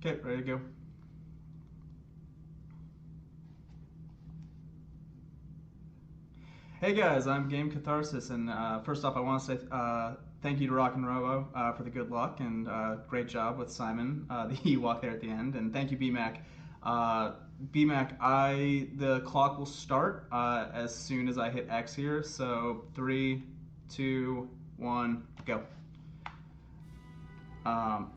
Okay, ready to go. Hey guys, I'm GameCatharsis, and first off, I want to say thank you to Rock and Robo for the good luck and great job with Simon, the Ewok there at the end, and thank you BMac. BMac, the clock will start as soon as I hit X here. So 3, 2, 1, go.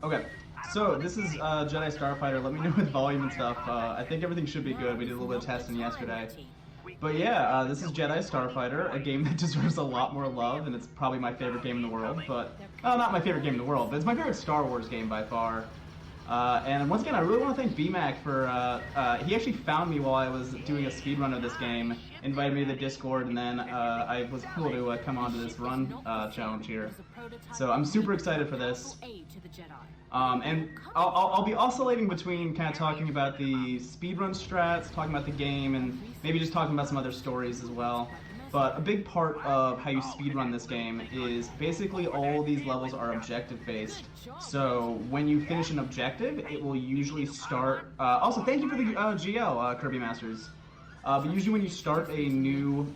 Okay, so this is Jedi Starfighter. Let me know with volume and stuff. I think everything should be good. We did a little bit of testing yesterday. But yeah, this is Jedi Starfighter, a game that deserves a lot more love, and it's probably my favorite game in the world. But, not my favorite game in the world, but it's my favorite Star Wars game by far. And once again, I really want to thank BMac for, he actually found me while I was doing a speedrun of this game, invited me to the Discord, and then I was cool to come onto this run challenge here. So I'm super excited for this. And I'll be oscillating between kind of talking about the speedrun strats, talking about the game, and maybe just talking about some other stories as well. But a big part of how you speedrun this game is basically all these levels are objective-based. So when you finish an objective, it will usually start... also, thank you for the GL, Kirby Masters. But usually when you start a new...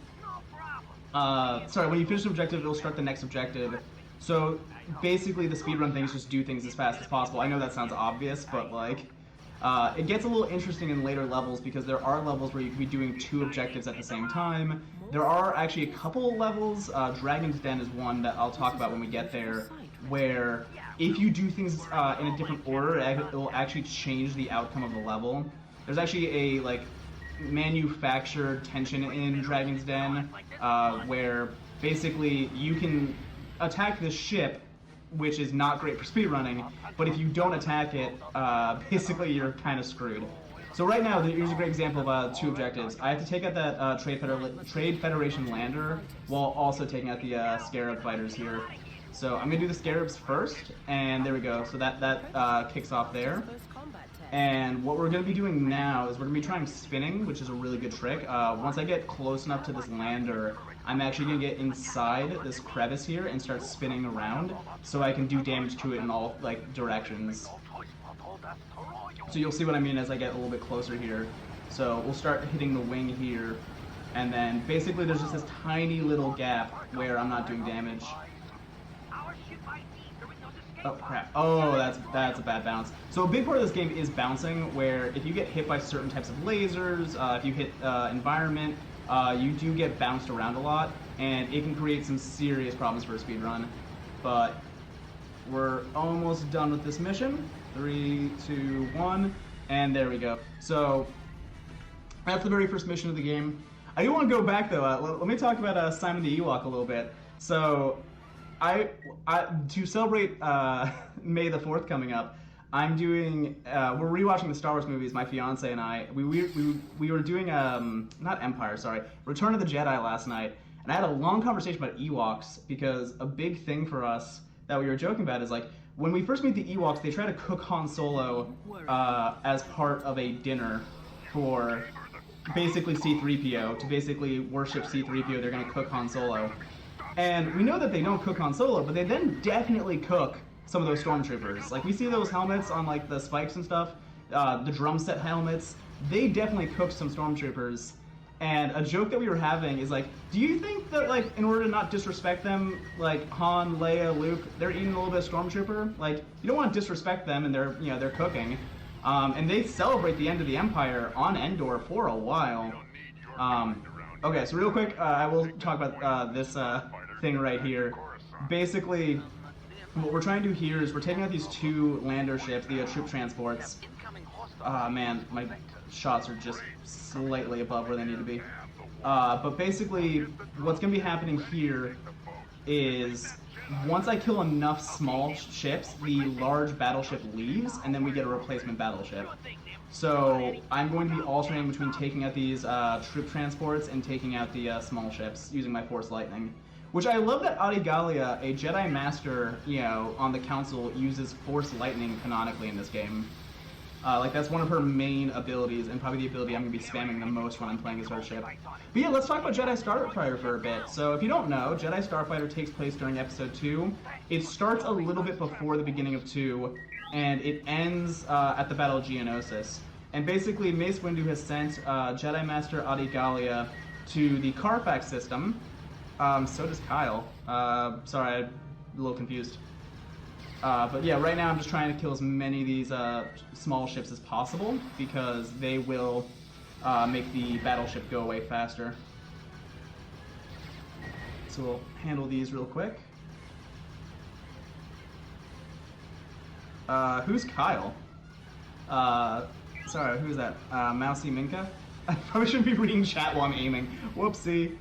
when you finish an objective, it'll start the next objective. So basically the speedrun thing is just do things as fast as possible. I know that sounds obvious, but like... it gets a little interesting in later levels because there are levels where you can be doing 2 objectives at the same time. There are actually a couple of levels, Dragon's Den is one that I'll talk about when we get there, where if you do things in a different order, it will actually change the outcome of the level. There's actually a, like, manufactured tension in Dragon's Den, where basically you can attack the ship, which is not great for speedrunning, but if you don't attack it, basically you're kind of screwed. So right now, here's a great example of 2 objectives. I have to take out that Trade Federation lander, while also taking out the Scarab fighters here. So I'm going to do the Scarabs first, and there we go. So that kicks off there. And what we're going to be doing now is we're going to be trying spinning, which is a really good trick. Once I get close enough to this lander, I'm actually going to get inside this crevice here and start spinning around so I can do damage to it in all like directions. So you'll see what I mean as I get a little bit closer here. So we'll start hitting the wing here, and then basically there's just this tiny little gap where I'm not doing damage. Oh crap. Oh, that's a bad bounce. So a big part of this game is bouncing, where if you get hit by certain types of lasers, if you hit environment, you do get bounced around a lot, and it can create some serious problems for a speedrun. But we're almost done with this mission. 3, 2, 1, and there we go. So that's the very first mission of the game. I do want to go back though. Let me talk about Simon the Ewok a little bit. So to celebrate May the 4th coming up, I'm doing, we're rewatching the Star Wars movies, my fiance and I. We were doing, not Empire, sorry, Return of the Jedi last night, and I had a long conversation about Ewoks, because a big thing for us that we were joking about is, like, when we first meet the Ewoks, they try to cook Han Solo as part of a dinner for basically C-3PO, to basically worship C-3PO, they're going to cook Han Solo. And we know that they don't cook Han Solo, but they then definitely cook some of those stormtroopers. Like, we see those helmets on, like, the spikes and stuff, the drum set helmets, they definitely cooked some stormtroopers. And a joke that we were having is, like, do you think that, like, in order to not disrespect them, like, Han, Leia, Luke, they're eating a little bit of stormtrooper? Like, you don't want to disrespect them, and they're, you know, they're cooking. And they celebrate the end of the Empire on Endor for a while. Okay, so real quick, I will talk about this thing right here. Basically, what we're trying to do here is we're taking out these 2 lander ships, the troop transports. Man, my shots are just slightly above where they need to be. But basically, what's going to be happening here is once I kill enough small ships, the large battleship leaves, and then we get a replacement battleship. So I'm going to be alternating between taking out these troop transports and taking out the small ships using my Force Lightning. Which I love that Adigalia, a Jedi Master, you know, on the Council, uses Force Lightning canonically in this game. Like, that's one of her main abilities, and probably the ability I'm going to be spamming the most when I'm playing as her ship. But yeah, let's talk about Jedi Starfighter for a bit. So, if you don't know, Jedi Starfighter takes place during Episode 2. It starts a little bit before the beginning of 2, and it ends at the Battle of Geonosis. And basically, Mace Windu has sent Jedi Master Adi Gallia to the Carfax system. So does Kyle. Sorry, I'm a little confused. But yeah, right now I'm just trying to kill as many of these small ships as possible because they will make the battleship go away faster. So we'll handle these real quick. Who's Kyle? Sorry, who's that? Mousy Minka? I probably shouldn't be reading chat while I'm aiming. Whoopsie.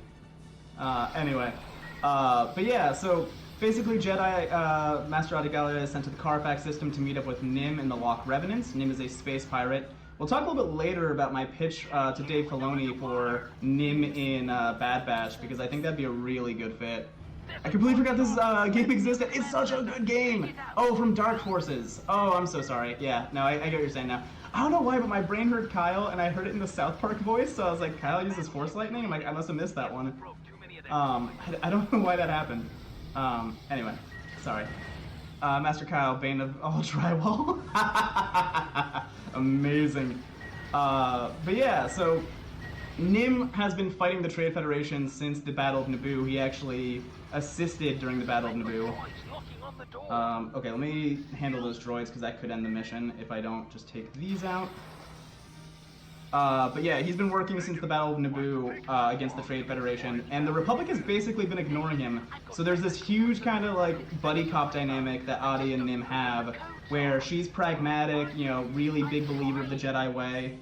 Anyway. But yeah, so basically Jedi Master Adi Gallia is sent to the Carfax system to meet up with Nim and the Lock Revenants. Nim is a space pirate. We'll talk a little bit later about my pitch to Dave Filoni for Nim in Bad Batch, because I think that'd be a really good fit. I completely forgot this game existed. It's such a good game. Oh, from Dark Forces. Oh, I'm so sorry. Yeah, no, I get what you're saying now. I don't know why, but my brain heard Kyle, and I heard it in the South Park voice, so I was like, Kyle uses Force Lightning? I'm like, I must have missed that one. I don't know why that happened. Anyway, sorry. Master Kyle, Bane of all drywall. Amazing. But yeah, so Nim has been fighting the Trade Federation since the Battle of Naboo. He actually assisted during the Battle of Naboo. Okay, let me handle those droids because that could end the mission if I don't just take these out. But yeah, he's been working since the Battle of Naboo against the Trade Federation, and the Republic has basically been ignoring him. So there's this huge kind of like buddy cop dynamic that Adi and Nim have, where she's pragmatic, you know, really big believer of the Jedi way,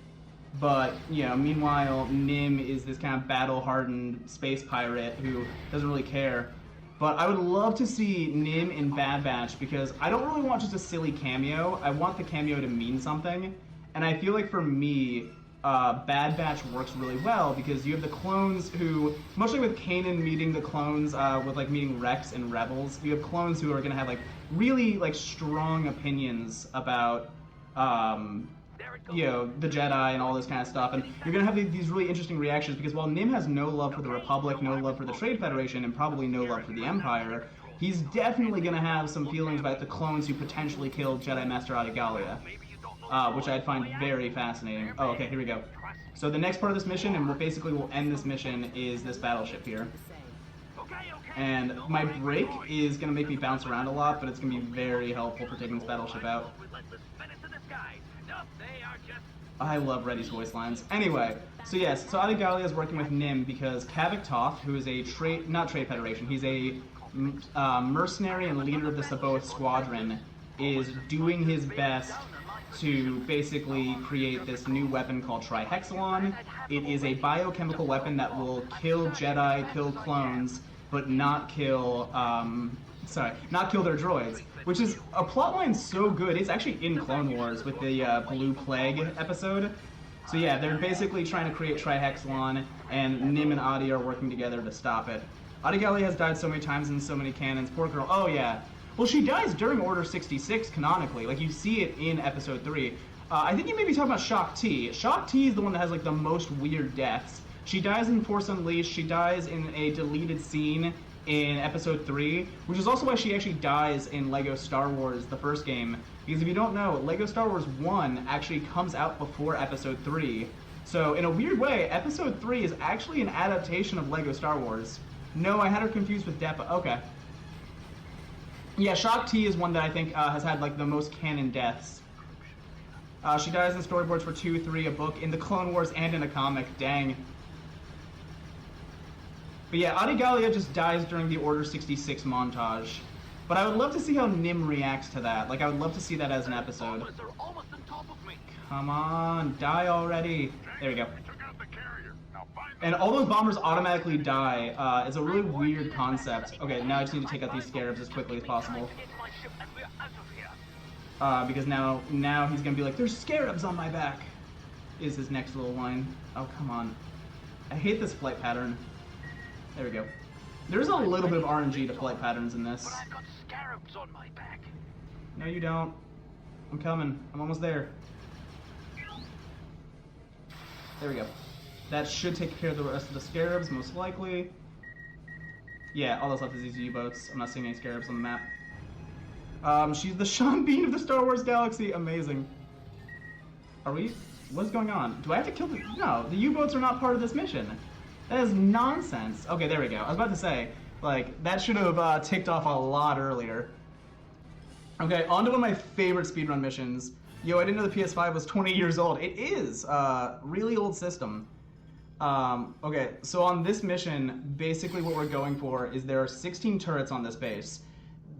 but you know, meanwhile Nim is this kind of battle-hardened space pirate who doesn't really care. But I would love to see Nim in Bad Batch because I don't really want just a silly cameo. I want the cameo to mean something, and I feel like for me, Bad Batch works really well because you have the clones who, much like with Kanan meeting the clones, with like meeting Rex and Rebels, you have clones who are gonna have like really like strong opinions about, you know, the Jedi and all this kind of stuff, and you're gonna have these really interesting reactions because while Nim has no love for the Republic, no love for the Trade Federation, and probably no love for the Empire, he's definitely gonna have some feelings about the clones who potentially killed Jedi Master Adi Gallia. Which I'd find very fascinating. Oh, okay, here we go. So the next part of this mission, and we'll end this mission, is this battleship here. And my break is going to make me bounce around a lot, but it's going to be very helpful for taking this battleship out. I love Reddy's voice lines. Anyway, so yes, so Adi Gallia is working with Nim because Kavik Toth, who is a not Trade Federation, he's a mercenary and leader of the Saboth Squadron, is doing his best to basically create this new weapon called Trihexalon. It is a biochemical weapon that will kill Jedi, kill clones, but not kill, not kill their droids, which is a plotline so good. It's actually in Clone Wars with the Blue Plague episode. So yeah, they're basically trying to create Trihexalon, and Nim and Adi are working together to stop it. Adi Gallia has died so many times in so many canons. Poor girl. Oh yeah. Well, she dies during Order 66, canonically. Like, you see it in Episode 3. I think you may be talking about Shaak Ti. Shaak Ti is the one that has, like, the most weird deaths. She dies in Force Unleashed. She dies in a deleted scene in Episode 3, which is also why she actually dies in LEGO Star Wars, the first game. Because if you don't know, LEGO Star Wars 1 actually comes out before Episode 3. So, in a weird way, Episode 3 is actually an adaptation of LEGO Star Wars. No, I had her confused with Depa. Okay. Yeah, Shaak Ti is one that I think has had like the most canon deaths. She dies in storyboards for 2, 3, a book, in the Clone Wars, and in a comic. Dang. But yeah, Adi Gallia just dies during the Order 66 montage. But I would love to see how Nim reacts to that. Like, I would love to see that as an episode. Come on, die already. There we go. And all those bombers automatically die. It's a really weird concept. Okay, now I just need to take out these scarabs as quickly as possible. Because now he's gonna be like, there's scarabs on my back, is his next little line. Oh, come on. I hate this flight pattern. There we go. There's a little bit of RNG to flight patterns in this. I've got scarabs on my back. No, you don't. I'm coming. I'm almost there. There we go. That should take care of the rest of the scarabs, most likely. Yeah, all that's left is these U-boats. I'm not seeing any scarabs on the map. She's the Sean Bean of the Star Wars galaxy. Amazing. Are we? What's going on? Do I have to kill the... No, the U-boats are not part of this mission. That is nonsense. Okay, there we go. I was about to say, like, that should have ticked off a lot earlier. Okay, on to one of my favorite speedrun missions. Yo, I didn't know the PS5 was 20 years old. It is. Really old system. Okay, so on this mission, basically what we're going for is there are 16 turrets on this base.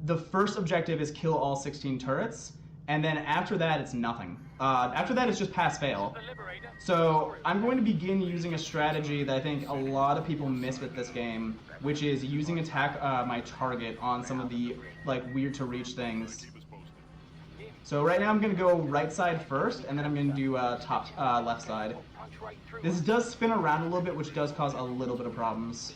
The first objective is kill all 16 turrets, and then after that, it's nothing. After that, it's just pass-fail. So I'm going to begin using a strategy that I think a lot of people miss with this game, which is using attack my target on some of the like weird-to-reach things. So right now I'm going to go right side first, and then I'm going to do top left side. This does spin around a little bit, which does cause a little bit of problems.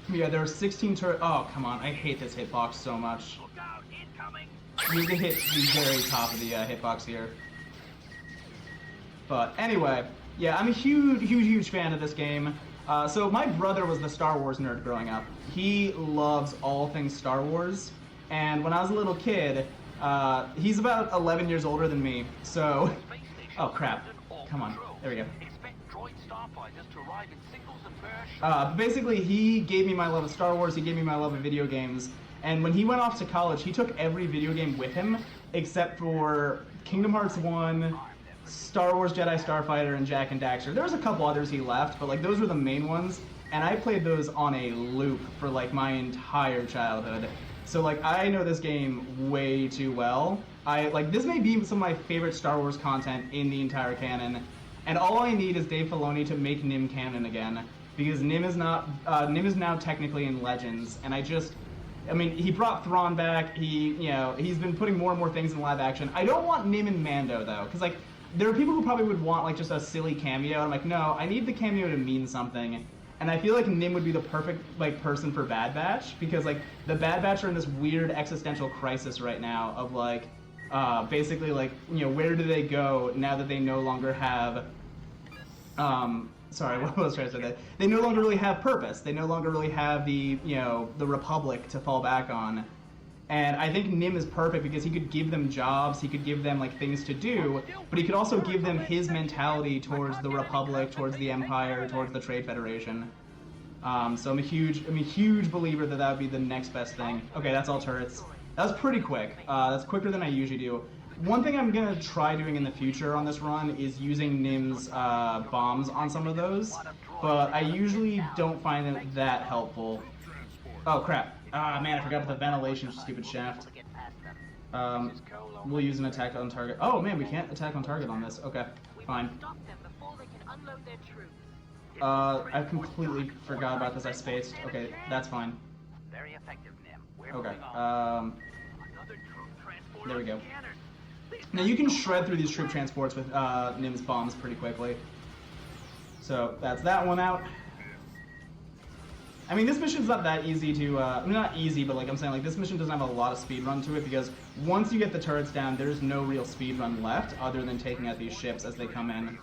Yeah, there are 16 turrets. Oh, come on. I hate this hitbox so much. You can hit the very top of the hitbox here. But anyway, yeah, I'm a huge fan of this game. So my brother was the Star Wars nerd growing up. He loves all things Star Wars. And when I was a little kid, he's about 11 years older than me. So, oh crap. Come on. There we go. Basically, he gave me my love of Star Wars, he gave me my love of video games, and when he went off to college, he took every video game with him, except for Kingdom Hearts 1, Star Wars Jedi Starfighter, and Jak and Daxter. There was a couple others he left, but like those were the main ones, and I played those on a loop for like my entire childhood. So like I know this game way too well. This may be some of my favorite Star Wars content in the entire canon. And all I need is Dave Filoni to make Nim canon again, because Nim is now technically in Legends, and I mean, he brought Thrawn back. He's been putting more and more things in live action. I don't want Nim and Mando though, because like there are people who probably would want like just a silly cameo. And I'm like, no, I need the cameo to mean something. And I feel like Nim would be the perfect like person for Bad Batch, because like the Bad Batch are in this weird existential crisis right now of like basically like where do they go now that they no longer have sorry, what was I trying to say? That they no longer really have purpose. They no longer really have the the Republic to fall back on. And I think Nim is perfect because he could give them jobs, he could give them like things to do, but he could also give them his mentality towards the Republic, towards the Empire, towards the Trade Federation. So I'm a huge believer that that would be the next best thing. Okay, that's all turrets. That was pretty quick. That's quicker than I usually do. One thing I'm going to try doing in the future on this run is using Nim's bombs on some of those, but I usually don't find it that helpful. Oh crap. Ah man, I forgot about the ventilation, stupid shaft. We'll use an attack on target. Oh man, we can't attack on target on this. Okay, fine. I completely forgot about this, I spaced. Okay, that's fine. Okay, there we go. Now you can shred through these troop transports with Nim's bombs pretty quickly. So that's that one out. I mean, this mission's not that easy to, I mean, not easy, but like I'm saying, like this mission doesn't have a lot of speedrun to it, because once you get the turrets down, there's no real speedrun left other than taking out these ships as they come in.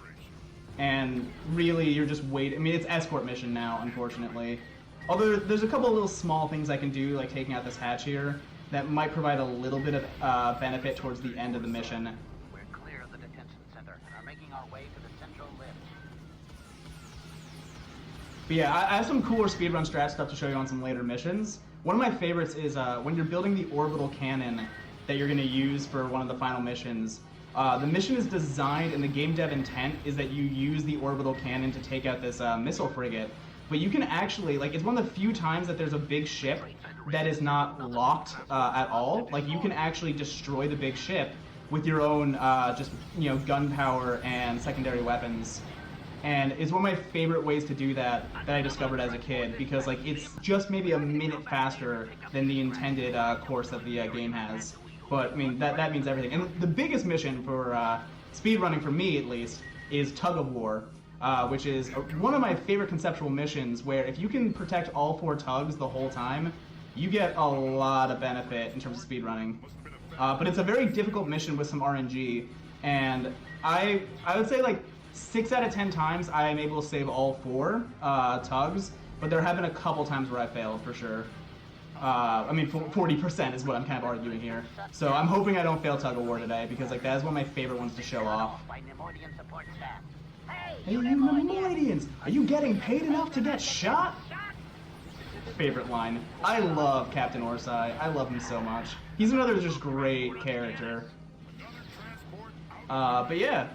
And really, you're just waiting. I mean, it's escort mission now, unfortunately. Although there's a couple of little small things I can do, like taking out this hatch here, that might provide a little bit of benefit towards the end of the mission. We're clear of the detention center and are making our way to the central lift. But yeah, I have some cooler speedrun strat stuff to show you on some later missions. One of my favorites is when you're building the orbital cannon that you're going to use for one of the final missions. The mission is designed, and the game dev intent is that you use the orbital cannon to take out this missile frigate. But you can actually, like, it's one of the few times that there's a big ship that is not locked at all. Like, you can actually destroy the big ship with your own, gunpowder and secondary weapons. And it's one of my favorite ways to do that I discovered as a kid, because, like, it's just maybe a minute faster than the intended course that the game has. But, I mean, that means everything. And the biggest mission for speedrunning, for me at least, is Tug of War. Which is one of my favorite conceptual missions, where if you can protect all 4 tugs the whole time, you get a lot of benefit in terms of speedrunning. But it's a very difficult mission with some RNG, and I would say like 6 out of 10 times I am able to save all 4 tugs, but there have been a couple times where I failed for sure. I mean, 40% is what I'm kind of arguing here. So I'm hoping I don't fail Tug of War today, because like that is one of my favorite ones to show off. Hey, you Nemoidians! Are you getting paid enough to get shot? Favorite line. I love Captain Orsai. I love him so much. He's another just great character. But yeah,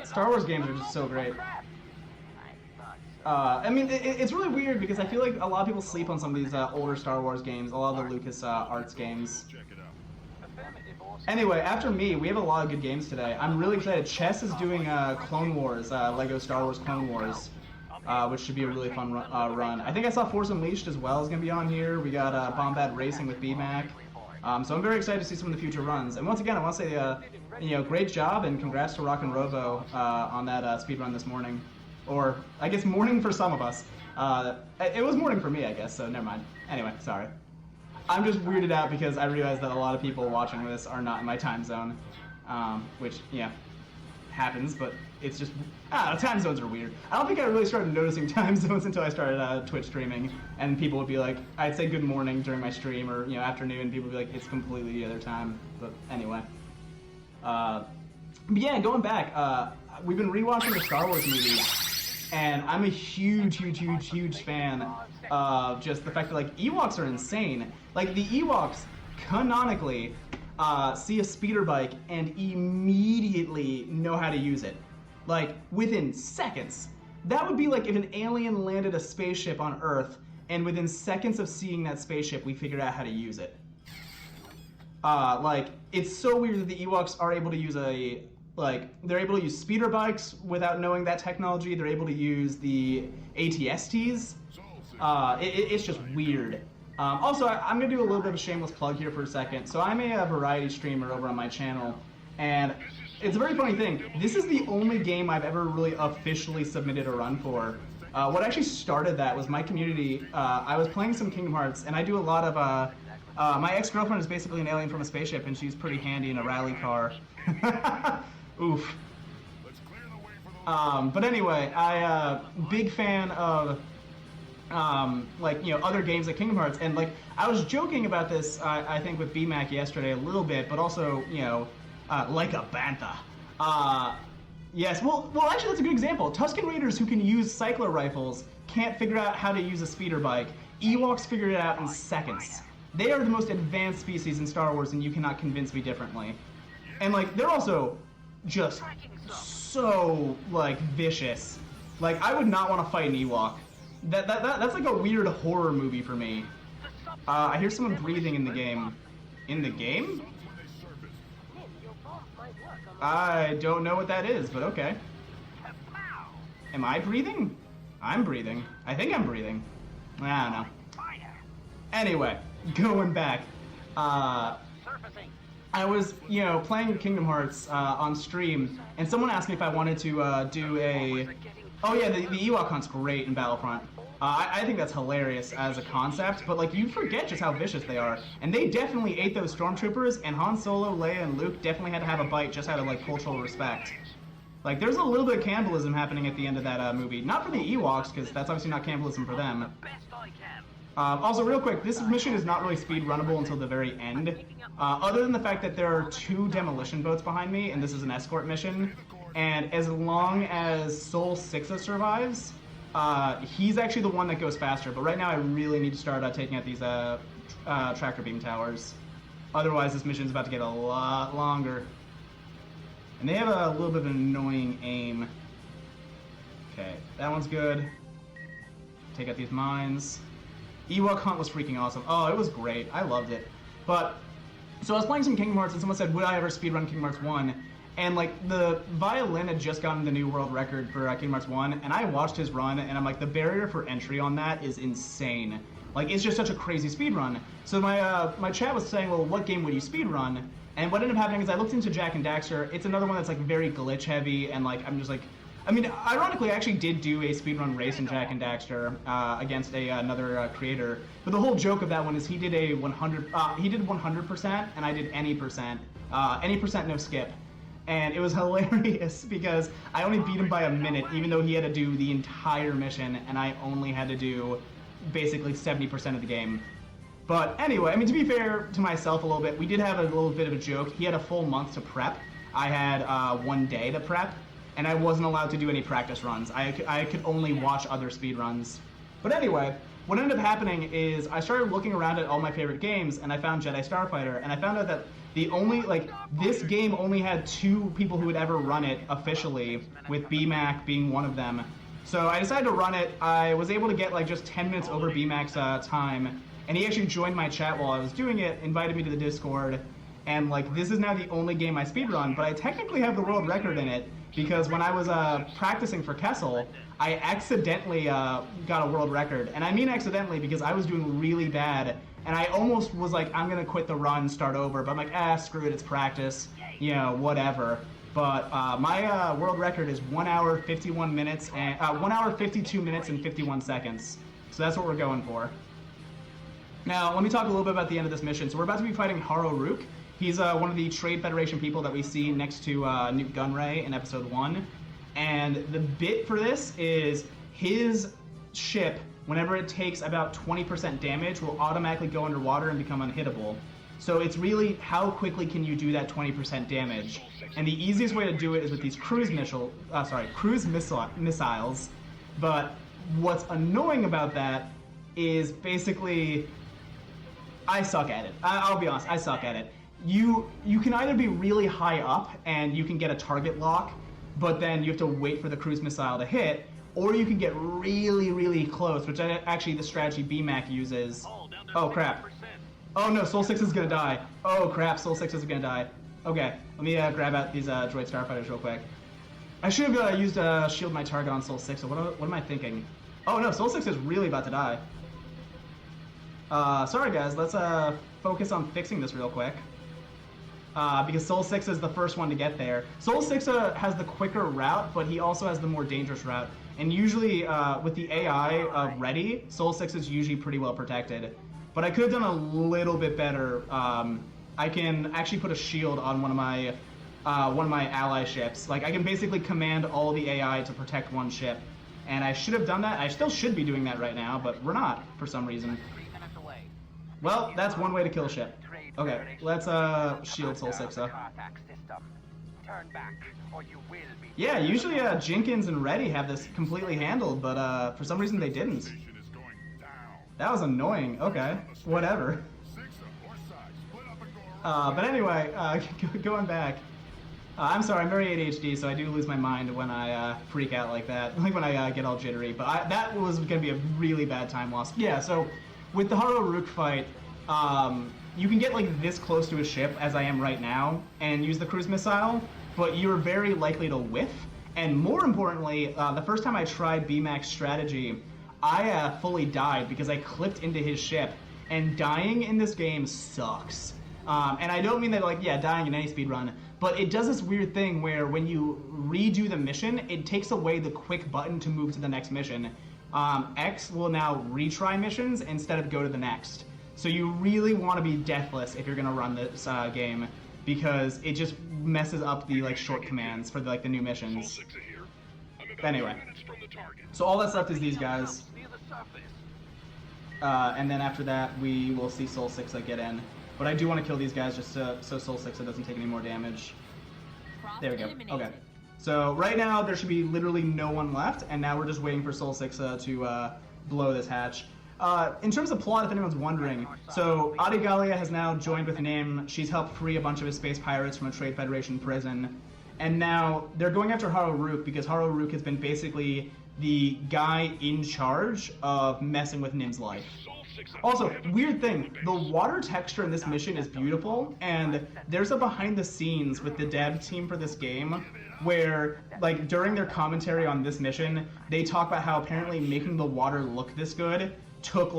Star Wars games are just so great. I mean, it's really weird because I feel like a lot of people sleep on some of these older Star Wars games, a lot of the Lucas Arts games. Anyway, after me, we have a lot of good games today. I'm really excited. Chess is doing Clone Wars, Lego Star Wars Clone Wars, which should be a really fun run. I think I saw Force Unleashed as well is going to be on here. We got Bombad Racing with BMAC. So I'm very excited to see some of the future runs. And once again, I want to say, great job and congrats to Rock and Robo on that speedrun this morning. Or, I guess, morning for some of us. It was morning for me, I guess, so never mind. Anyway, sorry. I'm just weirded out because I realize that a lot of people watching this are not in my time zone. Which, yeah, happens, but it's just... time zones are weird. I don't think I really started noticing time zones until I started Twitch streaming. And people would be like, I'd say good morning during my stream, or, afternoon, people would be like, it's completely the other time. But anyway. But yeah, going back, we've been rewatching the Star Wars movies. And I'm a huge fan of just the fact that, like, Ewoks are insane. Like, the Ewoks, canonically, see a speeder bike and immediately know how to use it. Like, within seconds. That would be like if an alien landed a spaceship on Earth, and within seconds of seeing that spaceship, we figured out how to use it. Like, it's so weird that the Ewoks are able to use they're able to use speeder bikes without knowing that technology. They're able to use the ATSTs. It's just weird. Also, I'm going to do a little bit of a shameless plug here for a second. So I'm a variety streamer over on my channel, and it's a very funny thing. This is the only game I've ever really officially submitted a run for. What actually started that was my community. I was playing some Kingdom Hearts, and I do a lot of... my ex-girlfriend is basically an alien from a spaceship, and she's pretty handy in a rally car. Oof. But anyway, big fan of, other games like Kingdom Hearts, and, like, I was joking about this, I think, with BMAC yesterday a little bit, but also, like a bantha. Yes, well, actually, that's a good example. Tusken Raiders who can use cycler rifles can't figure out how to use a speeder bike. Ewoks figured it out in seconds. They are the most advanced species in Star Wars, and you cannot convince me differently. And, like, they're also just so, like, vicious. Like, I would not want to fight an Ewok. That's like a weird horror movie for me. I hear someone breathing in the game. In the game? I don't know what that is, but okay. Am I breathing? I'm breathing. I think I'm breathing. I don't know. Anyway, going back. I was, playing Kingdom Hearts on stream, and someone asked me if I wanted to do a... Oh yeah, the Ewok hunt's great in Battlefront. I think that's hilarious as a concept, but, like, you forget just how vicious they are. And they definitely ate those stormtroopers, and Han Solo, Leia, and Luke definitely had to have a bite just out of, like, cultural respect. Like, there's a little bit of cannibalism happening at the end of that movie. Not for the Ewoks, because that's obviously not cannibalism for them. Also, real quick, this mission is not really speed runnable until the very end. Other than the fact that there are 2 demolition boats behind me, and this is an escort mission. And as long as Sol Sixa survives, he's actually the one that goes faster. But right now I really need to start taking out these tractor beam towers. Otherwise this mission's about to get a lot longer. And they have a little bit of an annoying aim. Okay, that one's good. Take out these mines. Ewok Hunt was freaking awesome. Oh, it was great. I loved it. But, so I was playing some Kingdom Hearts, and someone said, would I ever speedrun Kingdom Hearts 1? And, like, the Violin had just gotten the new world record for Kingdom Hearts 1, and I watched his run, and I'm like, the barrier for entry on that is insane. Like, it's just such a crazy speedrun. So my chat was saying, well, what game would you speedrun? And what ended up happening is I looked into Jak and Daxter. It's another one that's, like, very glitch heavy, and, like, I'm just like... I mean, ironically, I actually did do a speedrun race in Jak and Daxter against another creator. But the whole joke of that one is he did a 100%, and I did any percent no skip. And it was hilarious because I only beat him by a minute, even though he had to do the entire mission, and I only had to do basically 70% of the game. But anyway, I mean, to be fair to myself a little bit, we did have a little bit of a joke. He had a full month to prep. I had 1 day to prep, and I wasn't allowed to do any practice runs. I could only watch other speedruns. But anyway, what ended up happening is I started looking around at all my favorite games, and I found Jedi Starfighter, and I found out that the only, this game only had 2 people who had ever run it officially, with BMAC being one of them. So I decided to run it. I was able to get, just 10 minutes over BMAC's time, and he actually joined my chat while I was doing it, invited me to the Discord, and, this is now the only game I speedrun, but I technically have the world record in it, because when I was practicing for Kessel, I accidentally got a world record. And I mean accidentally because I was doing really bad, and I almost was like, I'm going to quit the run, start over, but I'm like, screw it, it's practice, whatever. But my world record is 1 hour, 51 minutes, and 1 hour, 52 minutes, and 51 seconds. So that's what we're going for. Now, let me talk a little bit about the end of this mission. So we're about to be fighting Haro Rook. He's one of the Trade Federation people that we see next to Newt Gunray in Episode 1. And the bit for this is his ship, whenever it takes about 20% damage, will automatically go underwater and become unhittable. So it's really how quickly can you do that 20% damage. And the easiest way to do it is with these cruise missiles. But what's annoying about that is basically I suck at it. I'll be honest, I suck at it. You can either be really high up and you can get a target lock, but then you have to wait for the cruise missile to hit, or you can get really, really close, which actually the strategy BMAC uses. Oh crap. Oh no, Soul 6 is gonna die. Oh crap, Soul 6 is gonna die. Okay, let me grab out these droid starfighters real quick. I should have used shield my target on Soul 6, so what am I thinking? Oh no, Soul 6 is really about to die. Sorry guys, let's focus on fixing this real quick. Because Soul 6 is the first one to get there. Soul 6 has the quicker route, but he also has the more dangerous route. And usually, with the AI ready, Soul 6 is usually pretty well protected. But I could have done a little bit better. I can actually put a shield on one of my ally ships. I can basically command all the AI to protect one ship. And I should have done that. I still should be doing that right now, but we're not, for some reason. Well, that's one way to kill a ship. Okay, let's shield Soul 6 up. Yeah, usually Jenkins and Reddy have this completely handled, but for some reason they didn't. That was annoying. Okay, whatever. But anyway, going back. I'm sorry, I'm very ADHD, so I do lose my mind when I freak out like that, like when I get all jittery. But that was going to be a really bad time loss. Yeah, so with the Haro Rook fight, you can get this close to a ship, as I am right now, and use the cruise missile, but you're very likely to whiff. And more importantly, the first time I tried BMAC's strategy, I fully died because I clipped into his ship, and dying in this game sucks. And I don't mean that, dying in any speedrun, but it does this weird thing where when you redo the mission, it takes away the quick button to move to the next mission. X will now retry missions instead of go to the next. So you really want to be deathless if you're going to run this game, because it just messes up the short commands for the new missions. Anyway, so all that's left is these guys. And then after that, we will see Soul 6 get in. But I do want to kill these guys just so Soul 6 doesn't take any more damage. There we go. Okay. So right now, there should be literally no one left, and now we're just waiting for Soul 6 to blow this hatch. In terms of plot, if anyone's wondering, so Adigalia has now joined with Nim. She's helped free a bunch of his space pirates from a Trade Federation prison. And now they're going after Haro Rook because Haro Rook has been basically the guy in charge of messing with Nim's life. Also, weird thing, the water texture in this mission is beautiful, and there's a behind the scenes with the dev team for this game where, during their commentary on this mission, they talk about how apparently making the water look this good took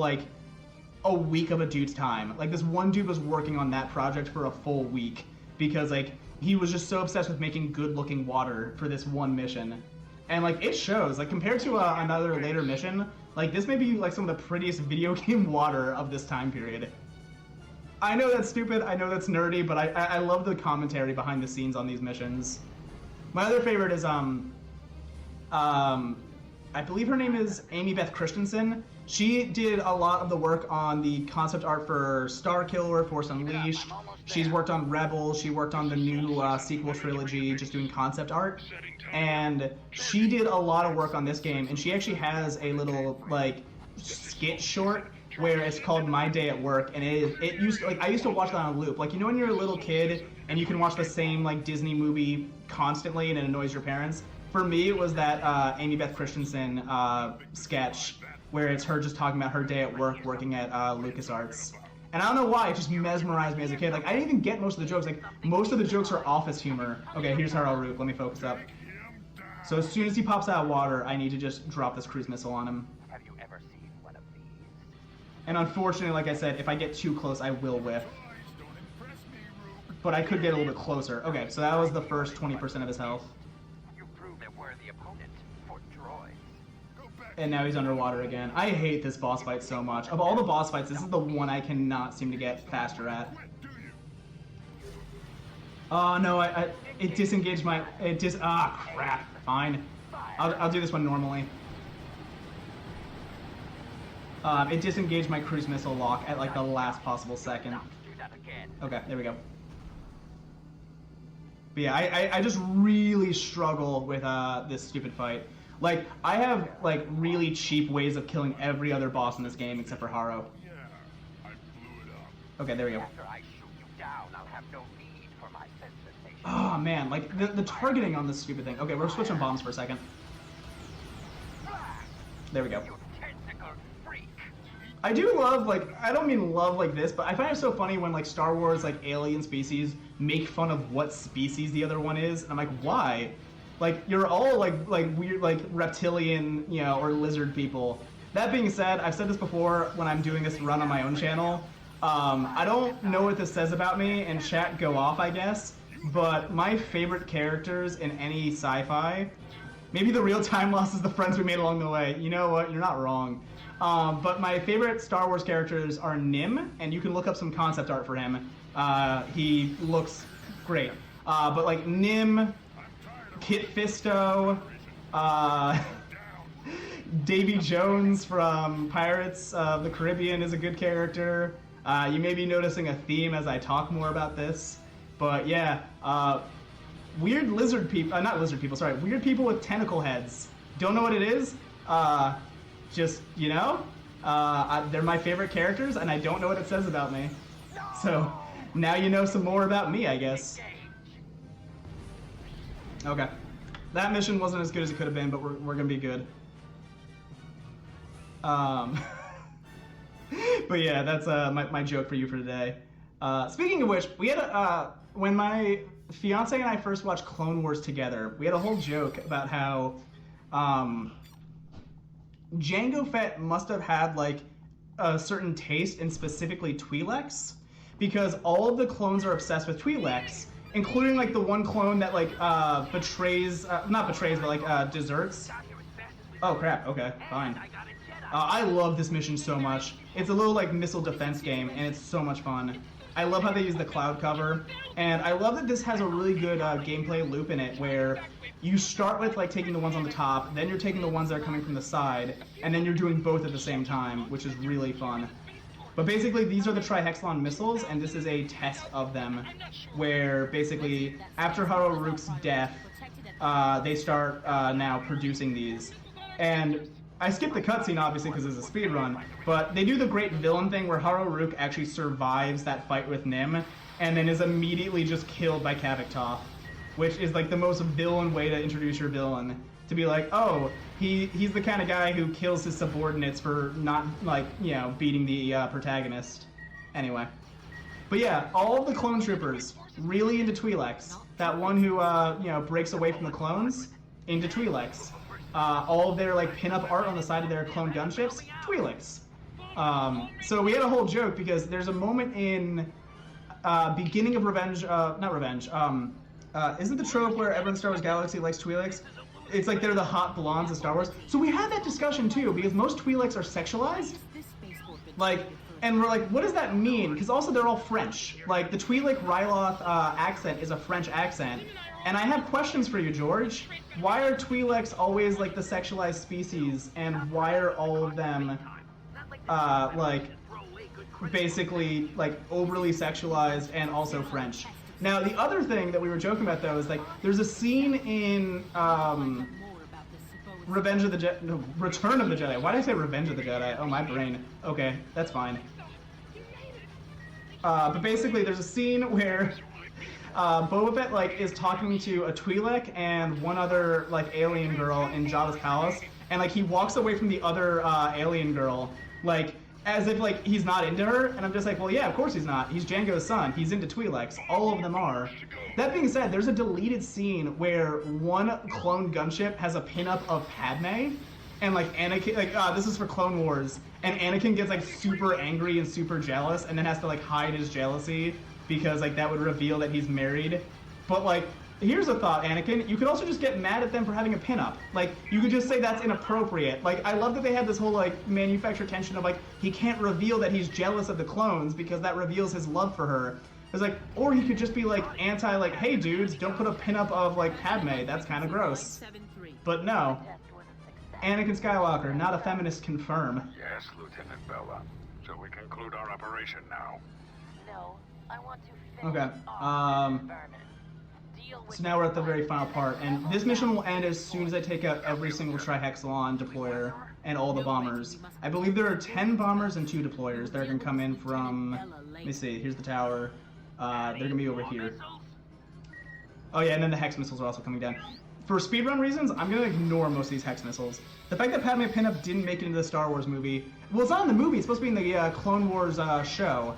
a week of a dude's time. This one dude was working on that project for a full week because he was just so obsessed with making good looking water for this one mission. And it shows, compared to another later mission, this may be some of the prettiest video game water of this time period. I know that's stupid, I know that's nerdy, but I love the commentary behind the scenes on these missions. My other favorite is, I believe her name is Amy Beth Christensen. She did a lot of the work on the concept art for Starkiller, Force Unleashed. She's worked on Rebels. She worked on the new sequel trilogy, just doing concept art. And she did a lot of work on this game. And she actually has a little like skit short where it's called My Day at Work. And it used to, like, I used to watch that on a loop. Like, you know when you're a little kid and you can watch the same like Disney movie constantly and it annoys your parents? For me, it was that Amy Beth Christensen sketch where it's her just talking about her day at work working at LucasArts. And I don't know why, it just mesmerized me as a kid. Like, I didn't even get most of the jokes. Like, most of the jokes are office humor. Okay, here's Harold Rook. Let me focus up. So as soon as he pops out of water, I need to just drop this cruise missile on him. Have you ever seen one of these? And unfortunately, like I said, if I get too close, I will whiff. But I could get a little bit closer. Okay, so that was the first 20% of his health. You proved a worthy opponent for droids. And now he's underwater again. I hate this boss fight so much. Of all the boss fights, this is the one I cannot seem to get faster at. Oh no, it disengaged my, crap, fine. I'll do this one normally. It disengaged my cruise missile lock at like the last possible second. Do that again. Okay, there we go. But yeah, I just really struggle with this stupid fight. Like, I have like really cheap ways of killing every other boss in this game except for Haro. Yeah, I blew it up. Okay, there we go. After I shoot you down, I'll have no need for my sensation. Oh man, like the targeting on this stupid thing. Okay, we're switching bombs for a second. There we go. You tentacle freak. I do love, like, I don't mean love like this, but I find it so funny when like Star Wars, like alien species, make fun of what species the other one is, and I'm like, why? Like, you're all like weird, like reptilian, you know, or lizard people. That being said, I've said this before when I'm doing this run on my own channel. I don't know what this says about me, and chat go off, I guess. But my favorite characters in any sci-fi, maybe the real time loss is the friends we made along the way. You know what? You're not wrong. But my favorite Star Wars characters are Nim, and you can look up some concept art for him. He looks great. But like Nim, Kit Fisto, Davy Jones from Pirates of the Caribbean is a good character. You may be noticing a theme as I talk more about this. But yeah, weird lizard people, not lizard people, sorry, weird people with tentacle heads. Don't know what it is? Just, you know, they're my favorite characters, and I don't know what it says about me. So, now you know some more about me, I guess. Okay. That mission wasn't as good as it could have been, but we're gonna be good. But yeah, that's my joke for you for today. Speaking of which, we had when my fiance and I first watched Clone Wars together, we had a whole joke about how Jango Fett must have had like a certain taste in specifically Twi'leks, because all of the clones are obsessed with Twi'leks, including like the one clone that like not betrays, but like deserts. Oh crap, okay, fine. I love this mission so much. It's a little like missile defense game, and it's so much fun. I love how they use the cloud cover, and I love that this has a really good gameplay loop in it, where you start with like taking the ones on the top, then you're taking the ones that are coming from the side, and then you're doing both at the same time, which is really fun. But basically, these are the Trihexlon missiles, and this is a test of them, where basically, after Haro Rook's death, they start now producing these. And I skipped the cutscene, obviously, because it's a speedrun, but they do the great villain thing where Haro Rook actually survives that fight with Nim, and then is immediately just killed by Kavik, which is like the most villain way to introduce your villain. To be like, oh, he's the kind of guy who kills his subordinates for not, like, you know, beating the protagonist. Anyway. But yeah, all of the clone troopers, really into Twi'leks. That one who, you know, breaks away from the clones, into Twi'leks. All of their, like, pin-up art on the side of their clone gunships, Twi'leks. So we had a whole joke, because there's a moment in beginning of Revenge, not Revenge, isn't the trope where everyone in Star Wars Galaxy likes Twi'leks? It's like they're the hot blondes of Star Wars. So we had that discussion too, because most Twi'leks are sexualized. Like, And we're like, what does that mean? Because also they're all French. Like, the Twi'lek Ryloth accent is a French accent. And I have questions for you, George. Why are Twi'leks always, like, the sexualized species? And why are all of them, like, basically, like, overly sexualized and also French? Now, the other thing that we were joking about, though, is, like, there's a scene in, Return of the Jedi. Why did I say Revenge of the Jedi? Oh, my brain. Okay, that's fine. But basically, there's a scene where Boba Fett, like, is talking to a Twi'lek and one other, like, alien girl in Jabba's palace, and, like, he walks away from the other alien girl, like, as if, like, he's not into her, and I'm just like, well, yeah, of course he's not. He's Jango's son. He's into Twi'leks. All of them are. That being said, there's a deleted scene where one clone gunship has a pinup of Padme, and, like, Anakin, like, this is for Clone Wars, and Anakin gets, like, super angry and super jealous, and then has to, like, hide his jealousy, because, like, that would reveal that he's married. But, like, here's a thought, Anakin. You could also just get mad at them for having a pinup. Like, you could just say that's inappropriate. Like, I love that they had this whole, like, manufactured tension of, like, he can't reveal that he's jealous of the clones because that reveals his love for her. It's like, or he could just be, like, anti, like, hey, dudes, don't put a pinup of, like, Padme. That's kind of gross. But no. Anakin Skywalker, not a feminist, confirm. Yes, Lieutenant Bella. So we conclude our operation now. No, I want to finish Okay, off this experiment. Deal with So now we're at the very final part, and this mission will end as soon as I take out every single trihexalon deployer and all the bombers. I believe there are 10 bombers and 2 deployers that are going to come in from, let me see, here's the tower. They're going to be over here. Oh yeah, and then the hex missiles are also coming down. For speedrun reasons, I'm going to ignore most of these hex missiles. The fact that Padme pinup didn't make it into the Star Wars movie, well, it's not in the movie, it's supposed to be in the Clone Wars show.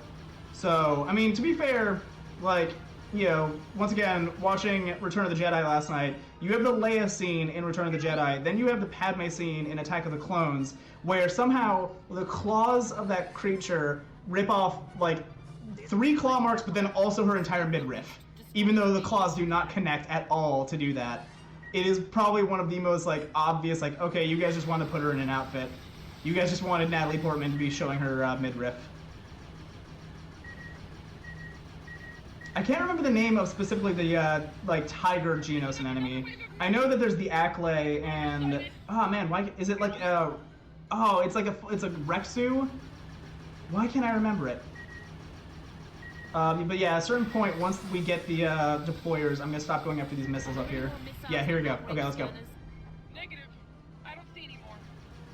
So, I mean, to be fair, like, you know, once again, watching Return of the Jedi last night, you have the Leia scene in Return of the Jedi, then you have the Padme scene in Attack of the Clones, where somehow the claws of that creature rip off, like, 3 claw marks, but then also her entire midriff, even though the claws do not connect at all to do that. It is probably one of the most, like, obvious, like, okay, you guys just want to put her in an outfit. You guys just wanted Natalie Portman to be showing her midriff. I can't remember the name of specifically the, like, Tiger Geonosis enemy. I know that there's the Acklay and... Oh, man, why... Is it like a... Oh, it's like a Rexu? Why can't I remember it? But yeah, at a certain point, once we get the deployers, I'm going to stop going after these missiles up here. Yeah, here we go. Okay, let's go. Negative. I don't see any more.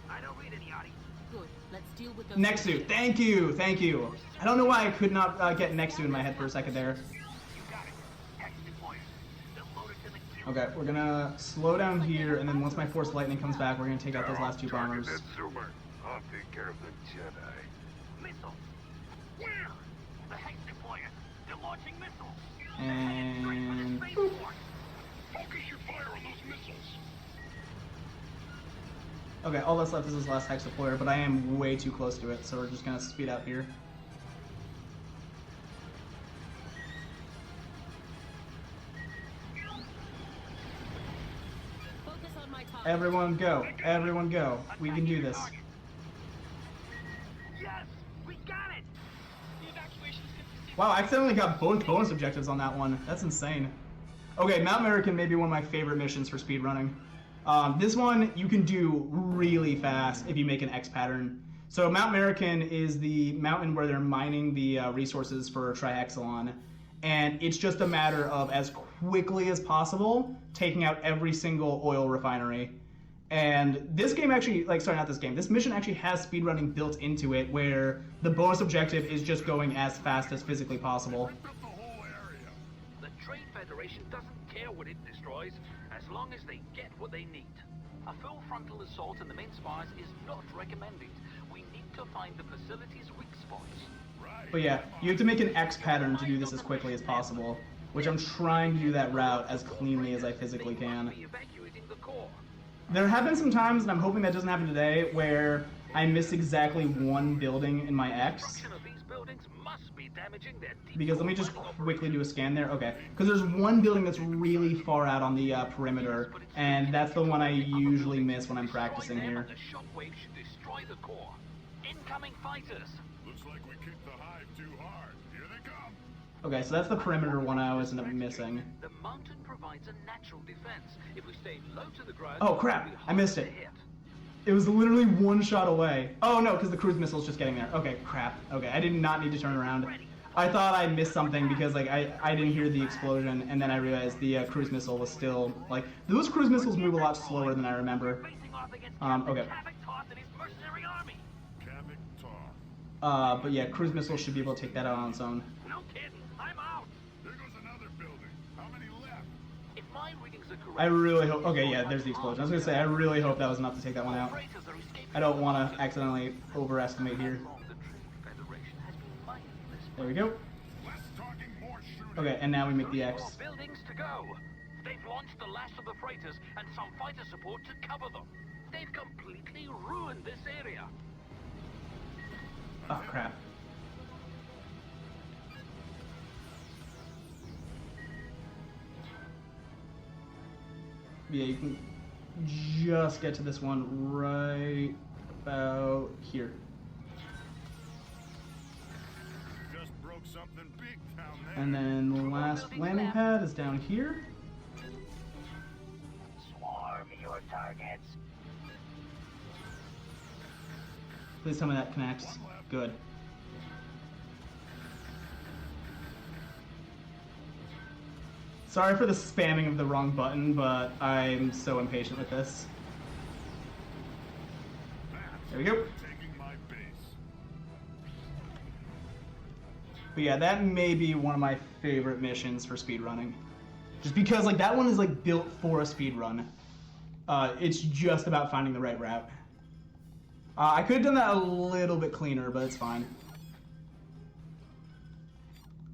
I don't read any Audi. Good. Let's deal with those. Nexu, thank you, thank you. I don't know why I could not get Nexu in my head for a second there. You got it. Hex deployers. They're loaded to the kill. Okay, we're gonna slow down here, and then once my Force Lightning comes back, we're gonna take out those last 2 bombers. Target that zoomer. I'll take care of the Jedi. Missiles. Where? The hex deployers. They're launching missiles. And... Boop. Focus your fire on those missiles. Okay, all that's left is this last hex deployer, but I am way too close to it, so we're just gonna speed up here. Focus on my target. Everyone go, everyone go. We can do this. Yes, we got it. The evacuation is complete. Wow, I accidentally got both bonus objectives on that one. That's insane. Okay, Mount American may be one of my favorite missions for speedrunning. This one you can do really fast if you make an X pattern. So Mount American is the mountain where they're mining the resources for Trihexalon, and it's just a matter of, as quickly as possible, taking out every single oil refinery. And this game actually, like, sorry, not this game, this mission actually has speedrunning built into it, where the bonus objective is just going as fast as physically possible. Rip up the whole area. The Trade Federation doesn't care what it destroys, as long as they get what they need. A full frontal assault in the main spires is not recommended. We need to find the facility's weak spots. Right. But yeah, you have to make an X pattern to do this as quickly as possible, which I'm trying to do that route as cleanly as I physically They must can. be evacuating the core. There have been some times, and I'm hoping that doesn't happen today, where I miss exactly one building in my X. Construction of these buildings must be damaging their deep Because let me just core quickly do a scan there. Okay, because there's one building that's really far out on the perimeter, and that's the one I usually miss when I'm practicing here. The shockwave should destroy the core. Incoming fighters. Looks like we kicked the hive too hard. Here they come. Okay, so that's the perimeter one I was missing. The mountain provides a natural defense. If we stay low to the ground, Oh crap, we'll be I missed hard it. to hit. It was literally one shot away. Oh no, because the cruise missile's just getting there. Okay, crap. Okay, I did not need to turn around. I thought I missed something because like I didn't hear the explosion, and then I realized the cruise missile was still like those cruise missiles move a lot slower than I remember. Facing off against Okay. Captain Toth and his mercenary army. Kavik Tar. But yeah, cruise missile should be able to take that out on its own. No kidding, I'm out. There goes another building. How many left? If my readings are correct, I really hope. Okay, yeah, there's the explosion. I was gonna say I really hope that was enough to take that one out. freighters are escaping. I don't want to accidentally overestimate here. The Trade Federation has been mining this There we go. Less talking, more shooting. Okay, and now we make the More X. buildings to go. They've launched the last of the freighters and some fighter support to cover them. They've completely ruined this area. Oh crap. Yeah, you can just get to this one right about here. Just broke something big down there. And then the last landing pad is down here. Swarm your targets. Please tell me that connects. Good. Sorry for the spamming of the wrong button, but I'm so impatient with this. There we go. Taking my base. But yeah, that may be one of my favorite missions for speedrunning. Just because like that one is like built for a speedrun. It's just about finding the right route. I could have done that a little bit cleaner, but it's fine.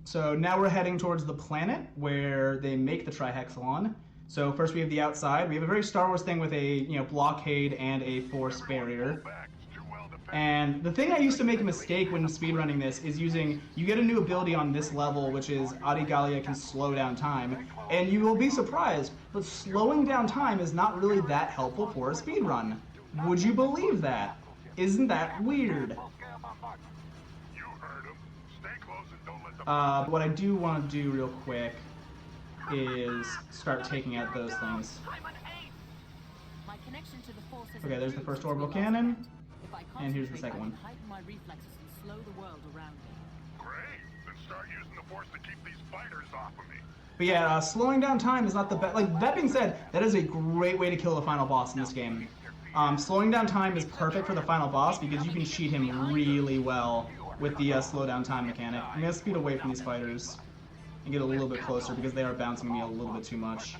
So now we're heading towards the planet where they make the trihexalon. So first we have the outside. We have a very Star Wars thing with a blockade and a force barrier. Back. It's too well defended. And the thing I used to make a mistake when speedrunning this is you get a new ability on this level, which is Adigalia can slow down time, and you will be surprised, but slowing down time is not really that helpful for a speedrun. Would you believe that? Isn't that weird? You heard him. Stay close and don't let the What I do want to do real quick is start taking out those things. My connection to the force has Okay, there's the first improved orbital since we last cannon, met. If I and here's the concentrate, second I one. can heighten my reflexes and slow the world around me. Great. Then start using the force to keep these fighters off of me. But yeah, slowing down time is not the best. Like, that being said, that is a great way to kill the final boss in this game. Slowing down time is perfect for the final boss because you can cheat him really well with the slow down time mechanic. I'm going to speed away from these fighters and get a little bit closer because they are bouncing me a little bit too much.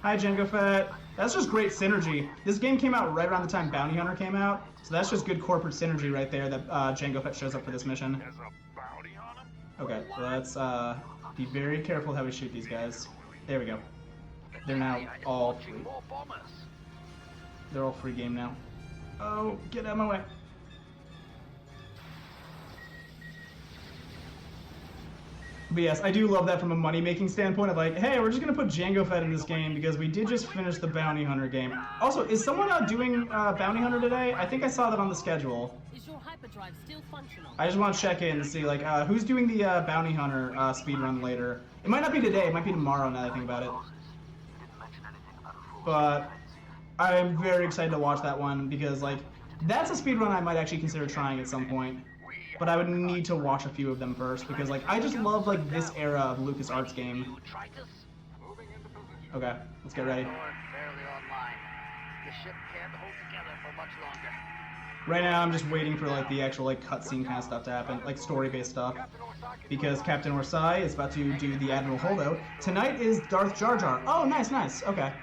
Hi, Jango Fett. That's just great synergy. This game came out right around the time Bounty Hunter came out, so that's just good corporate synergy right there that Jango Fett shows up for this mission. There's a bounty on him. Okay, so let's be very careful how we shoot these guys. There we go. They're now all free. More bombers. They're all free game now. Oh, get out of my way. But yes, I do love that from a money-making standpoint of like, hey, we're just going to put Jango Fett in this game because we did just finish the Bounty Hunter game. Also, is someone doing Bounty Hunter today? I think I saw that on the schedule. Is your hyperdrive still functional? I just want to check in and see, like, who's doing the Bounty Hunter speedrun later. It might not be today, it might be tomorrow now that I think about it. But I'm very excited to watch that one because, like, that's a speedrun I might actually consider trying at some point. But I would need to watch a few of them first because, like, I just love, like, this era of LucasArts game. Okay, let's get ready. Barely online. The ship can't hold together for much longer. Right now, I'm just waiting for, like, the actual, like, cutscene kind of stuff to happen, like, story-based stuff. Because Captain Orsai is about to do the Admiral holdout. Tonight is Darth Jar Jar. Oh, nice, nice, okay.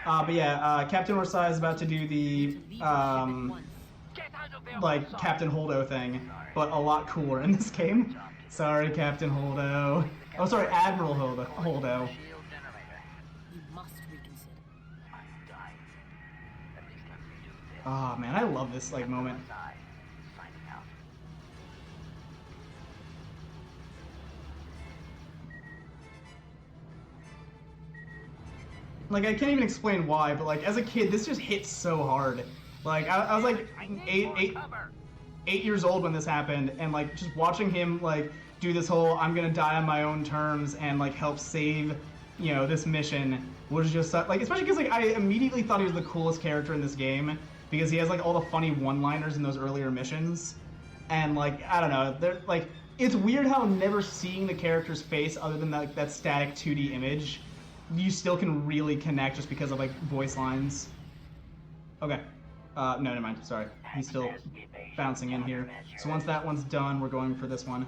But yeah, Captain Orsai is about to do the, like, Captain Holdo thing, but a lot cooler in this game. Sorry, Captain Holdo. Oh, sorry, Admiral Holdo. You must reconsider. Oh, man, I love this, like, moment. Like, I can't even explain why, but, like, as a kid, this just hit so hard. Like, I was, like, 8 years old when this happened, and like just watching him like do this whole I'm gonna die on my own terms and like help save, you know, this mission was just like, especially because like I immediately thought he was the coolest character in this game because he has like all the funny one-liners in those earlier missions, and like I don't know, they're like it's weird how never seeing the character's face other than that static 2D image, you still can really connect just because of like voice lines. Okay. No, never mind. Sorry. He's still bouncing in here. So once that one's done, we're going for this one.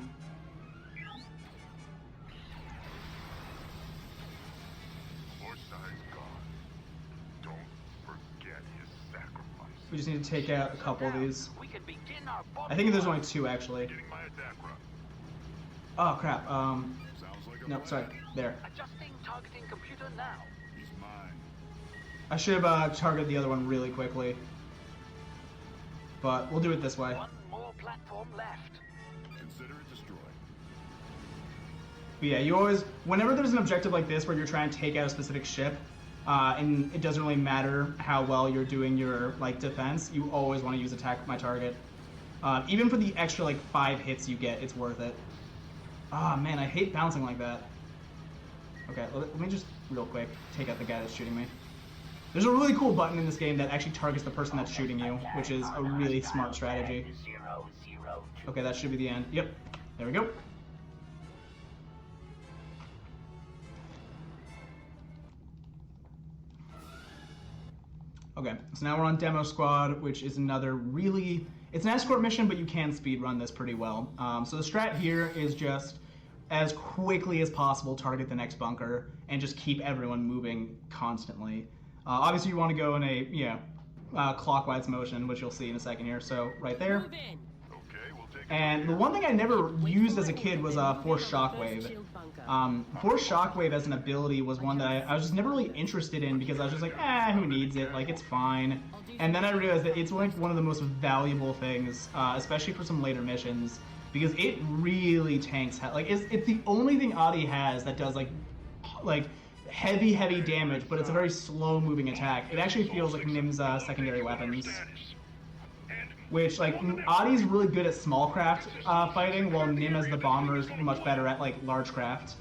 Forsyth's gone. Don't forget his sacrifice. We just need to take out a couple of these. We can begin our I think there's only 2 actually. Getting my attack run. Oh crap. Sounds like a No, plan. sorry. There. adjusting targeting computer now. He's mine. I should have targeted the other one really quickly. But we'll do it this way. One more platform left. Consider it destroyed. But yeah, you always, whenever there's an objective like this where you're trying to take out a specific ship, and it doesn't really matter how well you're doing your like defense, you always want to use attack my target. Even for the extra like 5 hits you get, it's worth it. Ah man, I hate bouncing like that. Okay, let me just real quick take out the guy that's shooting me. There's a really cool button in this game that actually targets the person that's shooting you, which is a really smart strategy. Okay, that should be the end. Yep, there we go. Okay, so now we're on Demo Squad, which is another really... It's an escort mission, but you can speedrun this pretty well. So the strat here is just, as quickly as possible, target the next bunker, and just keep everyone moving constantly. Obviously, you want to go in a clockwise motion, which you'll see in a second here. So right there. Move in. Okay, we'll take it. And the one thing I never used as a kid was Force Shockwave. Force Shockwave as an ability was one that I was just never really interested in because I was just like, who needs it? Like, it's fine. And then I realized that it's like one of the most valuable things, especially for some later missions, because it really tanks. Like, it's the only thing Adi has that does like heavy damage, but it's a very slow-moving attack. It actually feels like Nim's secondary weapons. Which, like, Adi's really good at small craft fighting, while Nim as the bomber is much better at, like, large craft.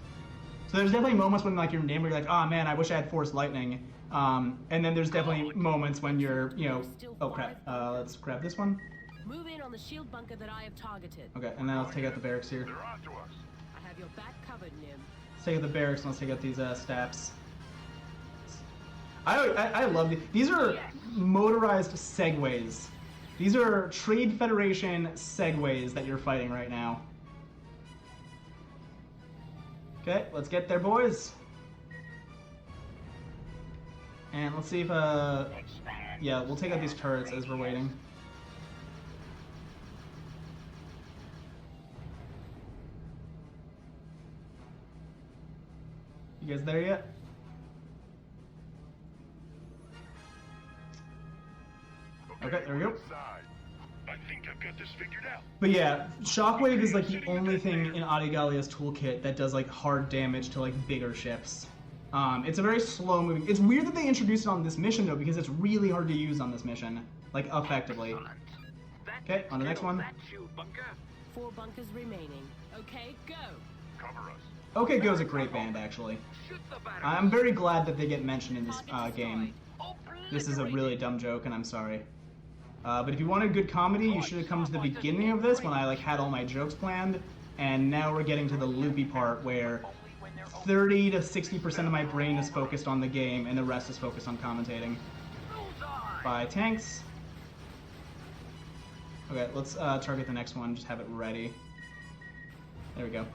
So there's definitely moments when, like, you're Nim where you're like, oh man, I wish I had Force Lightning. And then there's definitely moments when you're, you know, oh crap, let's grab this one. Move in on the shield bunker that I have targeted. Okay, and now let's take out the barracks here. They're on to us. I have your back covered, Nim. Let's take out the barracks and let's take out these staps. I love these. These are motorized segways. These are Trade Federation segways that you're fighting right now. Okay, let's get there, boys. And let's see if, yeah, we'll take out these turrets as we're waiting. You guys there yet? Okay, there we go. I think I've got this figured out. But yeah, Shockwave is like the only thing in Adi Gallia's toolkit that does like hard damage to like bigger ships. It's a very slow moving. It's weird that they introduced it on this mission though, because it's really hard to use on this mission, like effectively. Okay, on the next one. 4 bunkers remaining. Okay, go. Cover us. OK Go's a great band actually. I'm very glad that they get mentioned in this game. This is a really dumb joke, and I'm sorry. But if you wanted good comedy, you should have come to the beginning of this when I like had all my jokes planned, and now we're getting to the loopy part where 30 to 60% of my brain is focused on the game, and the rest is focused on commentating. Bye, tanks. Okay, let's target the next one. Just have it ready. There we go.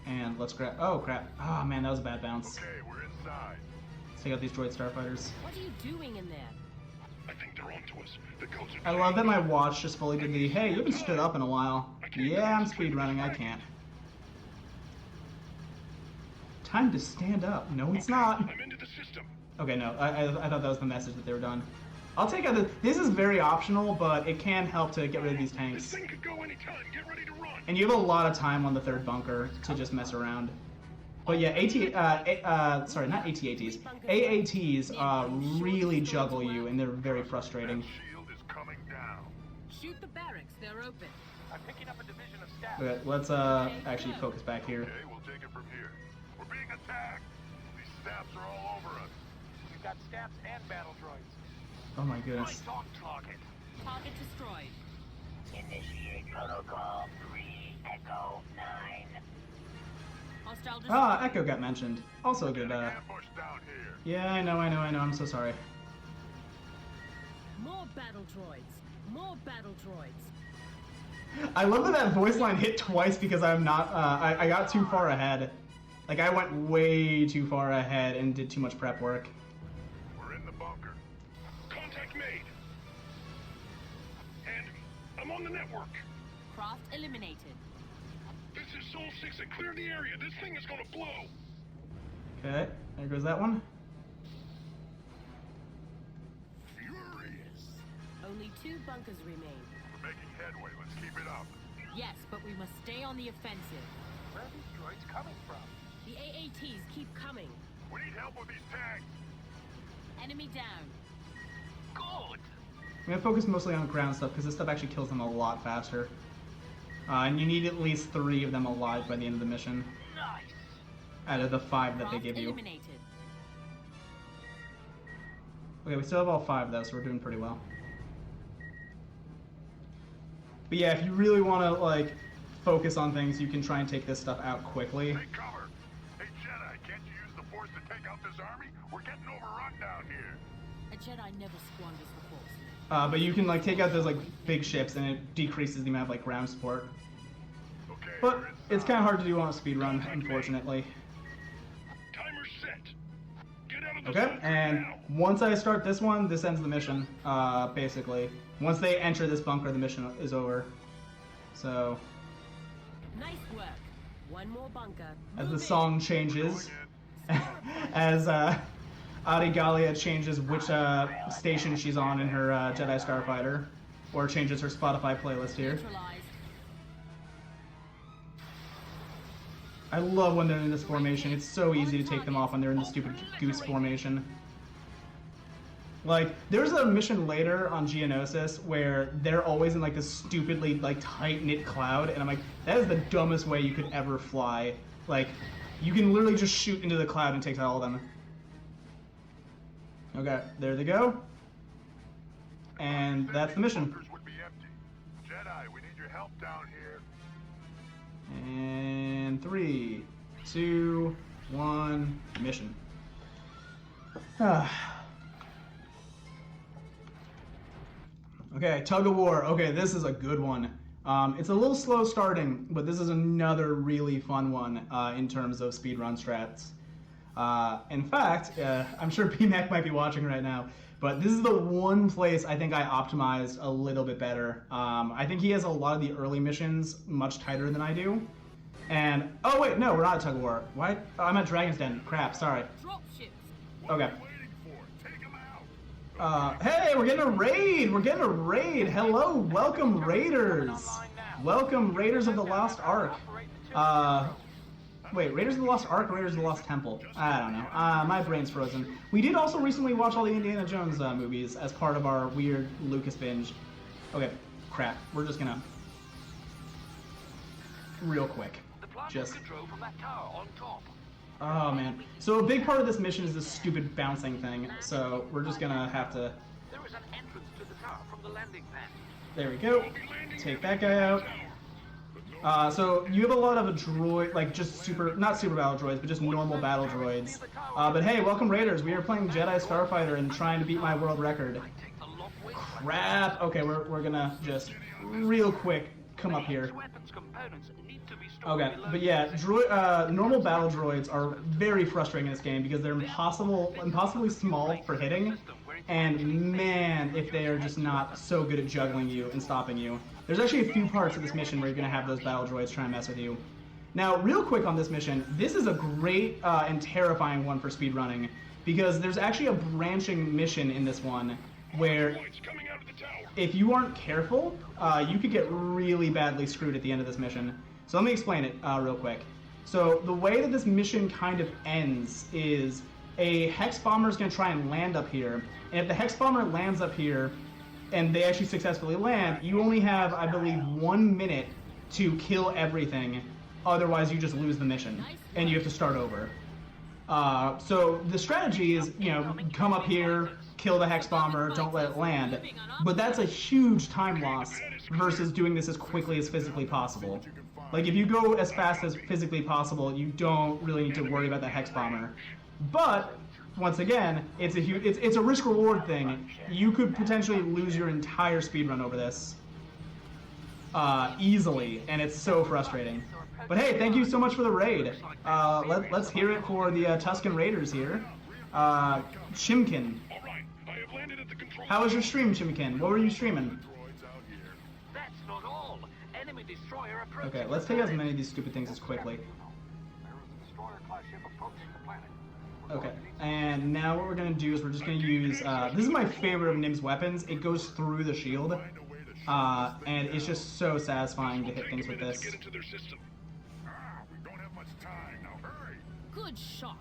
And let's grab. Oh crap! Oh man, that was a bad bounce. Okay, we're inside. Let's take out these droid starfighters. What are you doing in there? I think they're on to us. The codes are I love that my watch just fully did the, hey, you haven't stood up in a while. Yeah, I'm speedrunning, I can't. Time to stand up. No, it's not. I'm into the system. Okay, no, I thought that was the message that they were done. I'll take out the, this is very optional, but it can help to get rid of these This tanks. thing could go anytime. Get ready to run. And you have a lot of time on the 3rd bunker to just mess around. But yeah, sorry, not AT-ATs. AATs really juggle you, and they're very frustrating. That shield is coming down. Shoot the barracks, they're open. I'm picking up a division of staff. Okay, let's actually focus back here. Okay, we'll take it from here. We're being attacked. These staffs are all over us. We've got staffs and battle droids. Oh my goodness. Right on target. Target destroyed. Initiate protocol 3 Echo 9. Hostile destroyed. Ah, Echo got mentioned. Also a good, Getting ambushed down here. yeah, I know, I'm so sorry. More battle droids. More battle droids. I love that that voice line hit twice because I'm not, I got too far ahead. Like, I went way too far ahead and did too much prep work. We're in the bunker. Contact made. And I'm on the network. Craft eliminated. This is Sol 6 and clear the area. This thing is gonna blow. Okay, there goes that one. Furious. Only 2 bunkers remain. We're making headway. Let's keep it up. Yes, but we must stay on the offensive. Where are these droids coming from? The AATs keep coming. We need help with these tanks. Enemy down. Good. I'm gonna focus mostly on ground stuff because this stuff actually kills them a lot faster. And you need at least 3 of them alive by the end of the mission, Nice. out of the 5 that they Craft give you. eliminated. Okay, we still have all 5 though, so we're doing pretty well. But yeah, if you really want to like focus on things, you can try and take this stuff out quickly. Take cover. Hey, Jedi, can't you use the Force to take out this army? We're getting overrun down here. A Jedi never squanders the Force. But you can like take out those like big ships, and it decreases the amount of like ground support. Okay. But we're it's inside. kind of hard to do on a speedrun, unfortunately. Timer set. Get out of the Okay, bunker and now. once I start this one, this ends the mission. Basically, once they enter this bunker, the mission is over. So, Nice work. One more bunker. as the Move song changes, Going as Adigalia changes which station she's on in her Jedi Starfighter, or changes her Spotify playlist in. here. Neutralized. I love when they're in this formation. It's so easy to take them off when they're in the stupid goose formation. Like, there's a mission later on Geonosis where they're always in like this stupidly like tight-knit cloud, and I'm like, that is the dumbest way you could ever fly. Like, you can literally just shoot into the cloud and take out all of them. Okay, there they go. And that's the mission. Bunkers would be empty. Jedi, we need your help down here. And 3, 2, 1, mission. Okay, tug of war. Okay, this is a good one. It's a little slow starting, but this is another really fun one in terms of speedrun strats. In fact, I'm sure PMAC might be watching right now, but this is the one place I think I optimized a little bit better. I think he has a lot of the early missions much tighter than I do. And, oh wait, no, we're not at tug of war. Why? Oh, I'm at Dragon's Den. Crap, sorry. Drop ships. Okay. Waiting for. Take 'em out. Hey, we're getting a raid! We're getting a raid! Hello, welcome Raiders! Welcome Raiders of the Lost Ark. Wait, Raiders of the Lost Ark or Raiders of the Lost Temple? I don't know. My brain's frozen. We did also recently watch all the Indiana Jones movies as part of our weird Lucas binge. Okay, crap. We're just gonna... Real quick. The plant Just... control from that tower on top. Oh, man. So a big part of this mission is this stupid bouncing thing, so we're just gonna have to... There is an entrance to the tower from the landing pad. There we go. Take that guy out. So you have a lot of droid, like just not super battle droids, but just normal battle droids. But hey, welcome Raiders. We are playing Jedi Starfighter and trying to beat my world record. Take the long way. Crap. Okay, we're gonna just real quick come up here. Weapons components need to be stored Okay, below. but yeah, normal battle droids are very frustrating in this game because they're impossibly small for hitting, and man, if they are just not so good at juggling you and stopping you. There's actually a few parts of this mission where you're going to have those battle droids try and mess with you. Now, real quick on this mission, this is a great and terrifying one for speedrunning, because there's actually a branching mission in this one where Coming out of the tower. if you aren't careful, you could get really badly screwed at the end of this mission. So let me explain it real quick. So the way that this mission kind of ends is a Hex Bomber is going to try and land up here. And if the Hex Bomber lands up here, and they actually successfully land, you only have, I believe, 1 minute to kill everything. Otherwise, you just lose the mission, and you have to start over. So the strategy is, you know, come up here, kill the hex bomber, don't let it land. But that's a huge time loss versus doing this as quickly as physically possible. Like, if you go as fast as physically possible, you don't really need to worry about that hex bomber. But once again, it's a risk-reward thing. You could potentially lose your entire speedrun over this easily, and it's so frustrating. But hey, thank you so much for the raid. Let's hear it for the Tuscan Raiders here. Chimkin. All right, I have landed at the control. How was your stream, Chimkin? What were you streaming? That's not all. Enemy destroyer approaching. Okay, let's take as many of these stupid things as quickly. Okay, and now what we're going to do is we're just going to use, this is my favorite of Nim's weapons. It goes through the shield, and it's just so satisfying to hit things with this. Get into their system. We don't have much time. Now hurry. Good shot.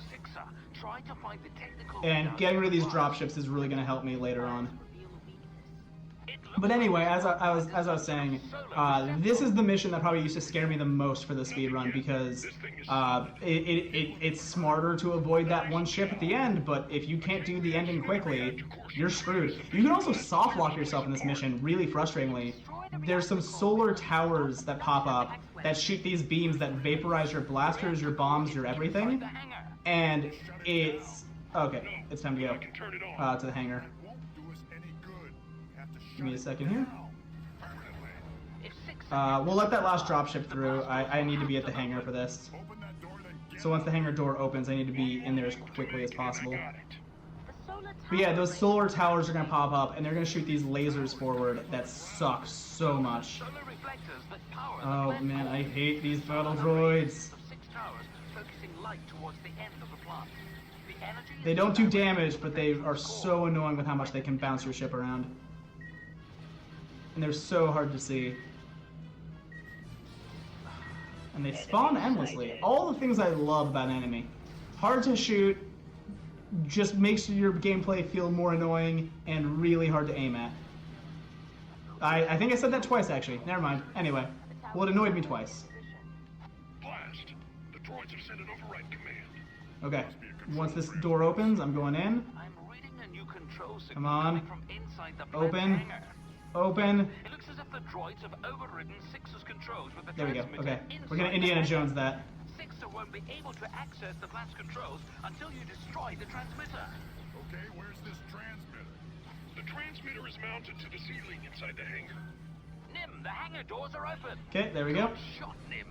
Sixer, try to find the technical. And getting rid of these dropships is really going to help me later on. But anyway, as I was saying, this is the mission that probably used to scare me the most for the speedrun, because it's smarter to avoid that one ship at the end, but if you can't do the ending quickly, you're screwed. You can also soft lock yourself in this mission, really frustratingly. There's some solar towers that pop up that shoot these beams that vaporize your blasters, your bombs, your everything, and it's... Okay, it's time to go to the hangar. Give me a second here. We'll let that last dropship through. I need to be at the hangar for this. So once the hangar door opens, I need to be in there as quickly as possible. But yeah, those solar towers are going to pop up, and they're going to shoot these lasers forward that suck so much. Oh man, I hate these battle droids. They don't do damage, but they are so annoying with how much they can bounce your ship around. And they're so hard to see. And they spawn endlessly. All the things I love about an enemy. Hard to shoot, just makes your gameplay feel more annoying, and really hard to aim at. I think I said that twice, actually. Never mind. Anyway, well, it annoyed me twice. Blast. The droids have sent an override command. Okay. Once this door opens, I'm going in. Come on. Open. Open. It looks as if the droids have overridden Sixer's controls with the There we go. transmitter Okay. We're inside gonna the Indiana hangar. Jones that. Sixer won't be able to access the plant's controls until you destroy the transmitter. Okay, where's this transmitter? The transmitter is mounted to the ceiling inside the hangar. Nim, the hangar doors are open. Okay, there we go. Shot, Nim.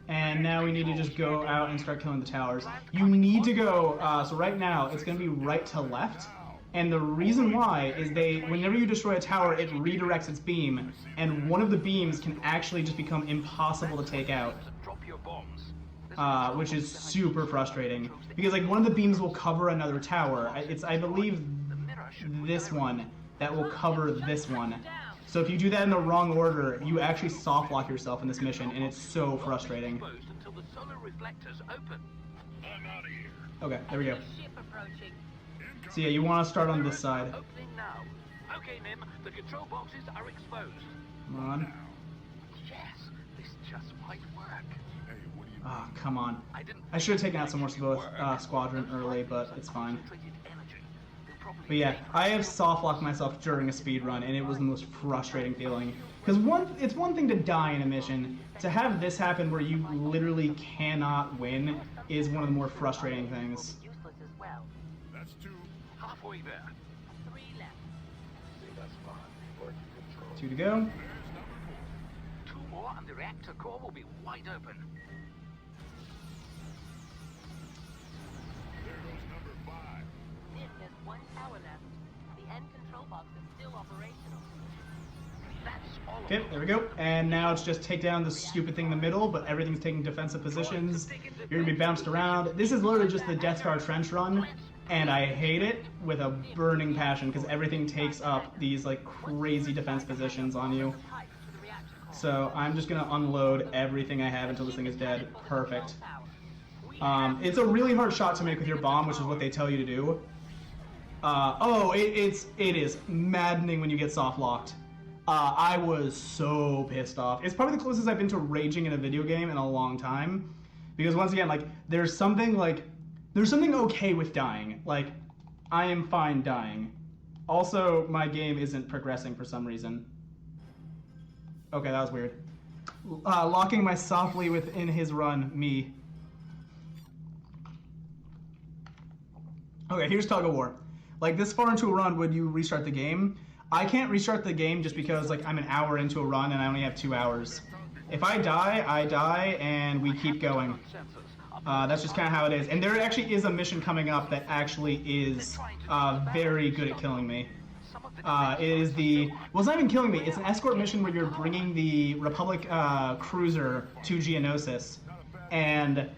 And now we need to just go out and start killing the towers. You need to go, so right now, it's going to be right to left. And the reason why is whenever you destroy a tower, it redirects its beam. And one of the beams can actually just become impossible to take out. Drop your bombs. Which is super frustrating. Because like one of the beams will cover another tower. It's, I believe, this one that will cover this one. So if you do that in the wrong order, you actually soft lock yourself in this mission, and it's so frustrating. Until the solar reflectors open. I'm out of here. Okay, there we go. Ship approaching. So yeah, you want to start on this side. Opening now. Okay, Nim, the control boxes are exposed. Come on. Yes, this just might work. Hey, what do you Ah, come on. I didn't. I should have taken out some more squadron early, but it's fine. But yeah, I have soft locked myself during a speed run, and it was the most frustrating feeling. Because it's one thing to die in a mission. To have this happen where you literally cannot win is one of the more frustrating things. Useless as well. That's two. Halfway there. 3 left. 2 to go. 2 more and the reactor core will be wide open. There goes number 5. Nim, there's 1 tower left. The end control box is still operational. That's all. Okay, there we go. And now it's just take down the stupid thing in the middle, but everything's taking defensive positions. You're gonna be bounced around. This is literally just the Death Star trench run, and I hate it with a burning passion because everything takes up these like crazy defense positions on you. So I'm just gonna unload everything I have until this thing is dead. Perfect. It's a really hard shot to make with your bomb, which is what they tell you to do. It is maddening when you get soft locked. I was so pissed off. It's probably the closest I've been to raging in a video game in a long time, because once again, like there's something okay with dying. Like I am fine dying. Also, my game isn't progressing for some reason. Okay, that was weird. Locking my softly within his run, me. Okay, here's tug of war. Like this far into a run, would you restart the game? I can't restart the game just because like I'm an hour into a run and I only have 2 hours. If I die, I die, and we keep going. That's just kind of how it is. And there actually is a mission coming up that actually is very good at killing me. It is the... Well, it's not even killing me. It's an escort mission where you're bringing the Republic cruiser to Geonosis. And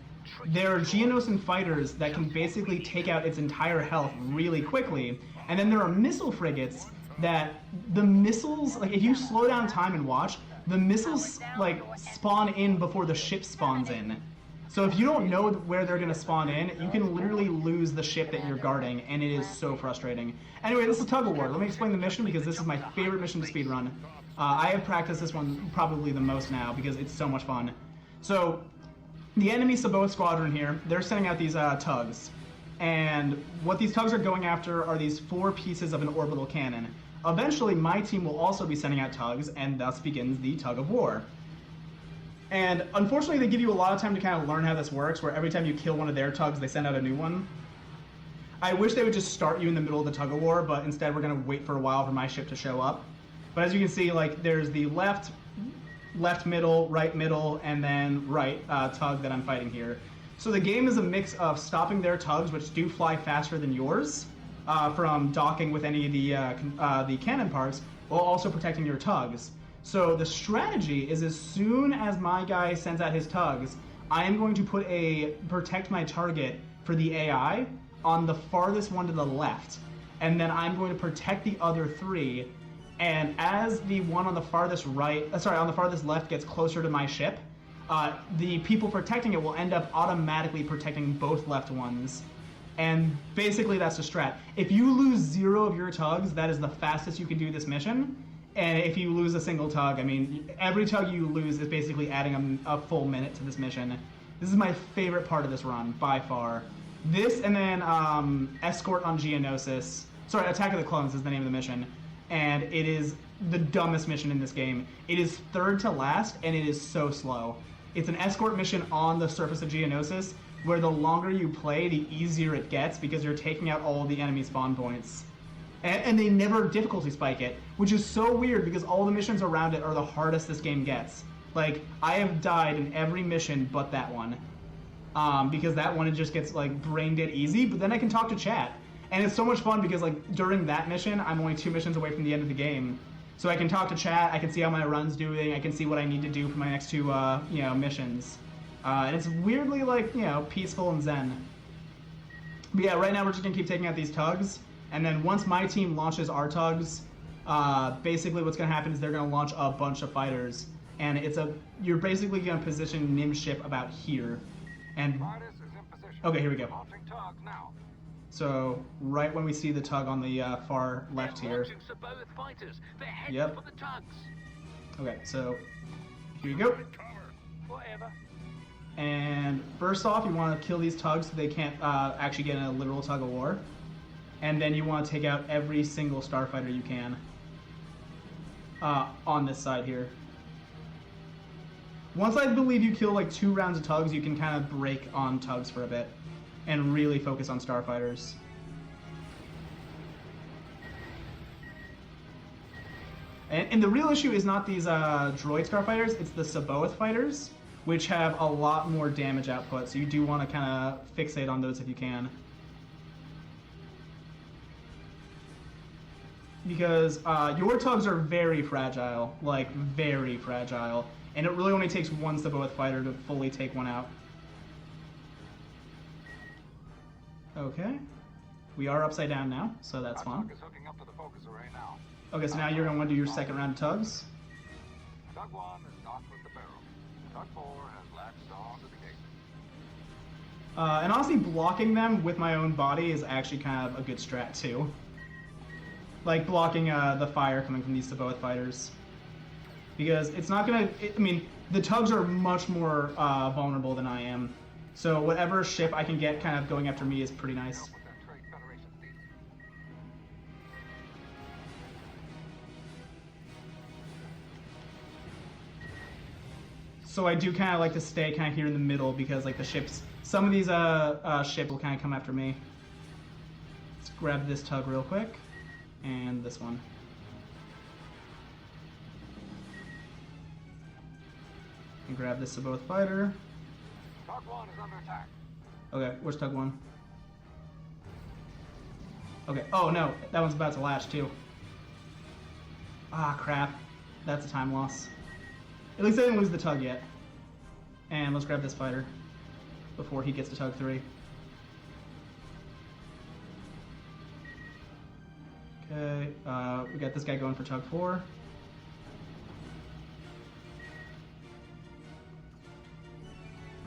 there are Geonosian fighters that can basically take out its entire health really quickly. And then there are missile frigates that the missiles... Like, if you slow down time and watch, the missiles, like, spawn in before the ship spawns in. So if you don't know where they're going to spawn in, you can literally lose the ship that you're guarding, and it is so frustrating. Anyway, this is tug of war. Let me explain the mission, because this is my favorite mission to speedrun. I have practiced this one probably the most now, because it's so much fun. So, the enemy Saboth squadron here, they're sending out these tugs. And what these tugs are going after are these 4 pieces of an orbital cannon. Eventually, my team will also be sending out tugs, and thus begins the tug of war. And unfortunately, they give you a lot of time to kind of learn how this works, where every time you kill one of their tugs, they send out a new one. I wish they would just start you in the middle of the tug of war, but instead we're going to wait for a while for my ship to show up. But as you can see, like, there's the left middle, and then right tug that I'm fighting here. So the game is a mix of stopping their tugs, which do fly faster than yours, from docking with any of the cannon parts, while also protecting your tugs. So the strategy is, as soon as my guy sends out his tugs, I am going to protect my target for the AI on the farthest one to the left, and then I'm going to protect the other 3. And as the one on the farthest on the farthest left gets closer to my ship, the people protecting it will end up automatically protecting both left ones. And basically that's the strat. If you lose 0 of your tugs, that is the fastest you can do this mission. And if you lose a single tug, I mean, every tug you lose is basically adding a full minute to this mission. This is my favorite part of this run, by far. This and then Escort on Geonosis. Sorry, Attack of the Clones is the name of the mission. And it is the dumbest mission in this game. It is 3rd to last, and it is so slow. It's an escort mission on the surface of Geonosis, where the longer you play, the easier it gets, because you're taking out all of the enemy spawn points. And they never difficulty spike it, which is so weird because all the missions around it are the hardest this game gets. Like, I have died in every mission but that one. Because that one, it just gets, like, brain dead easy, but then I can talk to chat. And it's so much fun because, like, during that mission, I'm only 2 missions away from the end of the game. So I can talk to chat, I can see how my run's doing, I can see what I need to do for my next 2, missions. And it's weirdly, like, peaceful and zen. But yeah, right now we're just gonna keep taking out these tugs. And then once my team launches our tugs, basically what's going to happen is they're going to launch a bunch of fighters. And you're basically going to position Nim's ship about here. And okay, here we go. So right when we see the tug on the far left here. Yep. Okay, so here you go. And first off, you want to kill these tugs so they can't actually get in a literal tug of war. And then you want to take out every single starfighter you can on this side here. Once I believe you kill like 2 rounds of tugs, you can kind of break on tugs for a bit and really focus on starfighters. And the real issue is not these droid starfighters, it's the Saboth fighters, which have a lot more damage output, so you do want to kind of fixate on those if you can. Because your tugs are very fragile, like very fragile, and it really only takes 1 Saboth fighter to fully take one out. Okay, we are upside down now, so that's fun. Okay, so now you're going to want to do your second round of tugs. Tug 1 is docked with the barrel. Tug 4 has latched on to the And honestly, blocking them with my own body is actually kind of a good strat too. Like blocking the fire coming from these Saboth fighters. Because it's not gonna, I mean, the tugs are much more vulnerable than I am. So whatever ship I can get kind of going after me is pretty nice. So I do kind of like to stay kind of here in the middle because like the ships, some of these ships will kind of come after me. Let's grab this tug real quick, and this one. And grab this Saboth fighter. Tug 1 is under attack. Okay, where's tug 1? Okay, oh no, that one's about to latch too. Ah, crap. That's a time loss. At least I didn't lose the tug yet. And let's grab this fighter before he gets to tug 3. Okay, we got this guy going for tug 4.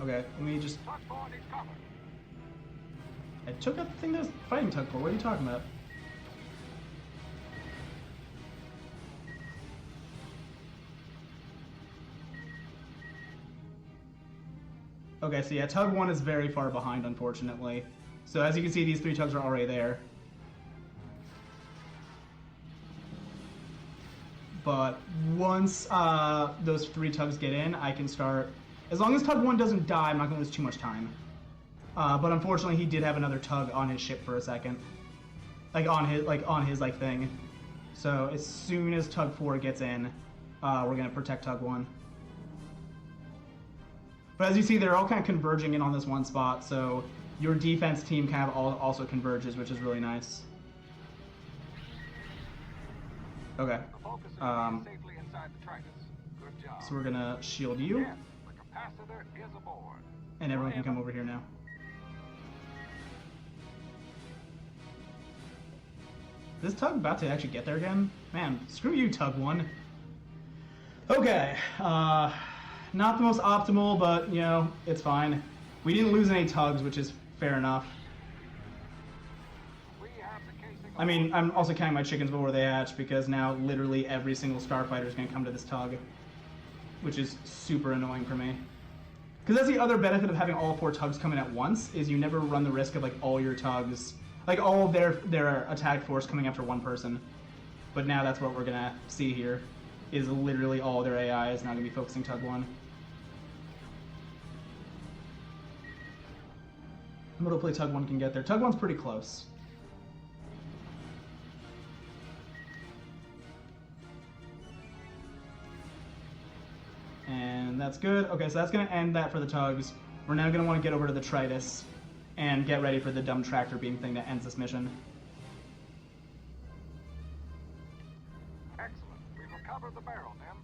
Okay, let me just... Tug 4 needs cover. I took out the thing that was fighting tug 4. What are you talking about? Okay, so yeah, tug 1 is very far behind, unfortunately. So as you can see, these 3 tugs are already there. But once those 3 tugs get in, I can start... As long as tug 1 doesn't die, I'm not going to lose too much time. But unfortunately, he did have another tug on his ship for a second. On his thing. So as soon as tug 4 gets in, we're going to protect tug 1. But as you see, they're all kind of converging in on this one spot, so your defense team kind of also converges, which is really nice. Okay. Safely inside the Tritus. Good job. So we're gonna shield you, Yes, the capacitor is aboard. and everyone can come over here now. Is this tug about to actually get there again? Man, screw you, tug 1. Okay, not the most optimal, but, you know, it's fine. We didn't lose any tugs, which is fair enough. I mean, I'm also counting my chickens before they hatch, because now literally every single Starfighter is going to come to this tug, which is super annoying for me. Because that's the other benefit of having all 4 tugs come in at once, is you never run the risk of, like, all your tugs, like, all of their attack force coming after one person. But now that's what we're going to see here, is literally all their AI is now going to be focusing tug 1. Hopefully tug 1 can get there. Tug 1's pretty close. And that's good. Okay, so that's going to end that for the tugs. We're now going to want to get over to the Tritus and get ready for the dumb tractor beam thing that ends this mission. Excellent. We've recovered the barrel, Nim.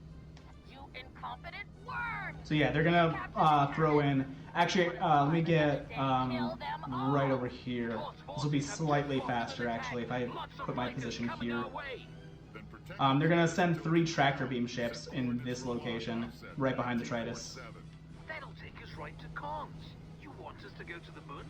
You incompetent worm! So yeah, they're going to throw in... Actually, let me get right over here. This will be slightly faster, actually, if I put my position here. They're going to send 3 tractor beam ships in this location, right behind the Tritus. That'll take us right to Cons. You want us to go to the moon?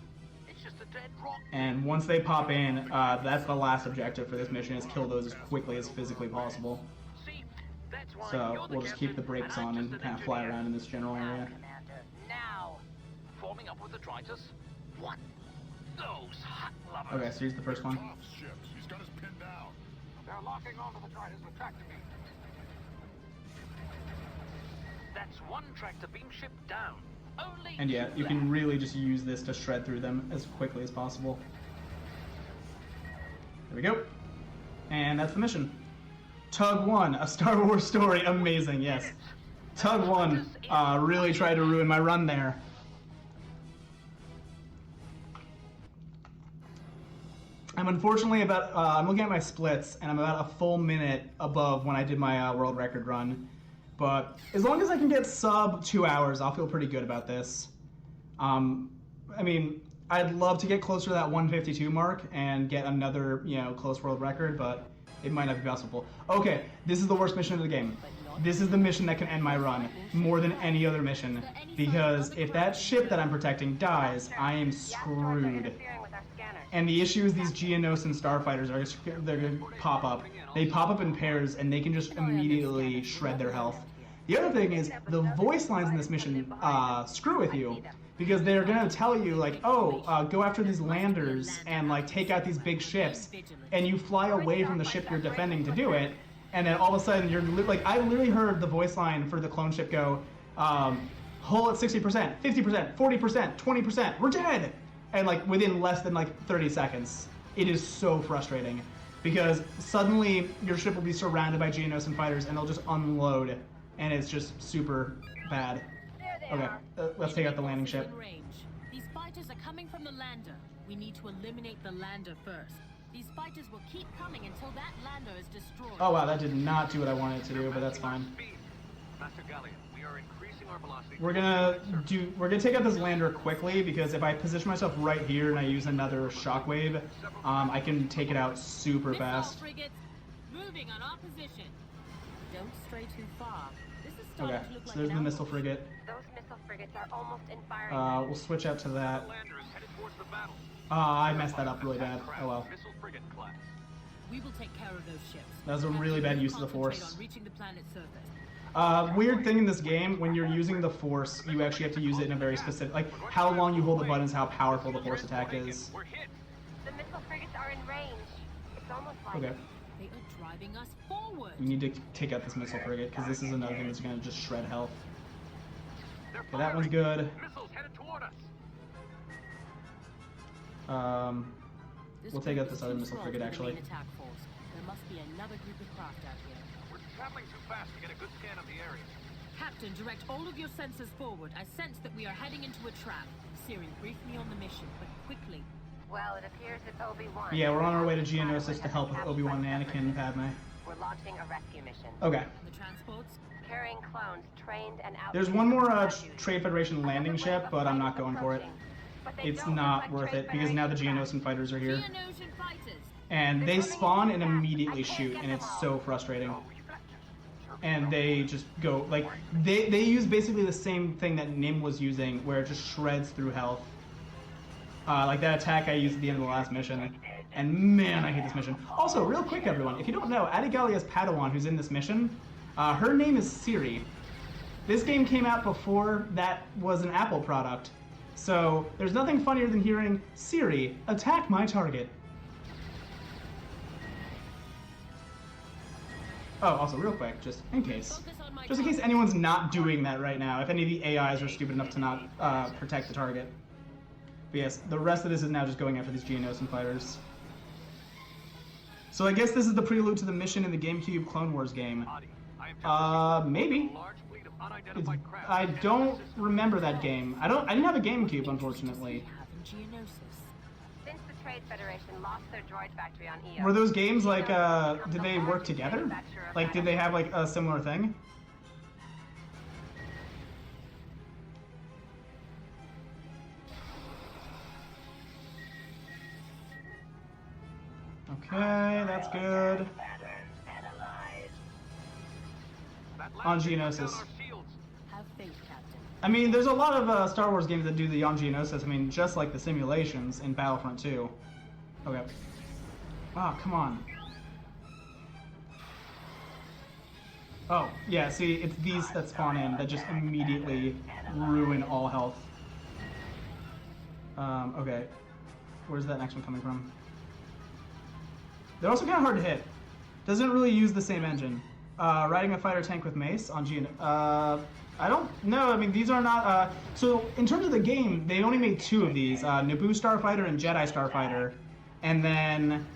It's just a dead rock. And once they pop in, that's the last objective for this mission, is kill those as quickly as physically possible. See, that's why So we'll just keep the brakes on and kind of fly around in this general area. Commander, now! Forming up with the Tritus. What? Those hot lovers. Okay, so here's the first one. Top ships. He's got us pinned down. They're locking onto the Tritus with tractor beam. That's 1 tractor beam ship down. Only And yeah, 2 you can left. really just use this to shred through them as quickly as possible. There we go. And that's the mission. Tug 1, a Star Wars story, amazing, yes. Tug 1 really tried to ruin my run there. I'm unfortunately about, I'm looking at my splits, and I'm about a full minute above when I did my world record run. But as long as I can get sub 2 hours, I'll feel pretty good about this. I mean, I'd love to get closer to that 152 mark and get another, you know, close world record, but it might not be possible. Okay, this is the worst mission of the game. But not this is the mission that can end my run more than any other mission. Because if that ship that I'm protecting dies, I am screwed. And the issue is these Geonosis Starfighters they're gonna pop up. They pop up in pairs and they can just immediately shred their health. The other thing is the voice lines in this mission screw with you. Because they're gonna tell you like, oh, go after these landers and like take out these big ships, and you fly away from the ship you're defending to do it, and then all of a sudden you're like, I literally heard the voice line for the clone ship go, hull at 60%, 50%, 40%, 20%, we're dead, and like within less than like 30 seconds. It is so frustrating because suddenly your ship will be surrounded by Geonosis fighters and they'll just unload, and it's just super bad. Okay, let's take out the landing ship. These fighters are coming from the lander. We need to eliminate the lander first. These fighters will keep coming until that lander is destroyed. Oh wow, that did not do what I wanted it to do, but that's fine. Master Galleon, we are increasing our velocity. We're gonna take out this lander quickly because if I position myself right here and I use another shockwave, I can take it out super fast. Frigates, moving on our position. Don't stray too far. This is Okay, starting to look so like there's an the missile frigate. Those missile frigates are almost in firing. We'll switch out to that. Lander is headed towards the battle. I messed that up really bad. Oh well. Missile frigate class. We will take care of those ships. That was a really bad use of the Concentrate Force. on reaching the planet's surface. Weird thing in this game, when you're using the Force, you actually have to use it in a very specific, like how long you hold the button is how powerful the Force attack is. We're hit. The missile frigates are in range. It's almost like Okay, They are driving us forward. you need to take out this missile frigate because this is another thing that's gonna just shred health. They're Okay, that one's firing. good. Missiles headed toward us. This We'll take group out this is other too missile small frigate for the actually. main attack force. There must be another group of craft out here. We're traveling too fast to get a good scan of the area. Captain, direct all of your sensors forward. I sense that we are heading into a trap. Siri, brief me on the mission, but quickly. well, it appears it's Obi-Wan. Yeah, we're on our way to Geonosis to help with Obi-Wan and Anakin and Padme. We're launching a rescue mission. Okay. The transports? Carrying clones trained and out. There's one more Trade Federation landing ship, but I'm not going for it. It's not worth it because now the Geonosis fighters are here. Geonosian fighters. And they spawn and immediately shoot, and it's so frustrating. And they just go, like, they use basically the same thing that Nim was using, where it just shreds through health. Like that attack I used at the end of the last mission. And man, I hate this mission. Also, real quick everyone, if you don't know, Adigalia's Padawan, who's in this mission, her name is Siri. This game came out before that was an Apple product. So, there's nothing funnier than hearing, Siri, attack my target. Oh, also, real quick, just in case anyone's not doing that right now, if any of the AIs are stupid enough to not protect the target. But yes, the rest of this is now just going after these Geonosis fighters. So I guess this is the prelude to the mission in the GameCube Clone Wars game. Maybe. I don't remember that game. I didn't have a GameCube, unfortunately. Since the Trade Federation lost their droid factory on Io. Were those games like, did they work together? Like, did they have like a similar thing? Okay, that's good. On Geonosis. Have faith, Captain. I mean, there's a lot of Star Wars games that do the on Geonosis. I mean, just like the simulations in Battlefront 2. Okay. Oh, come on. Oh, yeah, see, it's these that spawn in that just immediately ruin all health. Okay. Where's that next one coming from? They're also kind of hard to hit. Doesn't really use the same engine. Riding a fighter tank with mace on I don't know. I mean, these are not. So in terms of the game, they only made 2 of these: Naboo Starfighter and Jedi Starfighter. And then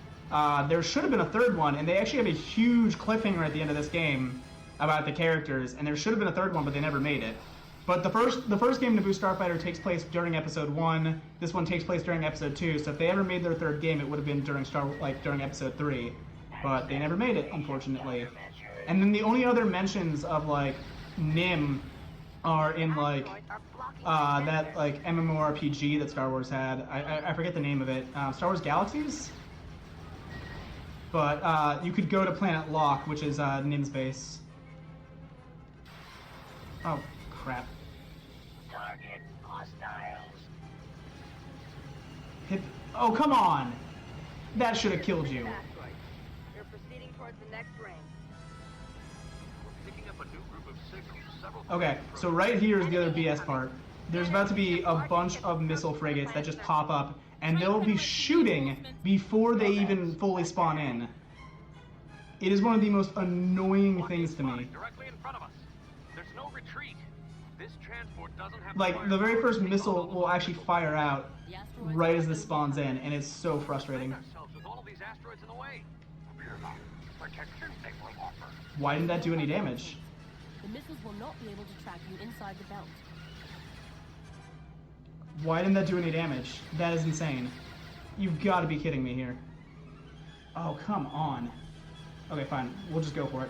there should have been a 3rd one, and they actually have a huge cliffhanger at the end of this game about the characters. And there should have been a 3rd one, but they never made it. But the first game, Naboo Starfighter, takes place during Episode 1. This one takes place during Episode 2. So if they ever made their 3rd game, it would have been during during Episode 3. But they never made it, unfortunately. And then the only other mentions of like Nim are in like that like MMORPG that Star Wars had. I forget the name of it. Star Wars Galaxies. But you could go to Planet Locke, which is Nim's base. Oh, crap. Target hostiles. Hit. Oh, come on! That should have killed you. You're proceeding towards the next ring. We're picking up a new group of signals. Several. Okay, so right here is the other BS part. There's about to be a bunch of missile frigates that just pop up, and they'll be shooting before they even fully spawn in. It is one of the most annoying things to me. Directly in front of us. There's no retreat. This transport doesn't have. Like, the very first missile will actually fire out right as this spawns in, and it's so frustrating. Ourselves with all of these asteroids in the way. Fear not. Protection they will offer. Why didn't that do any damage? The missiles will not be able to track you inside the belt. Why didn't that do any damage? That is insane. You've got to be kidding me here. Oh, come on. Okay, fine. We'll just go for it.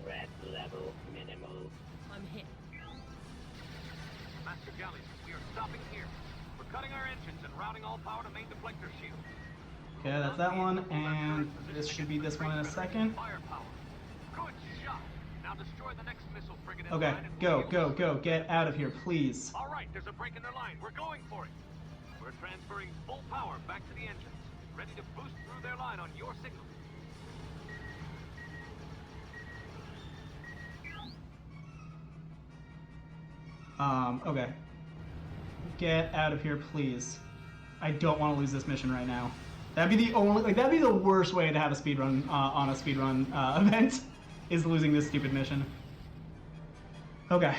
Threat level minimal. I'm hit. Master Galleys, we are stopping here. We're cutting our engines and routing all power to main deflector shield. Okay, that's that one, and this should be this one in a second. Firepower. Good shot. Now destroy the next missile frigate in Okay, line and go, we'll- go, go. Get out of here, please. All right, there's a break in their line. We're going for it. We're transferring full power back to the engines, ready to boost through their line on your signal. Okay. Get out of here, please. I don't want to lose this mission right now. That'd be the only, like, that'd be the worst way to have a speedrun on a speedrun event, is losing this stupid mission. Okay.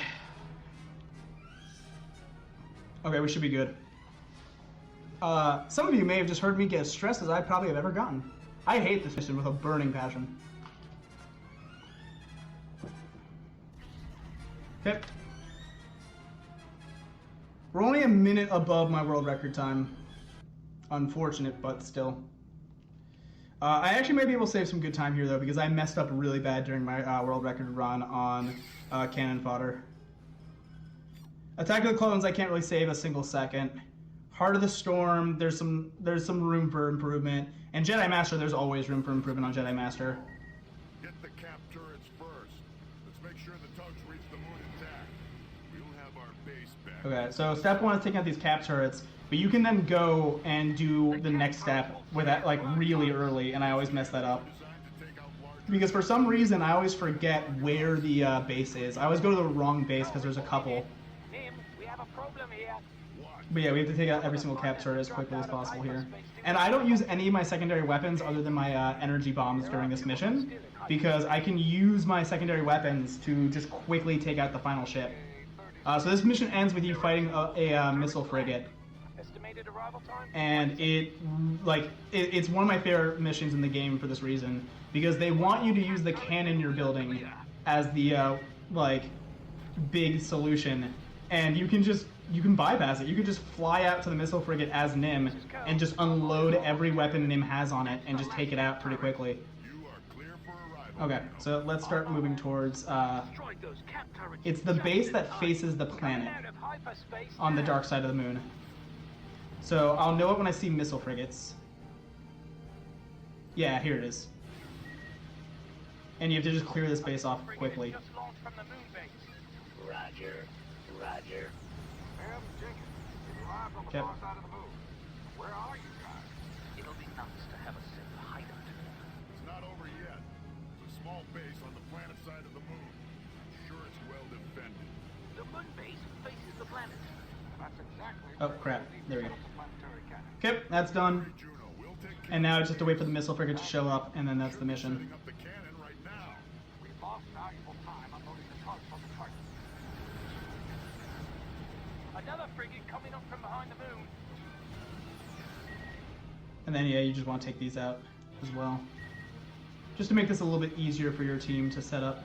Okay, we should be good. Some of you may have just heard me get as stressed as I probably have ever gotten. I hate this mission with a burning passion. Okay. We're only a minute above my world record time. Unfortunate, but still. I actually may be able to save some good time here, though, because I messed up really bad during my world record run on cannon fodder. Attack of the Clones, I can't really save a single second. Heart of the Storm, there's some room for improvement. And Jedi Master, there's always room for improvement on Jedi Master. Get the cap turrets first. Let's make sure the tugs reach the moon intact. We'll have our base back. Okay, so step one is taking out these cap turrets, but you can then go and do the next step with that, like, really early, and I always mess that up. Designed to take out large. Because for some reason, I always forget where the base is. I always go to the wrong base because there's a couple. Nim, we have a problem here. But yeah, we have to take out every single cap turret as quickly as possible here. And I don't use any of my secondary weapons other than my energy bombs during this mission, because I can use my secondary weapons to just quickly take out the final ship. So this mission ends with you fighting a missile frigate. Estimated arrival time? And it's one of my favorite missions in the game for this reason, because they want you to use the cannon you're building as the big solution, and you can bypass it. You can just fly out to the missile frigate as Nim and just unload every weapon Nim has on it and just take it out pretty quickly. You are clear for arrival. Okay, so let's start moving towards Destroy those cap turrets. it's the base that faces the planet Out of hyperspace on the now. dark side of the moon. So I'll know it when I see missile frigates. Yeah, here it is. And you have to just clear this base off quickly. Just launched from the moon base. Roger. Jenkins, you arrived on the Yep. far side of the moon. Where are you guys? It'll be nice to have a safe hideout. It's not over yet. It's a small base on the planet side of the moon. I'm sure it's well defended. The moon base faces the planet. That's exactly Oh crap, there we go. planetary cannon. Okay, that's done. Hey, Juno, we'll take care And now I just have to wait for the missile frigate to show up, and then that's the mission. setting up the cannon right now. We lost valuable time unloading the tugs on the Titan. Another frigate coming up from behind the moon. And then, yeah, you just want to take these out as well. Just to make this a little bit easier for your team to set up.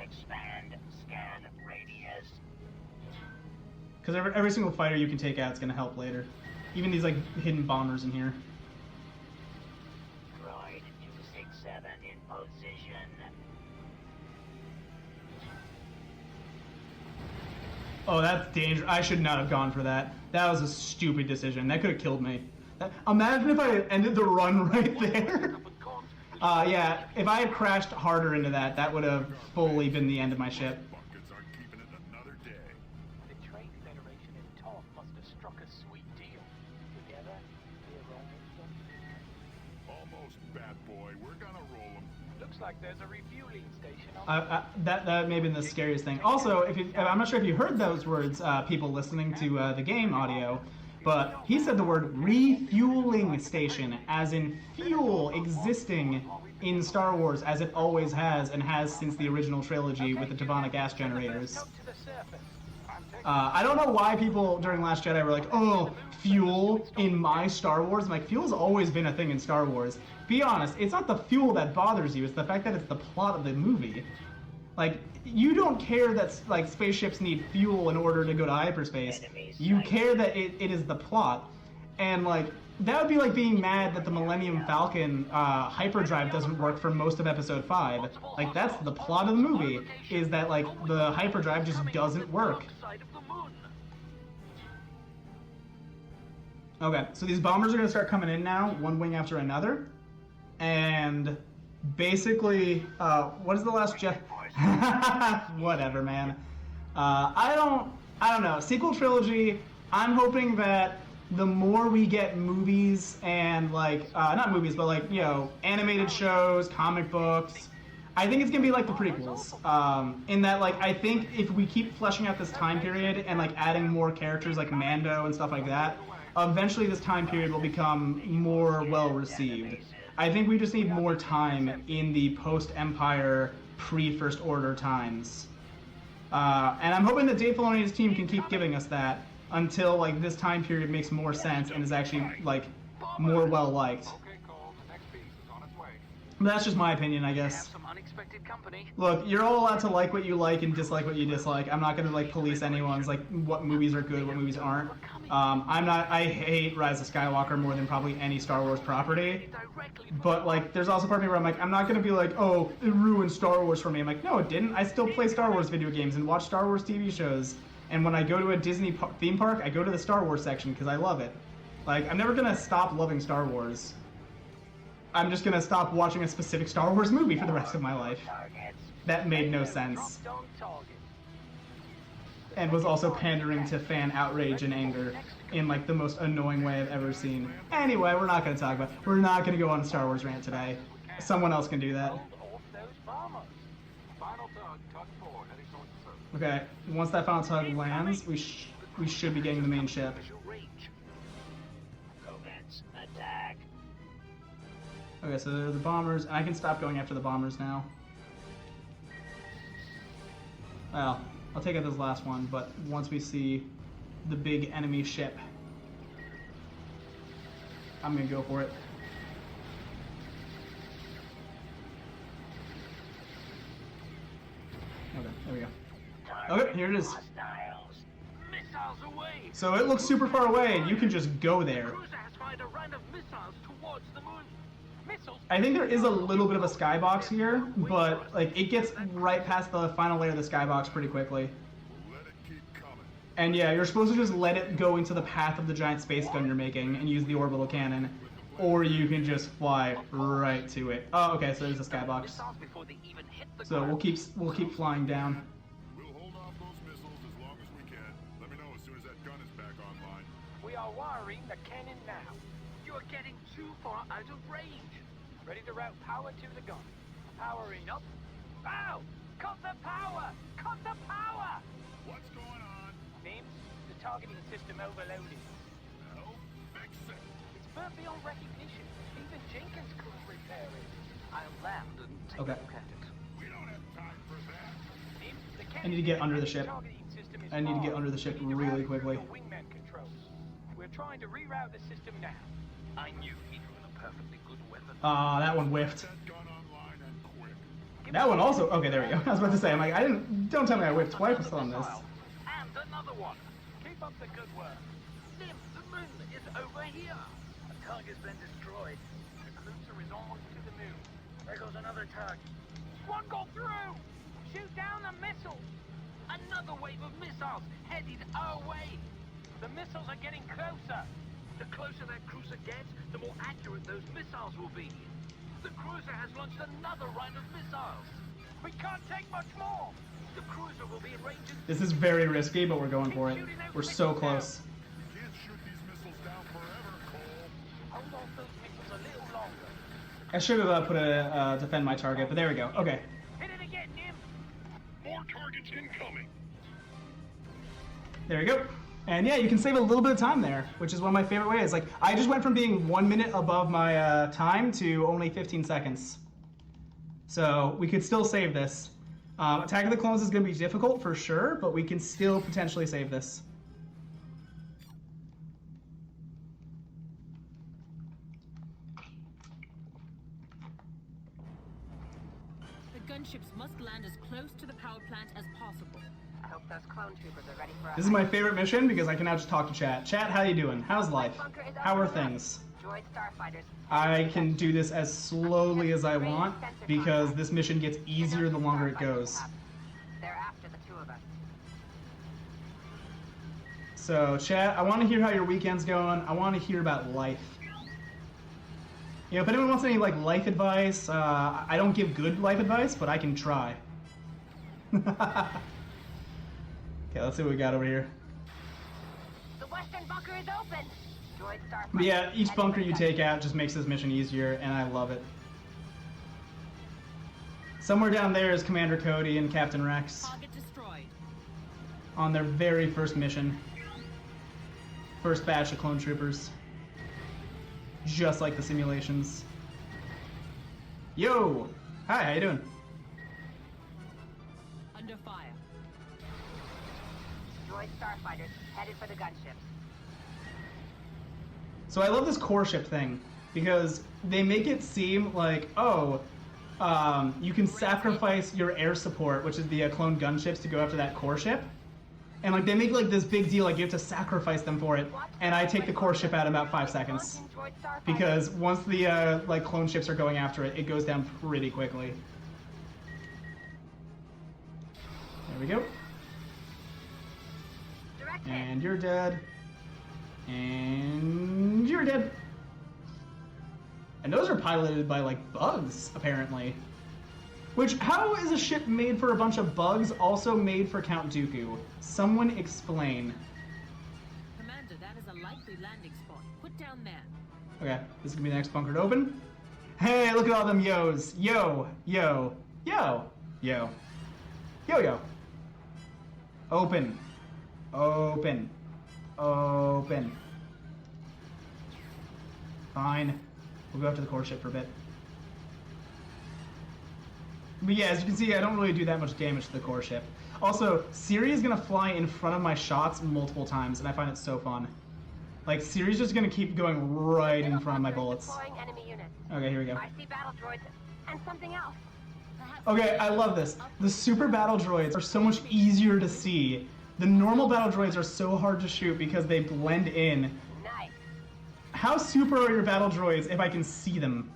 Expand scan radius. Because every single fighter you can take out is going to help later. Even these, like, hidden bombers in here. Droid 267 in position. Oh, that's dangerous. I should not have gone for that. That was a stupid decision. That could have killed me. Imagine if I had ended the run right there. Yeah, if I had crashed harder into that, that would have fully been the end of my ship. Buckets aren't keeping it another day. The Trade Federation and Tom must have struck a sweet deal. Together, we're Almost, bad boy. We're gonna roll them. Looks like there's a refueling station on That may have been the scariest thing. Also, I'm not sure if you heard those words, people listening to the game audio, but he said the word refueling station, as in fuel existing in Star Wars, as it always has and has since the original trilogy with the Tavana gas generators. I don't know why people during Last Jedi were like, oh, fuel in my Star Wars. I'm like, fuel's always been a thing in Star Wars. Be honest, it's not the fuel that bothers you, it's the fact that it's the plot of the movie. Like, you don't care that, like, spaceships need fuel in order to go to hyperspace. You care that it is the plot. And, like, that would be like being mad that the Millennium Falcon hyperdrive doesn't work for most of Episode 5. Like, that's the plot of the movie, is that, like, the hyperdrive just doesn't work. Okay, so these bombers are going to start coming in now, one wing after another. And basically, what is the last Jeff? Whatever, man. I don't know. Sequel trilogy, I'm hoping that the more we get movies and, like, not movies, but, like, you know, animated shows, comic books, I think it's going to be like the prequels. In that, like, I think if we keep fleshing out this time period and, like, adding more characters like Mando and stuff like that, eventually this time period will become more well-received. I think we just need more time in the post-Empire, pre-First Order times. And I'm hoping that Dave Filoni's team can keep giving us that until, like, this time period makes more sense and is actually, like, more well-liked. But that's just my opinion, I guess. Look, you're all allowed to like what you like and dislike what you dislike. I'm not gonna, like, police anyone's, like, what movies are good, what movies aren't. I hate Rise of Skywalker more than probably any Star Wars property. But, like, there's also part of me where I'm like, I'm not gonna be like, oh, it ruined Star Wars for me. I'm like, no, it didn't. I still play Star Wars video games and watch Star Wars TV shows. And when I go to a Disney theme park, I go to the Star Wars section because I love it. Like, I'm never gonna stop loving Star Wars. I'm just gonna stop watching a specific Star Wars movie for the rest of my life. That made no sense. And was also pandering to fan outrage and anger in, like, the most annoying way I've ever seen. Anyway, we're not gonna talk about it. We're not gonna go on a Star Wars rant today. Someone else can do that. Okay, once that final tug lands, we should be getting the main ship. Okay, so they're the bombers, and I can stop going after the bombers now. Well, I'll take out this last one, but once we see the big enemy ship, I'm gonna go for it. Okay, there we go. Okay, here it is. So it looks super far away, and you can just go there. I think there is a little bit of a skybox here, but, like, it gets right past the final layer of the skybox pretty quickly. And yeah, you're supposed to just let it go into the path of the giant space gun you're making and use the orbital cannon, or you can just fly right to it. Oh, okay, so there's a skybox. So we'll keep flying down. We'll hold off those missiles as long as we can. Let me know as soon as that gun is back online. We are wiring the cannon now. You are getting too far out of range. Ready to route power to the gun. Powering up. Ow! Cut the power! Cut the power! What's going on? Names? The targeting system overloaded. Hell, fix it. It's burnt beyond recognition. Even Jenkins couldn't repair it. I'll land and take a look at it. We don't have time for that. Names? The I need to get under the ship. targeting system is I need to get under the ship We need to really route quickly. through the wingman controls. We're trying to reroute the system now. I knew he'd run a perfectly good weapon. That one whiffed. That gun online and quick. That one also. Okay, there we go. I was about to say, I'm like, don't tell me I whiffed twice on this. And another one. Keep up the good work. Sim, the moon is over here. The target's been destroyed. The cruiser is almost to the moon. There goes another target. One got through. Shoot down the missiles. Another wave of missiles headed our way. The missiles are getting closer. The closer that cruiser gets, the more accurate those missiles will be. The cruiser has launched another round of missiles. We can't take much more. The cruiser will be in range. This is very risky, but we're going for it. We're so close. You can't shoot these missiles down forever, Cole. Hold off those missiles a little longer. I should have put a defend my target, but there we go. Okay. Hit it again, Nim. More targets incoming. There we go. And yeah, you can save a little bit of time there, which is one of my favorite ways. Like, I just went from being 1 minute above my time to only 15 seconds. So we could still save this. Attack of the Clones is going to be difficult for sure, but we can still potentially save this. The gunships must land as close to the power plant as possible. I hope those clone troopers are ready for us. This is my favorite mission because I can now just talk to chat. Chat, how you doing? How's life? How are things? Droid starfighters. I can do this as slowly as I want because this mission gets easier the longer it goes. They're after the two of us. So, chat, I want to hear how your weekend's going. I want to hear about life. You know, if anyone wants any like life advice, I don't give good life advice, but I can try. Okay, let's see what we got over here. The western bunker is open. Droid starfighters. But yeah, each bunker you take out just makes this mission easier, and I love it. Somewhere down there is Commander Cody and Captain Rex Target destroyed. on their very first mission. First batch of clone troopers. Just like the simulations. Yo! Hi, how you doing? Under fire. Droid starfighters headed for the gunships. So I love this core ship thing because they make it seem like, oh, you can sacrifice your air support, which is the clone gunships, to go after that core ship. And like they make like this big deal, like you have to sacrifice them for it. And I take the core ship out in about 5 seconds because once the like clone ships are going after it, it goes down pretty quickly. There we go. And you're dead. And you're dead. And those are piloted by like bugs, apparently. Which, how is a ship made for a bunch of bugs also made for Count Dooku? Someone explain. Commander, that is a likely landing spot. Put down there. Okay, this is gonna be the next bunker to open. Hey, look at all them yos. Yo, yo, yo, yo, yo, yo. Open. Open. Open. Fine. We'll go after the core ship for a bit. But yeah, as you can see, I don't really do that much damage to the core ship. Also, Siri is gonna fly in front of my shots multiple times, and I find it so fun. Like, Siri's just gonna keep going right in front of my bullets. Enemy units. Okay, here we go. I see battle droids and something else. Okay, I love this. The super battle droids are so much easier to see. The normal battle droids are so hard to shoot because they blend in. Nice. How super are your battle droids if I can see them?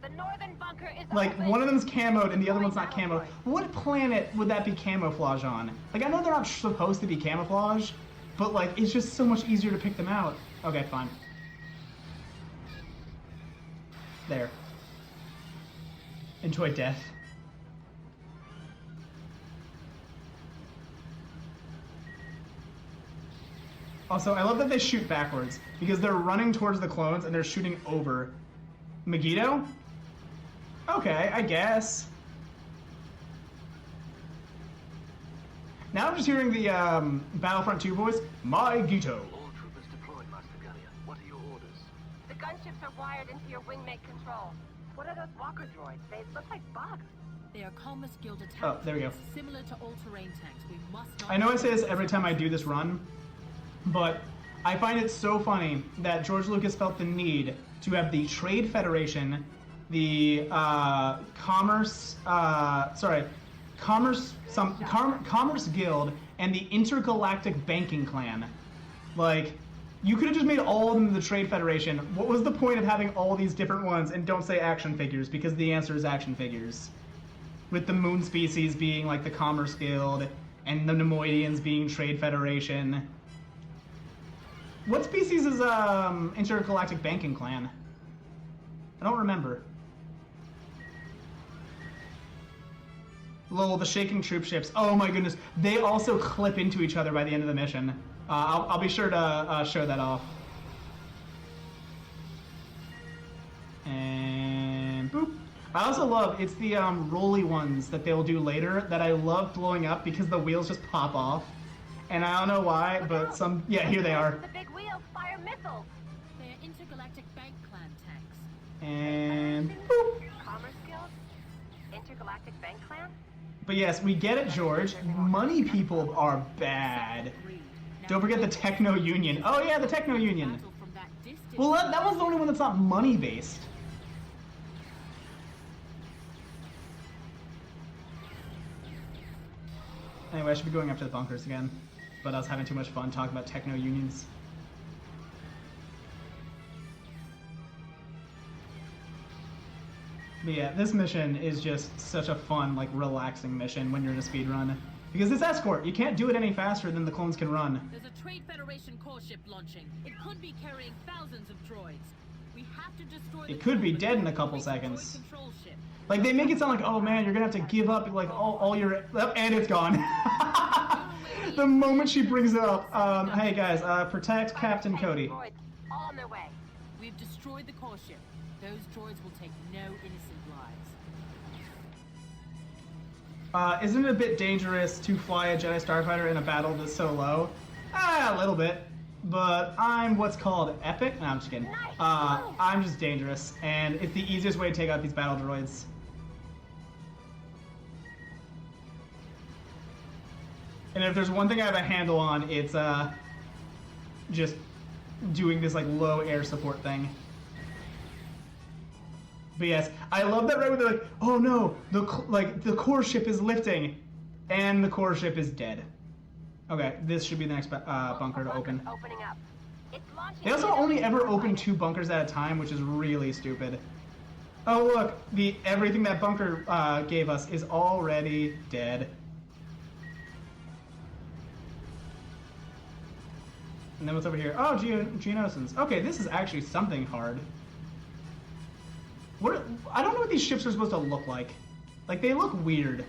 The northern bunker is Like, open. one of them's camoed and the other one's not camoed. What planet would that be camouflage on? Like, I know they're not supposed to be camouflage, but like, it's just so much easier to pick them out. Okay, fine. There. Enjoy death. Also, I love that they shoot backwards, because they're running towards the clones and they're shooting over. Megiddo? Okay, I guess. Now I'm just hearing the Battlefront 2 voice. My Gito. All troopers deployed, Master Gallia. What are your orders? The gunships are wired into your wingmate control. What are those walker droids? They look like bugs. They are Commerce Guild attack Oh, there we go. droids, similar to all-terrain tanks. We must not. I know I say this every time I do this run, but I find it so funny that George Lucas felt the need to have the Trade Federation, the Commerce Guild, and the Intergalactic Banking Clan. Like, you could have just made all of them the Trade Federation. What was the point of having all these different ones? And don't say action figures, because the answer is action figures. With the moon species being like the Commerce Guild, and the Nemoidians being Trade Federation. What species is intergalactic banking clan? I don't remember. Lol, the shaking troop ships. Oh my goodness, they also clip into each other by the end of the mission. I'll be sure to show that off. And boop. I also love, it's the rolly ones that they'll do later that I love blowing up because the wheels just pop off. And I don't know why, but some, yeah, here they are. The big wheels fire missiles. They're intergalactic bank clan tanks. And boop. Commerce Guild? Intergalactic Bank Clan? But yes, we get it, George. Money people are bad. Don't forget the Techno Union. Oh yeah, the Techno Union. Well, that was the only one that's not money-based. Anyway, I should be going after the bunkers again. But I was having too much fun talking about Techno Unions. But yeah, this mission is just such a fun, like, relaxing mission when you're in a speedrun. Because it's escort, you can't do it any faster than the clones can run. There's a Trade Federation core ship launching. It could be carrying thousands of droids. We have to destroy It could be dead in a couple seconds. Control ship. Like, they make it sound like, oh man, you're gonna have to give up, like, all your... Oh, and it's gone. The moment she brings it up, hey guys, protect Captain Cody. Droids, all on their way. We've destroyed the core ship. Those droids will take no innocent lives. Isn't it a bit dangerous to fly a Jedi Starfighter in a battle that's so low? A little bit. But I'm what's called epic. No, I'm just kidding. I'm just dangerous, and it's the easiest way to take out these battle droids. And if there's one thing I have a handle on, it's just doing this like low air support thing. But yes, I love that right when they're like, oh no, the core ship is lifting, and the core ship is dead. Okay, this should be the next bunker to open. Opening up. It's launching. They also only ever open 2 bunkers at a time, which is really stupid. Oh look, everything that bunker gave us is already dead. And then what's over here? Oh, Geonosins. Okay, this is actually something hard. I don't know what these ships are supposed to look like. Like, they look weird.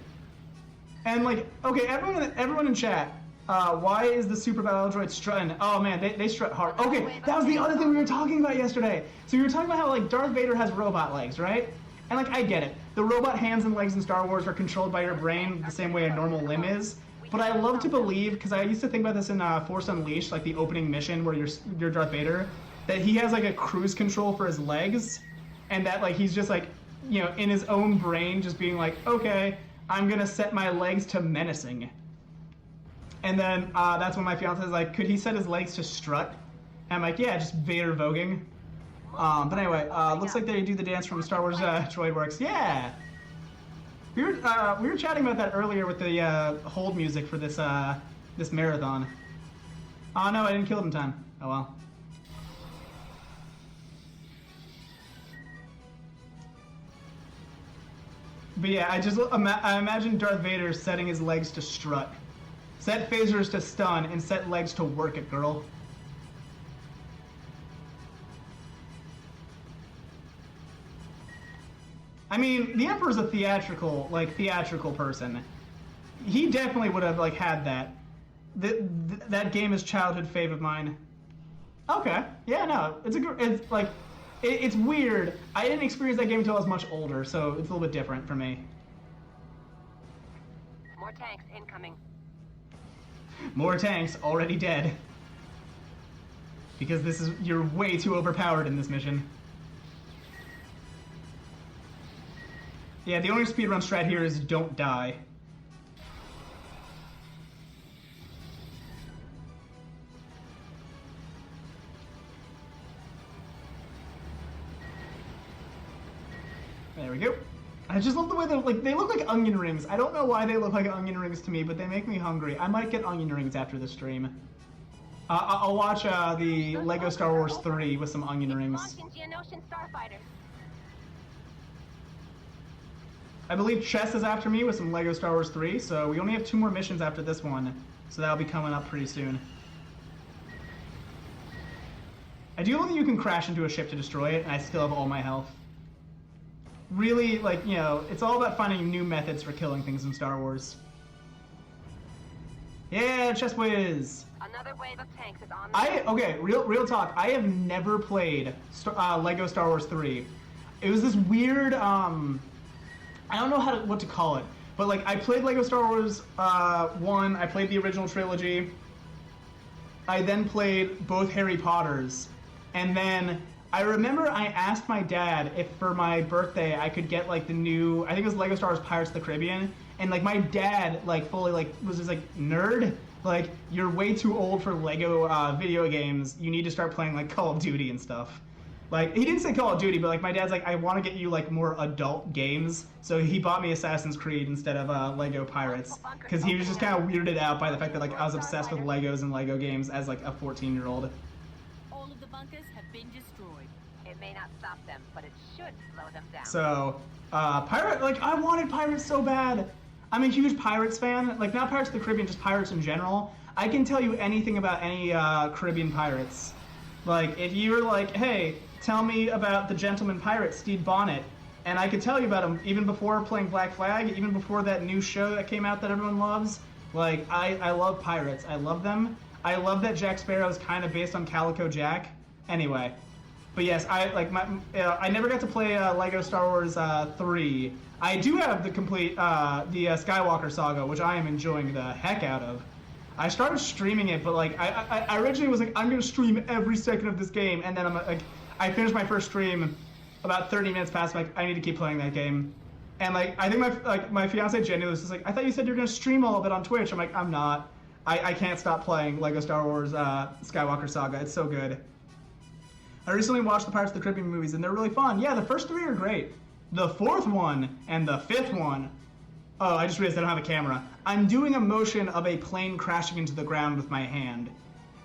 And like, okay, everyone in chat, why is the super battle droid strutting? Oh man, they strut hard. Okay, that was the other thing we were talking about yesterday. So we were talking about how like Darth Vader has robot legs, right? And like, I get it. The robot hands and legs in Star Wars are controlled by your brain the same way a normal limb is. But I love to believe, because I used to think about this in Force Unleashed, like the opening mission where you're Darth Vader, that he has like a cruise control for his legs, and that like he's just like, you know, in his own brain just being like, okay, I'm gonna set my legs to menacing. And then that's when my fiance is like, could he set his legs to strut? And I'm like, yeah, just Vader voguing. But anyway, looks like they do the dance from Star Wars Droid Works. Yeah. We were chatting about that earlier with the hold music for this this marathon. Oh no, I didn't kill it in time. Oh well. But yeah, I imagine Darth Vader setting his legs to strut. Set phasers to stun and set legs to work it, girl. I mean, the Emperor's a theatrical person. He definitely would have like had that. That game is childhood fave of mine. Okay, yeah, no, it's weird. I didn't experience that game until I was much older, so it's a little bit different for me. More tanks incoming. More tanks already dead. Because you're way too overpowered in this mission. Yeah, the only speedrun strat here is don't die. There we go. I just love the way they look like onion rings. I don't know why they look like onion rings to me, but they make me hungry. I might get onion rings after the stream. I'll watch the Lego Star Wars 3 with some onion rings. Launching Geonosian Starfighter. I believe Chess is after me with some Lego Star Wars 3, so we only have 2 more missions after this one. So that'll be coming up pretty soon. I do love that you can crash into a ship to destroy it, and I still have all my health. Really, like, you know, it's all about finding new methods for killing things in Star Wars. Yeah, chest whiz! Another wave of tanks is on the Okay, real talk. I have never played Lego Star Wars 3. It was this weird, I don't know what to call it, but like I played Lego Star Wars 1. I played the original trilogy. I then played both Harry Potters, and then I remember I asked my dad if for my birthday I could get like the new, I think it was Lego Star Wars Pirates of the Caribbean, and like my dad like fully like was just like, nerd, like you're way too old for Lego video games. You need to start playing like Call of Duty and stuff. Like he didn't say Call of Duty, but like my dad's like, I want to get you like more adult games, so he bought me Assassin's Creed instead of Lego Pirates, because he was just kind of weirded out by the fact that like I was obsessed with Legos and Lego games as like a 14-year-old. All of the bunkers have been destroyed. It may not stop them, but it should slow them down. So, pirate, like I wanted pirates so bad. I'm a huge Pirates fan, like not Pirates of the Caribbean, just pirates in general. I can tell you anything about any Caribbean pirates. Like if you were like, hey, tell me about the gentleman pirate Stede Bonnet, and I could tell you about him even before playing Black Flag, even before that new show that came out that everyone loves. Like I love pirates. I love them. I love that Jack Sparrow is kind of based on Calico Jack. Anyway, but yes, I like I never got to play Lego Star Wars 3. I do have the complete the Skywalker Saga, which I am enjoying the heck out of. I started streaming it, but like I originally was like, I'm gonna stream every second of this game, and then I'm like, I finished my first stream about 30 minutes past. I'm like, I need to keep playing that game, and like I think my fiance Jenny was just like, I thought you said you're gonna stream all of it on Twitch. I'm like, I'm not. I can't stop playing Lego Star Wars Skywalker Saga. It's so good. I recently watched the Pirates of the Caribbean movies, and they're really fun. Yeah, the first 3 are great. The 4th one and the 5th one. Oh, I just realized I don't have a camera. I'm doing a motion of a plane crashing into the ground with my hand,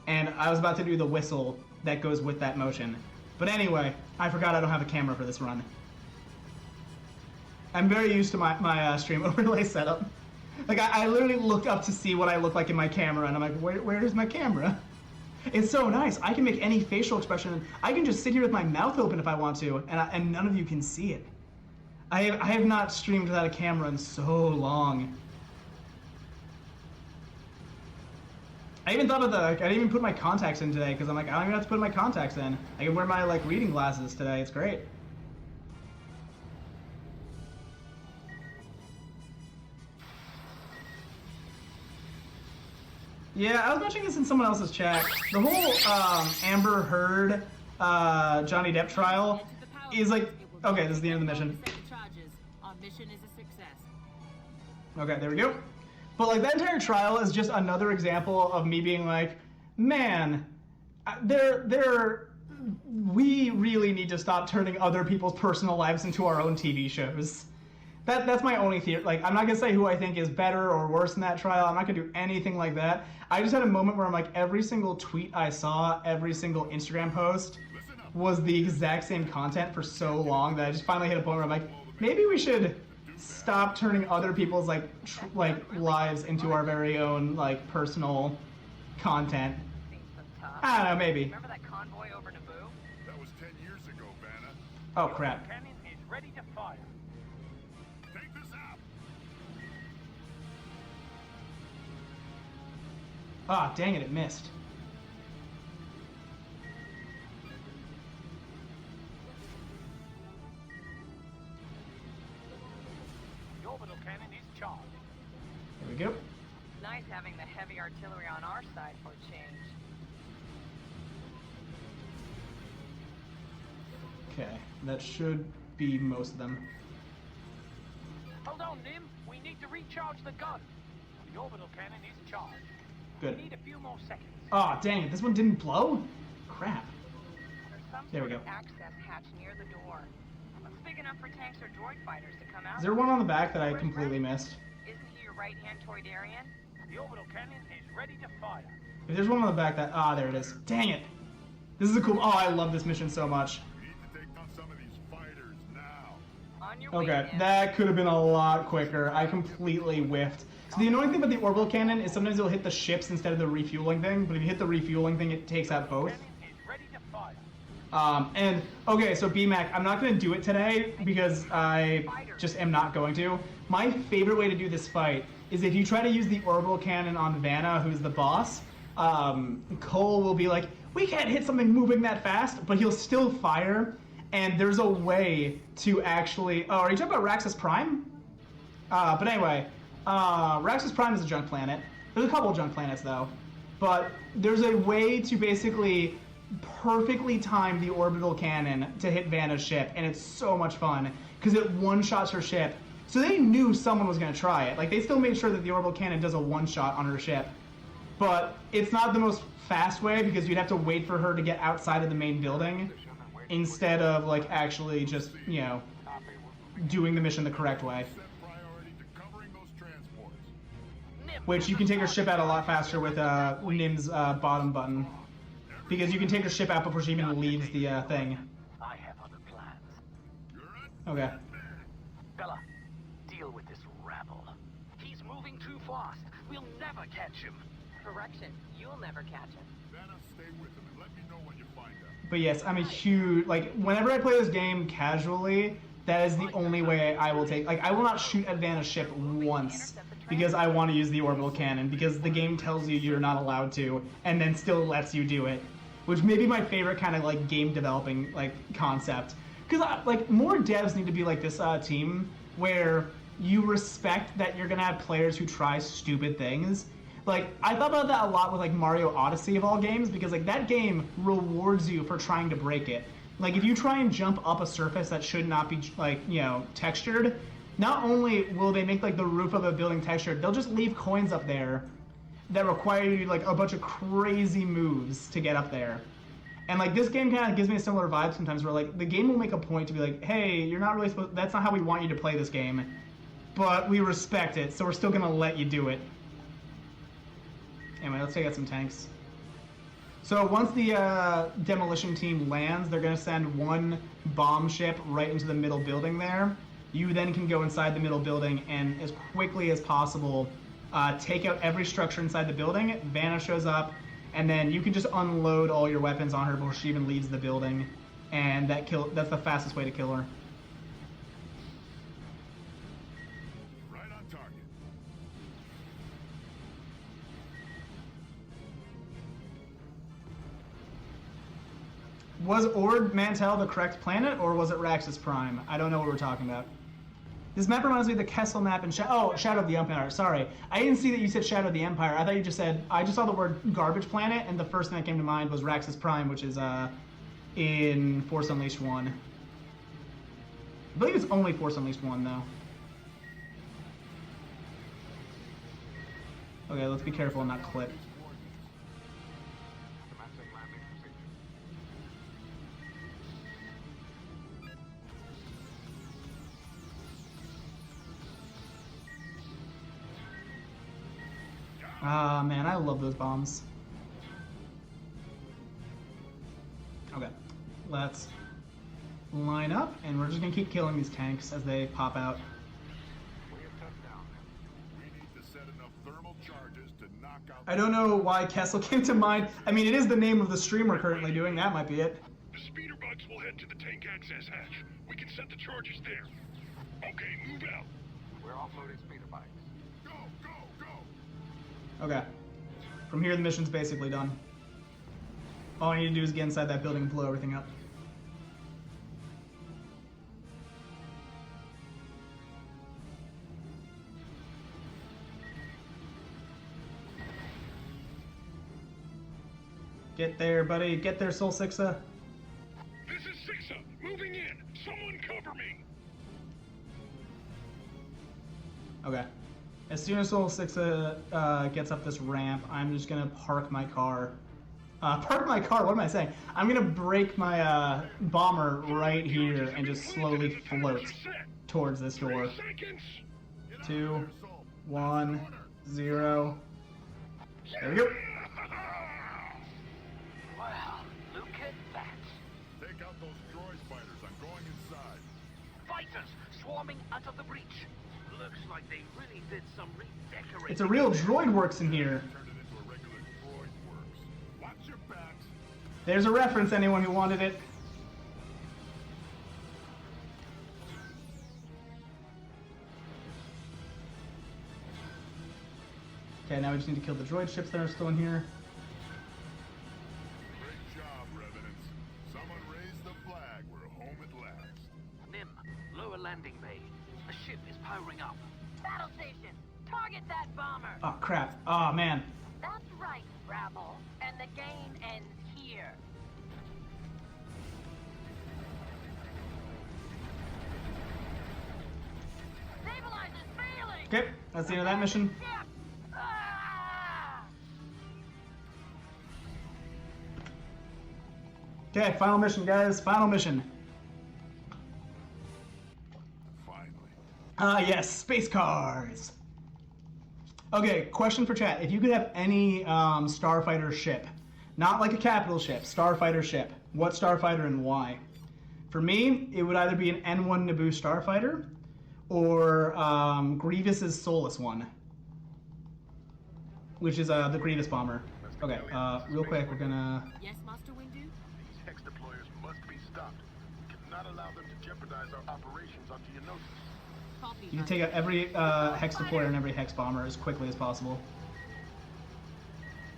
and I was about to do the whistle that goes with that motion. But anyway, I forgot I don't have a camera for this run. I'm very used to my stream overlay setup. Like, I literally look up to see what I look like in my camera, and I'm like, where is my camera? It's so nice. I can make any facial expression. I can just sit here with my mouth open if I want to, and none of you can see it. I have not streamed without a camera in so long. I even thought of I didn't even put my contacts in today, because I'm like, I don't even have to put my contacts in. I can wear my like reading glasses today. It's great. Yeah, I was mentioning this in someone else's chat. The whole Amber Heard Johnny Depp trial is like, okay, this is the end of the mission. Our mission is a success. Okay, there we go. But like that entire trial is just another example of me being like, man, we really need to stop turning other people's personal lives into our own TV shows. That's my only theory. Like, I'm not gonna say who I think is better or worse in that trial. I'm not gonna do anything like that. I just had a moment where I'm like, every single tweet I saw, every single Instagram post was the exact same content for so long that I just finally hit a point where I'm like, maybe we should stop turning other people's like lives into our very own like personal content. I don't know, maybe. Remember that convoy over Naboo? That was 10 years ago, Vanna. Oh crap. Cannon is ready to fire. Take this out. Ah, dang it, it missed. The orbital cannon is charged. There we go. Nice having the heavy artillery on our side for a change. Okay, that should be most of them. Hold on, Nim. We need to recharge the gun. The orbital cannon is charged. Good. We need a few more seconds. Oh, dang it, this one didn't blow? Crap. There's some There we sort of go. access hatch near the door. Looks big enough for tanks or droid fighters to come out. Is there one on the back that I completely missed? Isn't he your right-hand Toydarian? The orbital cannon is ready to fire. If there's one on the back that... Ah, there it is. Dang it. This is a cool... Oh, I love this mission so much. We need to take down some of these fighters now. On your way, Okay, Nim. that could have been a lot quicker. I completely whiffed. So the annoying thing about the orbital cannon is sometimes it'll hit the ships instead of the refueling thing, but if you hit the refueling thing, it takes out both. Cannon is ready to fire. And okay, so BMAC, I'm not gonna do it today because I just am not going to. My favorite way to do this fight is if you try to use the orbital cannon on Vanna, who's the boss. Cole will be like, we can't hit something moving that fast, but he'll still fire. And there's a way to actually. Oh, are you talking about Raxus Prime? But anyway, Raxus Prime is a junk planet. There's a couple of junk planets though, but there's a way to basically perfectly time the orbital cannon to hit Vanna's ship, and it's so much fun because it one-shots her ship. So they knew someone was going to try it. Like, they still made sure that the orbital cannon does a one-shot on her ship, but it's not the most fast way because you'd have to wait for her to get outside of the main building instead of like actually just, you know, doing the mission the correct way. Which you can take her ship out a lot faster with Nim's bottom button. Because you can take her ship out before she even leaves the thing. I have other plans. Okay. Bella, deal with this rabble. He's moving too fast. We'll never catch him. Correction, you'll never catch him. Vanna, stay with him and let me know when you find him. But yes, I'm a huge, like, whenever I play this game casually, that is the only way I will take, like, I will not shoot at Vanna's ship once because I want to use the orbital cannon, because the game tells you you're not allowed to, and then still lets you do it. Which may be my favorite kind of, like, game developing, like, concept. Because, like, more devs need to be like this team, where you respect that you're going to have players who try stupid things. Like, I thought about that a lot with, like, Mario Odyssey of all games, because, like, that game rewards you for trying to break it. Like, if you try and jump up a surface that should not be, like, you know, textured, not only will they make, like, the roof of a building textured, they'll just leave coins up there that require you, like, a bunch of crazy moves to get up there. And, like, this game kind of gives me a similar vibe sometimes where, like, the game will make a point to be like, hey, you're not really supposed, that's not how we want you to play this game, but we respect it, so we're still going to let you do it. Anyway, let's take out some tanks. So once the demolition team lands, they're going to send one bomb ship right into the middle building there. You then can go inside the middle building and, as quickly as possible, take out every structure inside the building. Vanna shows up, and then you can just unload all your weapons on her before she even leaves the building, and that's the fastest way to kill her. Right on target. Was Ord Mantell the correct planet, or was it Raxus Prime? I don't know what we're talking about. This map reminds me of the Kessel map in Shadow of the Empire. Sorry, I didn't see that you said Shadow of the Empire. I thought you just said, I just saw the word garbage planet, and the first thing that came to mind was Raxus Prime, which is in Force Unleashed 1. I believe it's only Force Unleashed 1, though. Okay, let's be careful in that clip. Ah, man, I love those bombs. Okay, let's line up, and we're just gonna keep killing these tanks as they pop out. We need to set enough thermal charges to knock out. I don't know why Kessel came to mind. I mean, it is the name of the stream we're currently doing. That might be it. The speeder bugs will head to the tank access hatch. We can set the charges there. Okay, move out. We're offloading speeder bikes. Go, go, go! Okay. From here, the mission's basically done. All I need to do is get inside that building and blow everything up. Get there, buddy. Get there, Soul Sixa. This is Sixa, moving in. Someone cover me. Okay. As soon as Soul Sixa gets up this ramp, I'm just gonna park my car. Park my car? What am I saying? I'm gonna brake my bomber right here and just slowly float towards this door. 2, 1, 0. There we go. Wow, look at that. Take out those droid fighters. I'm going inside. Fighters swarming out of the breach. Looks like they really did some redecorating. It's a real droid works in here. Turned it into a regular droid works. Watch your backs. There's a reference, anyone who wanted it. Okay, now we just need to kill the droid ships that are still in here. Great job, Revenants. Someone raised the flag. We're home at last. Nim, lower landing bay. A ship is powering up. Battle station! Target that bomber! Oh crap. Oh man. That's right, Rabble. And the game ends here. Stabilizers failing! Okay, that's the end of that mission. Ship! Ah! Okay, final mission, guys. Final mission. Finally. Yes, space cars. Okay, question for chat. If you could have any Starfighter ship, not like a capital ship, Starfighter ship, what Starfighter and why? For me, it would either be an N1 Naboo Starfighter or Grievous's Soulless one, which is the Grievous bomber. Okay, real quick, we're gonna... Yes, Master Windu? These hex deployers must be stopped. We cannot allow them to jeopardize our operations on Geonosis. Copy. You can take out every hex deployer and every hex bomber as quickly as possible.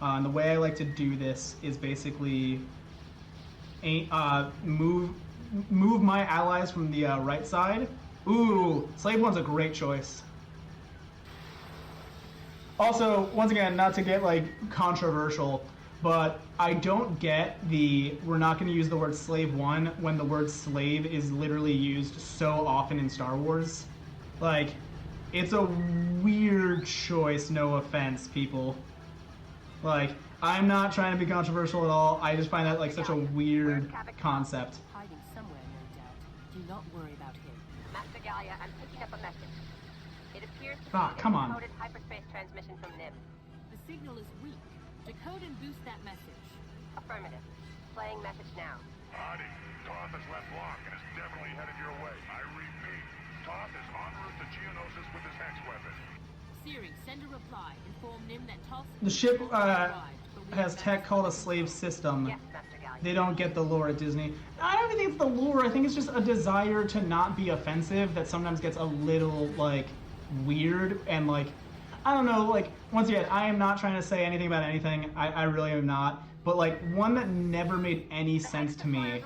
And the way I like to do this is basically move my allies from the right side. Ooh, Slave One's a great choice. Also, once again, not to get like controversial, but I don't get the we're not going to use the word Slave One when the word slave is literally used so often in Star Wars. Like, it's a weird choice, no offense, people. Like, I'm not trying to be controversial at all. I just find that like such a weird concept. Hiding somewhere, no doubt. Do not worry about him. Master Gallia, I'm picking up a message. It appears to Ah, be come a on. decoded hyperspace transmission from NIM. The signal is weak. Decode and boost that message. Affirmative. Playing message now. Adi, Toth has left Locke and is definitely headed your way. I repeat, Toth is en route to Geonosis with his hex weapon. Siri, send a reply. Inform Nim that Toss... The ship has tech called a slave system. Yes, Master Gallia. They don't get the lore at Disney. I don't even think it's the lore. I think it's just a desire to not be offensive that sometimes gets a little, like, weird and, like, I don't know, like, once again, I am not trying to say anything about anything. I really am not. But, like, one that never made any sense to me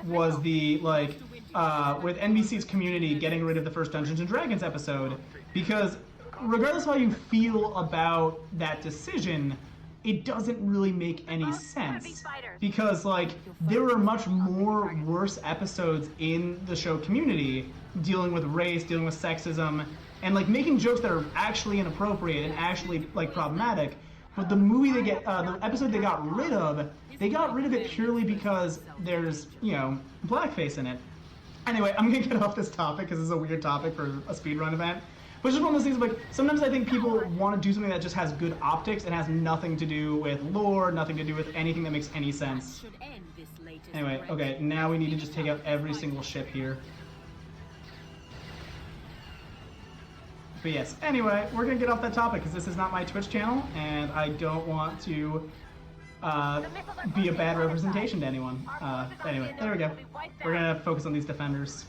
was the, like, with NBC's Community getting rid of the first Dungeons & Dragons episode. Because regardless of how you feel about that decision, it doesn't really make any sense. Because, like, there were much more worse episodes in the show Community, dealing with race, dealing with sexism, and, like, making jokes that are actually inappropriate and actually, like, problematic. But the movie they get, the episode they got rid of it purely because there's, you know, blackface in it. Anyway, I'm gonna get off this topic because this is a weird topic for a speedrun event. But it's just one of those things, like, sometimes I think people want to do something that just has good optics and has nothing to do with lore, nothing to do with anything that makes any sense. Should end this latest Anyway, threat. okay, now we need to just take out every single ship here. But yes, anyway, we're gonna get off that topic because this is not my Twitch channel, and I don't want to be a bad representation to anyone. Anyway, there we go. We're gonna focus on these defenders.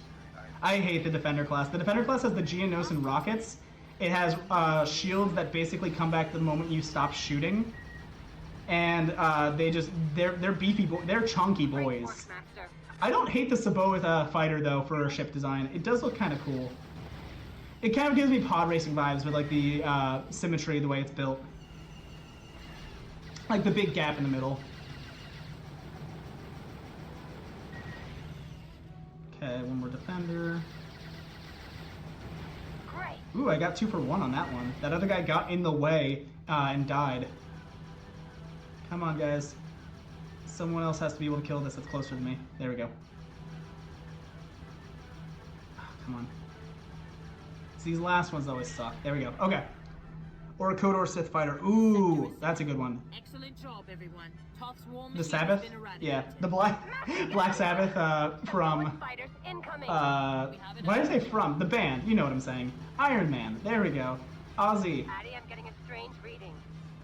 I hate the Defender class. The Defender class has the Geonosian rockets. It has shields that basically come back the moment you stop shooting, and they're beefy, they're chunky boys. I don't hate the Saboth fighter though for a ship design. It does look kind of cool. It kind of gives me pod racing vibes with like the symmetry, the way it's built, like the big gap in the middle. Okay, one more defender. Great. Ooh, I got 2 for 1 on that one. That other guy got in the way and died. Come on, guys. Someone else has to be able to kill this that's closer to me. There we go. Oh, come on. So these last ones always suck. There we go. Okay. Or a Kodor Sith fighter. Ooh, that's a good one. Excellent job, everyone. Toth's war The machine Sabbath? has been Yeah, eradicated. the Black Sabbath from, Fighters incoming. why did I say from? The band, you know what I'm saying. Iron Man, there we go. Ozzy. Addy, I'm getting a strange reading.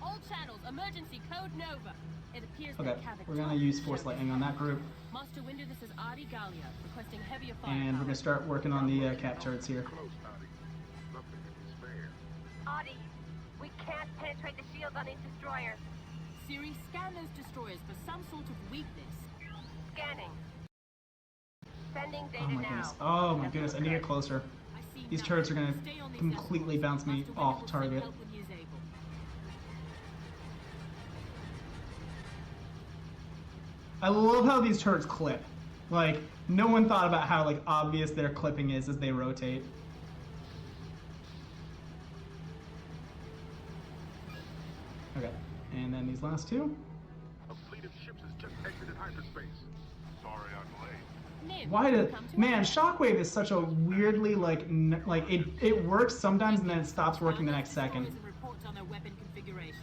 All channels, emergency code Nova. It appears Okay, that Kavik we're gonna Toth use is Force showing Lightning on that group. Master Windu, this is Adi Gallia, requesting heavier fire. And we're gonna start working on the cap turrets here. Close, Adi. Nothing can be spared. Addy, we can't penetrate the shields on these destroyers. Siri, scan those destroyers for some sort of weakness. Scanning. Sending Oh data my now. goodness. Oh my goodness. I need to get closer. I see These nothing. turrets are gonna Stay on these completely escorts. bounce me Master off Winner will send target. help when he is able. I love how these turrets clip. Like, no one thought about how like obvious their clipping is as they rotate. Okay, and then these last two. A fleet of ships has just exited hyperspace. Sorry I'm late. Nim, Why did come to man? us. Shockwave is such a weirdly like it works sometimes and then it stops working the next second. Destroyers and reports on their weapon configurations.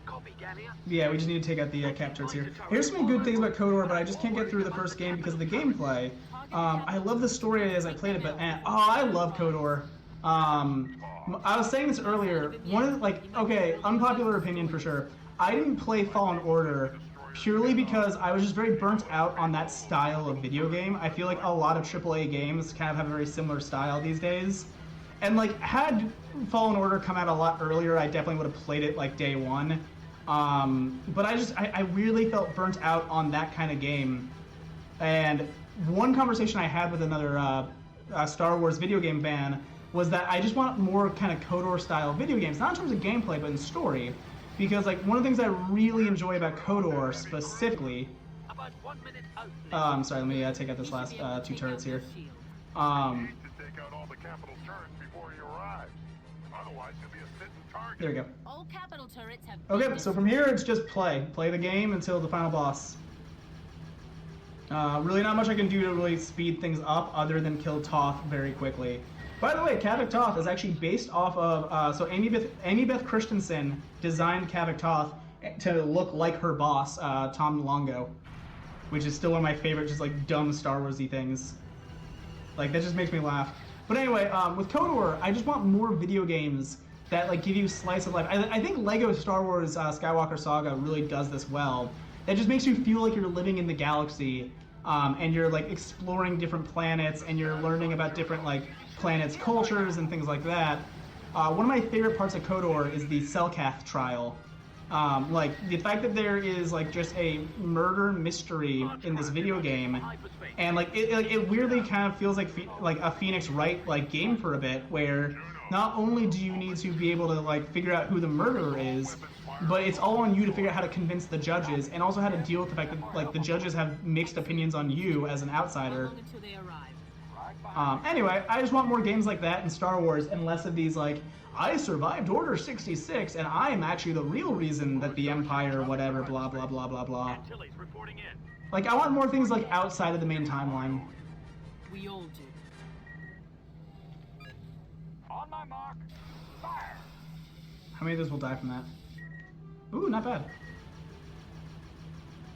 Copy, Gallia. Yeah, we just need to take out the cap turrets here. Here's some good things about KOTOR, but I just can't get through the first game because of the gameplay. I love the story as I played it, but I love KOTOR. I was saying this earlier. One of okay, unpopular opinion for sure. I didn't play Fallen Order purely because I was just very burnt out on that style of video game. I feel like a lot of AAA games kind of have a very similar style these days. And like, had Fallen Order come out a lot earlier, I definitely would have played it like day one. But I really felt burnt out on that kind of game. And one conversation I had with another Star Wars video game fan was that I just want more kind of KOTOR style video games, not in terms of gameplay, but in story. Because like one of the things I really enjoy about KOTOR specifically, About 1 minute out. I'm sorry, let me take out this last two turrets here. Need to take out all the capital turrets before he arrives. Otherwise he'll be a sitting target. There we go. All capital turrets have Okay, so from here it's just play the game until the final boss. Really not much I can do to really speed things up other than kill Toth very quickly. By the way, Kavik Toth is actually based off of, so Amy Beth Christensen designed Kavik Toth to look like her boss, Tom Longo, which is still one of my favorite, just like dumb Star Wars-y things. Like, that just makes me laugh. But anyway, with KOTOR, I just want more video games that like give you slice of life. I think Lego Star Wars Skywalker Saga really does this well. It just makes you feel like you're living in the galaxy, and you're like exploring different planets, and you're learning about different like planets' cultures and things like that. One of my favorite parts of KOTOR is the Selkath trial. Like the fact that there is like just a murder mystery in this video game, and like it weirdly kind of feels like a Phoenix Wright like game for a bit, where not only do you need to be able to like figure out who the murderer is, but it's all on you to figure out how to convince the judges, and also how to deal with the fact that like the judges have mixed opinions on you as an outsider. How long until they arrive? Anyway, I just want more games like that in Star Wars, and less of these like, I survived Order 66, and I am actually the real reason that the Empire, whatever, blah blah blah blah blah. Antilles reporting in. Like, I want more things like outside of the main timeline. We all do. On my mark. Fire. How many of those will die from that? Ooh, not bad.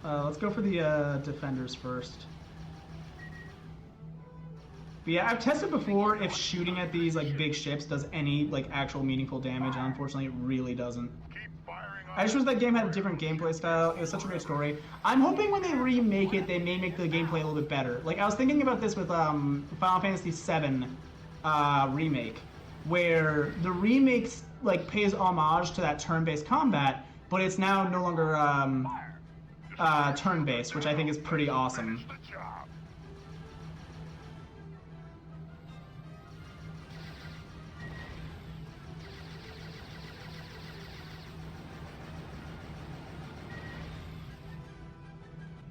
Let's go for the defenders first. But yeah, I've tested before if shooting at these like big ships does any like actual meaningful damage, and unfortunately it really doesn't. Keep firing on I just wish that game had a different gameplay style. It was such a great story. I'm hoping when they remake it, they may make the gameplay a little bit better. Like, I was thinking about this with Final Fantasy VII remake, where the remake like pays homage to that turn-based combat, but it's now no longer turn-based, which I think is pretty awesome. Finish the job.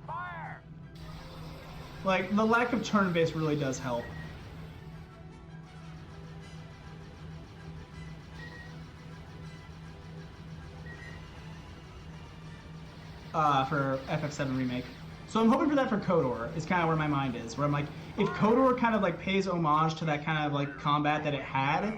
Fire. Like, the lack of turn-based really does help. For FF7 Remake. So I'm hoping for that for KOTOR, is kind of where my mind is. Where I'm like, if KOTOR kind of like pays homage to that kind of like combat that it had.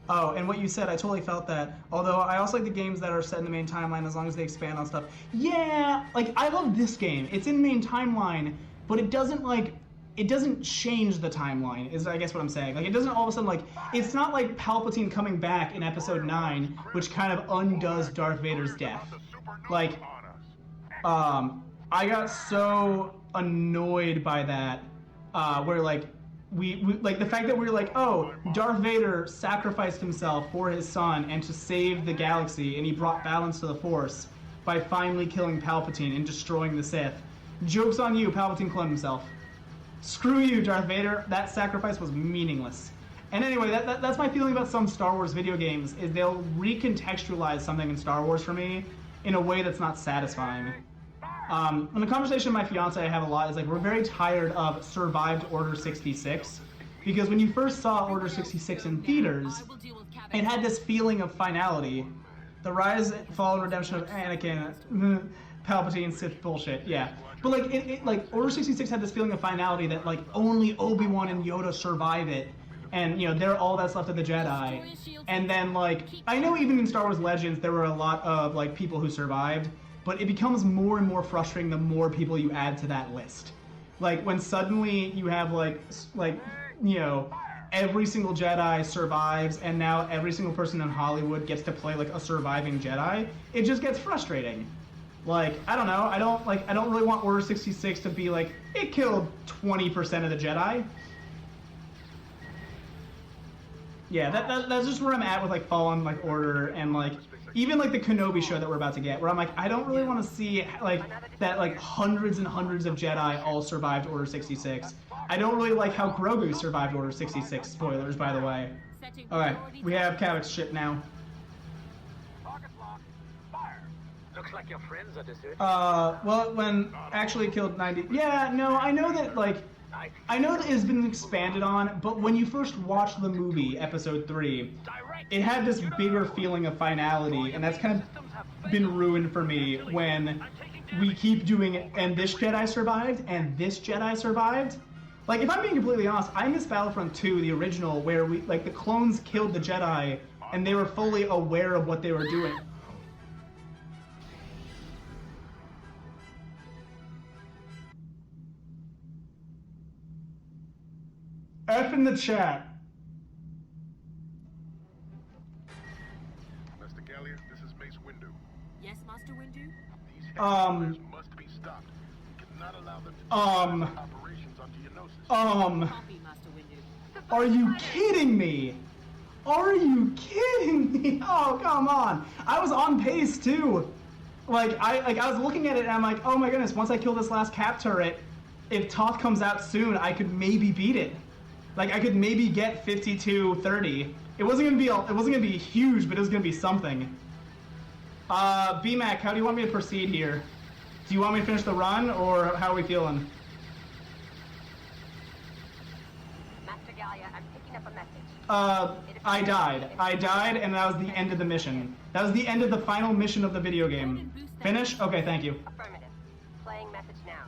Oh, and what you said, I totally felt that. Although I also like the games that are set in the main timeline as long as they expand on stuff. Yeah, like I love this game. It's in the main timeline, but it doesn't change the timeline, is I guess what I'm saying. Like, it doesn't all of a sudden, like, it's not like Palpatine coming back in Episode 9, which kind of undoes Darth Vader's death. Like, I got so annoyed by that, where, like, we like the fact that we're like, oh, Darth Vader sacrificed himself for his son and to save the galaxy, and he brought balance to the Force by finally killing Palpatine and destroying the Sith. Joke's on you, Palpatine cloned himself. Screw you, Darth Vader. That sacrifice was meaningless. And anyway, that's my feeling about some Star Wars video games, is they'll recontextualize something in Star Wars for me in a way that's not satisfying. And the conversation with my fiance I have a lot is like, we're very tired of survived Order 66, because when you first saw Order 66 in theaters, it had this feeling of finality. The rise, fall, and redemption of Anakin, Palpatine, Sith bullshit, yeah. But like, it like Order 66 had this feeling of finality that like only Obi-Wan and Yoda survive it, and you know they're all that's left of the Jedi. And then like, I know even in Star Wars Legends there were a lot of like people who survived, but it becomes more and more frustrating the more people you add to that list. Like when suddenly you have like you know, every single Jedi survives, and now every single person in Hollywood gets to play like a surviving Jedi. It just gets frustrating. Like, I don't know, I don't really want Order 66 to be like, it killed 20% of the Jedi. Yeah, that's just where I'm at with like Fallen like Order, and like even like the Kenobi show that we're about to get, where I'm like, I don't really want to see like that like hundreds and hundreds of Jedi all survived Order 66. I don't really like how Grogu survived Order 66. Spoilers, by the way. Alright, we have Kavak's ship now. Looks like your friends are deserted. Well, when actually killed 90... Yeah, no, I know that, like... I know that it's been expanded on, but when you first watched the movie, Episode 3, it had this bigger feeling of finality, and that's kind of been ruined for me when we keep doing it, and this Jedi survived, and this Jedi survived. Like, if I'm being completely honest, I miss Battlefront 2, the original, where we, like, the clones killed the Jedi, and they were fully aware of what they were doing. F in the chat. Master Gallia, this is Mace Windu. Yes, Master Windu? These Hexflyers must be stopped. We cannot allow them to do operations on Geonosis. Copy, Master Windu. Are you kidding me? Are you kidding me? Oh, come on. I was on pace too. I was looking at it and I'm like, oh my goodness, once I kill this last cap turret, if Toth comes out soon, I could maybe beat it. Like, I could maybe get 52-30. It wasn't gonna be huge, but it was gonna be something. BMAC, how do you want me to proceed here? Do you want me to finish the run, or how are we feeling? Master Gallia, I'm picking up a message. I died, and that was the end of the mission. That was the end of the final mission of the video game. Finish? Okay, thank you. Affirmative. Playing message now.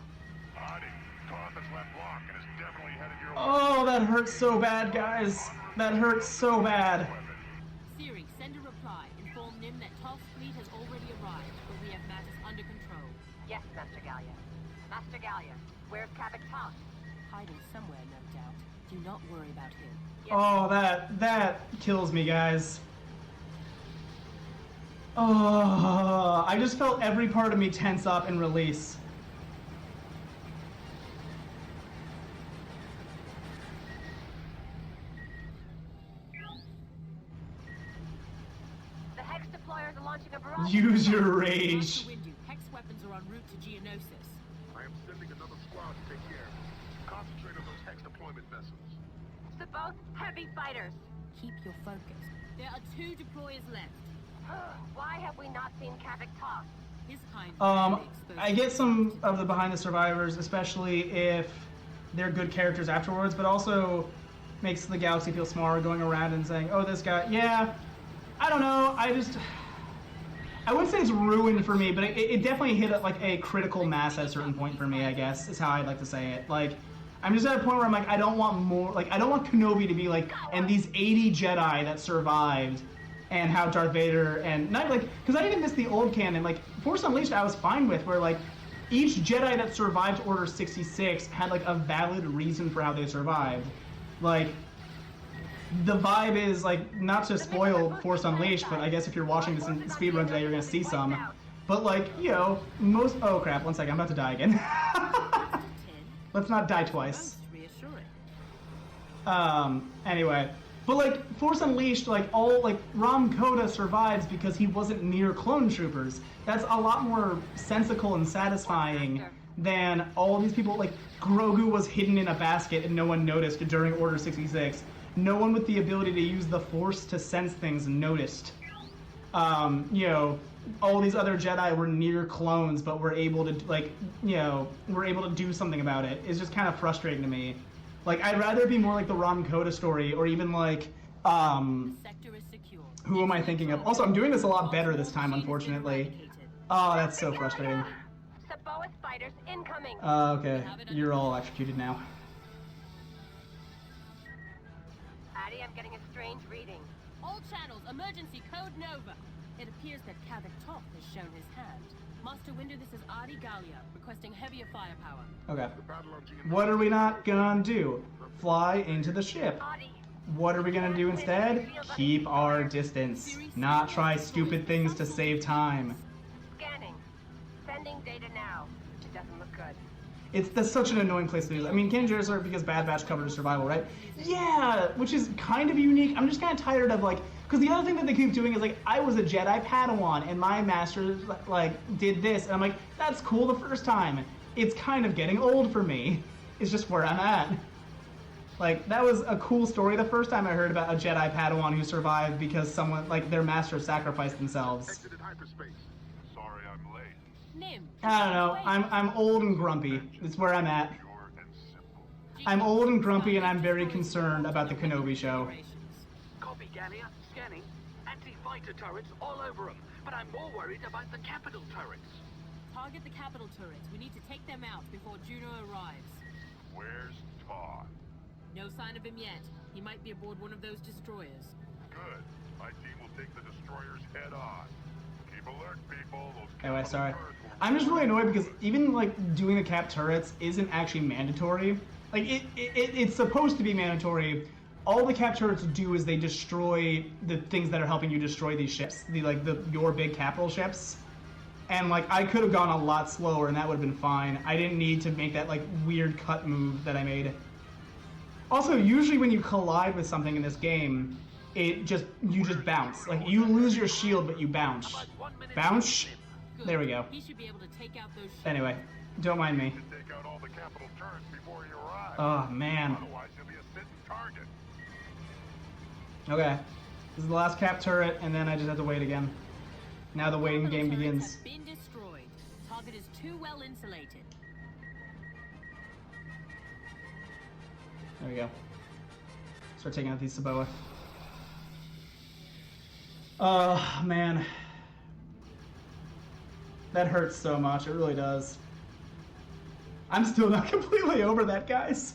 Body. Toth has left block and is definitely headed your way. Oh, that hurts so bad, guys. That hurts so bad. Siri, send a reply. Inform Nim that Toth's fleet has already arrived, but we have matters under control. Yes, Master Gallia. Master Gallia, where's Kavak Toth? Hiding somewhere, no doubt. Do not worry about him. Yes, Oh, that kills me, guys. Oh, I just felt every part of me tense up and release. the Hex deployers are launching a barrage. Use your Master rage. Windu, Hex weapons are en route to Geonosis. I am sending another squad to take care. Concentrate on those Hex deployment vessels. To both heavy fighters. Keep your focus. There are 2 deployers left. Why have we not seen Kavak Toth? His kind rarely exposed I get some of the behind the survivors, especially if they're good characters afterwards, but also makes the galaxy feel smaller going around and saying, oh, this guy, yeah, I don't know, I wouldn't say it's ruined for me, but it definitely hit like a critical mass at a certain point for me, I guess, is how I'd like to say it. Like, I'm just at a point where I'm like, I don't want more, like, I don't want Kenobi to be like, and these 80 Jedi that survived, and how Darth Vader, and not like, because I even missed the old canon, like, Force Unleashed I was fine with, where like, each Jedi that survived Order 66 had like a valid reason for how they survived. Like, the vibe is like, not to spoil Force Unleashed, but I guess if you're watching this in speedrun today, you're gonna see some. But like, you know, most, oh crap, one second, I'm about to die again. Let's not die twice. Most reassuring. Anyway. But, like, Force Unleashed, like, all, like, Ram Koda survives because he wasn't near clone troopers. That's a lot more sensical and satisfying than all these people, like, Grogu was hidden in a basket and no one noticed during Order 66. No one with the ability to use the Force to sense things noticed. You know, all these other Jedi were near clones, but were able to, like, you know, were able to do something about it. It's just kind of frustrating to me. Like, I'd rather be more like the Ram Koda story, or even like, Sector is secure. who am I thinking of? Also, I'm doing this a lot better this time, unfortunately. Oh, that's so frustrating. Saboa fighters incoming. Okay, you're all executed now. Addy, I'm getting a strange reading. All channels, emergency code Nova. It appears that Kavik Top has shown his hand. Master Winder, this is Adi Galia, requesting heavier firepower. Okay. What are we not gonna do? Fly into the ship. Addy, What are we gonna do instead? Keep our distance. Not try stupid things to save time. scanning. Sending data now. It doesn't look good. That's such an annoying place to do. I mean, Kennedy are because Bad Batch covered survival, right? Yeah, which is kind of unique. I'm just kind of tired of, like, because the other thing that they keep doing is, like, I was a Jedi Padawan and my master, like, did this, and I'm like, that's cool the first time. It's kind of getting old for me. It's just where I'm at. Like, that was a cool story the first time I heard about a Jedi Padawan who survived because someone, like, their master sacrificed themselves. Exited hyperspace. Sorry I'm late. Nim. I don't know. I'm old and grumpy. It's where I'm at. Pure and simple. I'm old and grumpy, and I'm very concerned about the Kenobi show. Copy, Galia. Scanning. Anti-fighter turrets all over them. But I'm more worried about the capital turrets. Target the capital turrets. We need to take them out before Juno arrives. Where's Todd? No sign of him yet. He might be aboard one of those destroyers. Good. My team will take the destroyers head on. Keep alert, people. Those Anyway, capital sorry. turrets will I'm just really annoyed because even, like, doing the cap turrets isn't actually mandatory. Like, it's supposed to be mandatory. All the cap turrets do is they destroy the things that are helping you destroy these ships, your big capital ships. And, like, I could have gone a lot slower and that would have been fine. I didn't need to make that, like, weird cut move that I made. Also, usually when you collide with something in this game, you just bounce. Like, you lose your shield, but you bounce. About 1 minute. Bounce? Good. There we go. He should be able to take out those ships. Anyway, don't mind me. take out all the capital turrets before you arrive. Oh, man. Otherwise, you'll be a sitting target. Okay. This is the last cap turret, and then I just have to wait again. Now the waiting game Capital turrets begins. have been destroyed. Target is too well insulated. There we go. Start taking out these Saboa. Oh, man. That hurts so much. It really does. I'm still not completely over that, guys.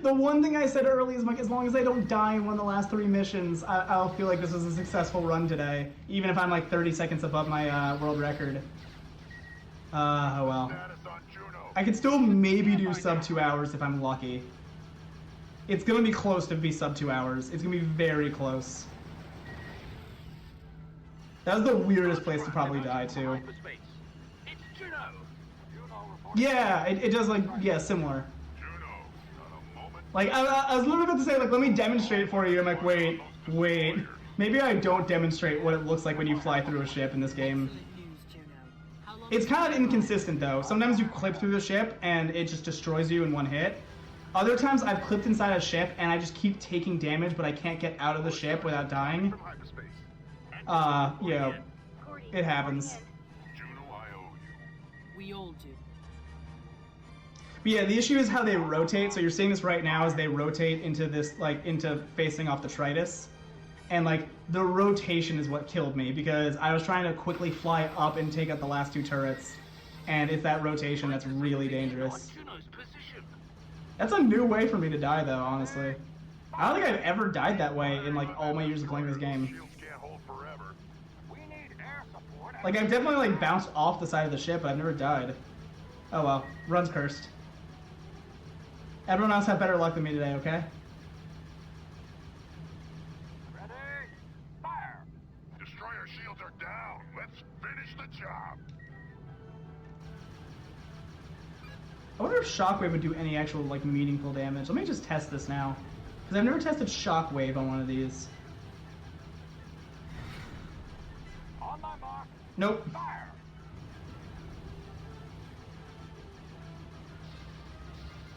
The one thing I said earlier is, like, as long as I don't die in one of the last 3 missions, I'll feel like this was a successful run today, even if I'm like 30 seconds above my world record. Oh well. Status on Juno. I could still maybe do sub 2 hours if I'm lucky. It's gonna be close to be sub 2 hours. It's gonna be very close. That was the weirdest place to probably die too. Hyperspace. It's Juno. Juno reports. Yeah, it does, like, yeah, similar. Juno. Not a moment. Like, I was literally about to say, like, let me demonstrate it for you. I'm like, wait. Maybe I don't demonstrate what it looks like when you fly through a ship in this game. Excellent news, Juno. How long It's kind of inconsistent, though. Sometimes you clip through the ship, and it just destroys you in one hit. Other times, I've clipped inside a ship, and I just keep taking damage, but I can't get out of the ship without dying. From hyperspace. You know, it happens. Juno, I owe you. We all do. But yeah, the issue is how they rotate. So you're seeing this right now as they rotate into this, like, into facing off the Tritus. And, like, the rotation is what killed me, because I was trying to quickly fly up and take out the last 2 turrets. And it's that rotation that's really dangerous. Juno's position. That's a new way for me to die, though, honestly. I don't think I've ever died that way in, like, all my years of playing this game. Shields can't hold forever. We need air support. Like, I've definitely, like, bounced off the side of the ship, but I've never died. Oh well, run's cursed. Everyone else had better luck than me today, okay? Ready? Fire. Destroyer shields are down. Let's finish the job. I wonder if Shockwave would do any actual like meaningful damage. Let me just test this now, because I've never tested Shockwave on one of these. On my mark. Nope. Fire.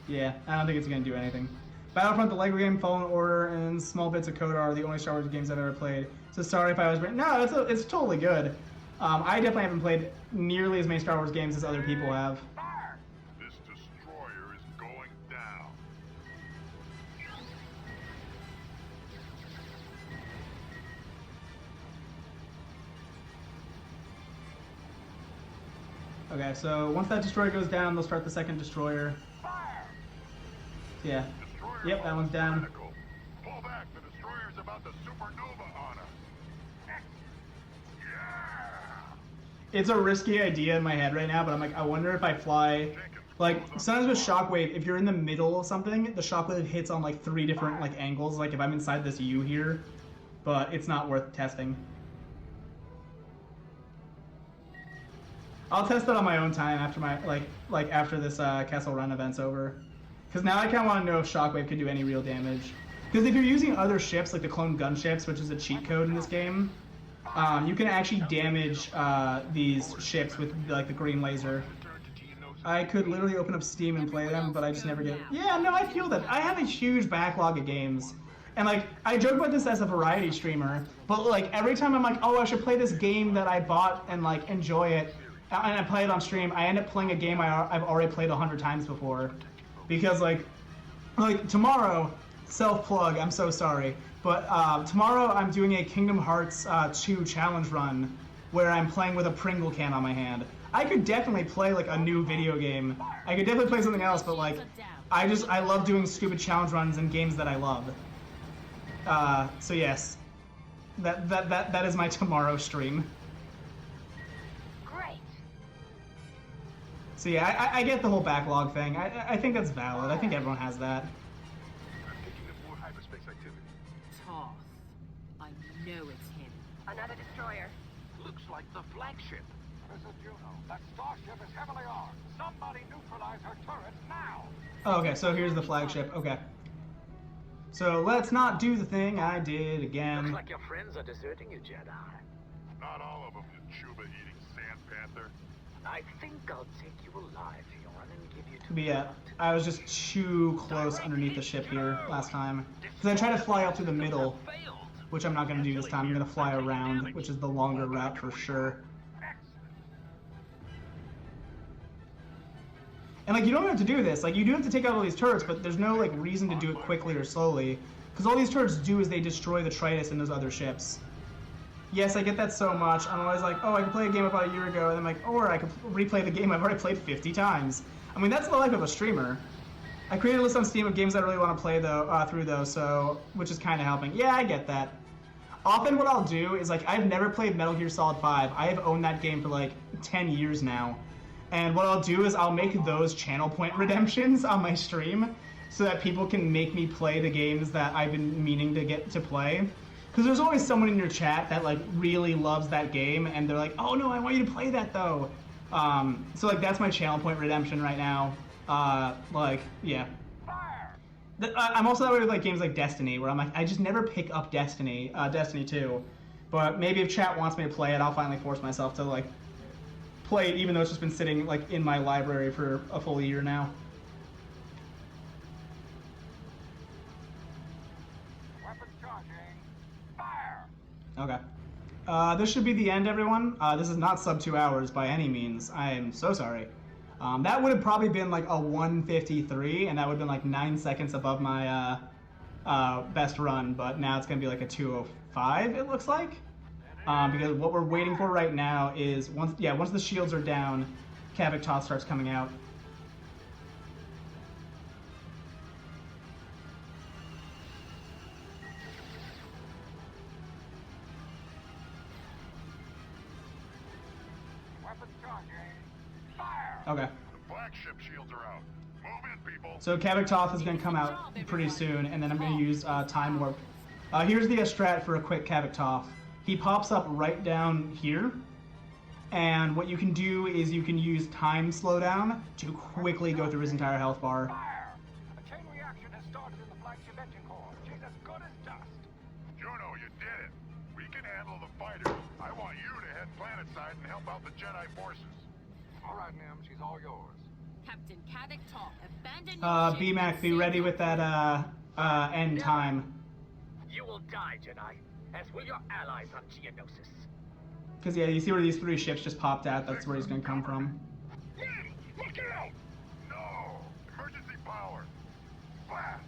Yeah, I don't think it's gonna do anything. Battlefront, the Lego game, Fallen Order, and small bits of Coda are the only Star Wars games I've ever played. So sorry if I was... No, it's totally good. I definitely haven't played nearly as many Star Wars games as other people have. Fire. This destroyer is going down. Okay, so once that destroyer goes down, they'll start the second destroyer. Fire. Yeah. Destroyer Yep, that one's down. critical. Pull back, the destroyer's about to supernova on us. Yeah! It's a risky idea in my head right now, but I'm like, I wonder if I fly... Like, sometimes with Shockwave, if you're in the middle of something, the Shockwave hits on like 3 different like angles, like if I'm inside this U here, but it's not worth testing. I'll test it on my own time after my, like after this Kessel Run event's over. Because now I kind of want to know if Shockwave could do any real damage. Because if you're using other ships, like the clone gunships, which is a cheat code in this game, you can actually damage these ships with like the green laser. I could literally open up Steam and play them, but I just never get... Yeah, no, I feel that. I have a huge backlog of games. And like, I joke about this as a variety streamer, but like every time I'm like, oh, I should play this game that I bought and like enjoy it, and I play it on stream, I end up playing a game I've already played 100 times before. Because like tomorrow, self-plug, I'm so sorry, but tomorrow I'm doing a Kingdom Hearts 2 challenge run where I'm playing with a Pringle can on my hand. I could definitely play like a new video game. I could definitely play something else, but like, I love doing stupid challenge runs in games that I love. So yes, that is my tomorrow stream. Great. So yeah, I get the whole backlog thing. I think that's valid. I think everyone has that. I'm picking up more hyperspace activity. Toth. I know it's him. Another destroyer. Looks like the flagship. This is Juno. That starship is heavily armed. Somebody neutralize her turrets now. Oh, okay, so here's the flagship. Okay. So let's not do the thing I did again. Looks like your friends are deserting you, Jedi. Not all of them, you Chuba-eating sand panther. I think I'll take you alive, Yoran, and give you to But yeah, I was just too close underneath the ship here last time. Because I tried to fly up through the middle, which I'm not going to do this time. I'm going to fly around, which is the longer route for sure. And like, you don't have to do this. Like, you do have to take out all these turrets, but there's no like reason to do it quickly or slowly. Because all these turrets do is they destroy the Tritus and those other ships. Yes, I get that so much. I'm always like, oh, I could play a game about a year ago, and I'm like, or I could replay the game I've already played 50 times. I mean, that's the life of a streamer. I created a list on Steam of games I really want to play though through those, so which is kind of helping. Yeah, I get that. Often what I'll do is like, I've never played Metal Gear Solid 5. I have owned that game for like 10 years now. And what I'll do is I'll make those channel point redemptions on my stream so that people can make me play the games that I've been meaning to get to play. Because there's always someone in your chat that like really loves that game and they're like, oh no, I want you to play that though. So like that's my channel point redemption right now. Like, yeah. I'm also that way with like games like Destiny, where I'm like, I just never pick up Destiny 2. But maybe if chat wants me to play it, I'll finally force myself to like play it, even though it's just been sitting like in my library for a full year now. Weapons charging. Fire! Okay. This should be the end, everyone. This is not sub 2 hours by any means. I am so sorry. That would have probably been like a 1:53, and that would have been like 9 seconds above my best run, but now it's going to be like a 2:05, it looks like. Because what we're waiting for right now is, once the shields are down, Kavik Toth starts coming out. Weapons charging. Fire! Okay. The flagship shields are out. Move in, people. So Kavik Toth is going to come out pretty soon, and then I'm going to use Time Warp. Here's the strat for a quick Kavik Toth. He pops up right down here, and what you can do is you can use time slowdown to quickly go through his entire health bar. Fire! A chain reaction has started in the flagship engine core. She's as good as dust. Juno, you did it. We can handle the fighters. I want you to head planetside and help out the Jedi forces. All right, Nim, she's all yours. Captain Kadok Talk, abandon your ship BMAC, and be save ready your with that end time. You will die, Jedi, as will your allies on Geonosis. Because yeah, you see where these 3 ships just popped out. That's where he's gonna come from. Nim, look out! No! Emergency power! Blast!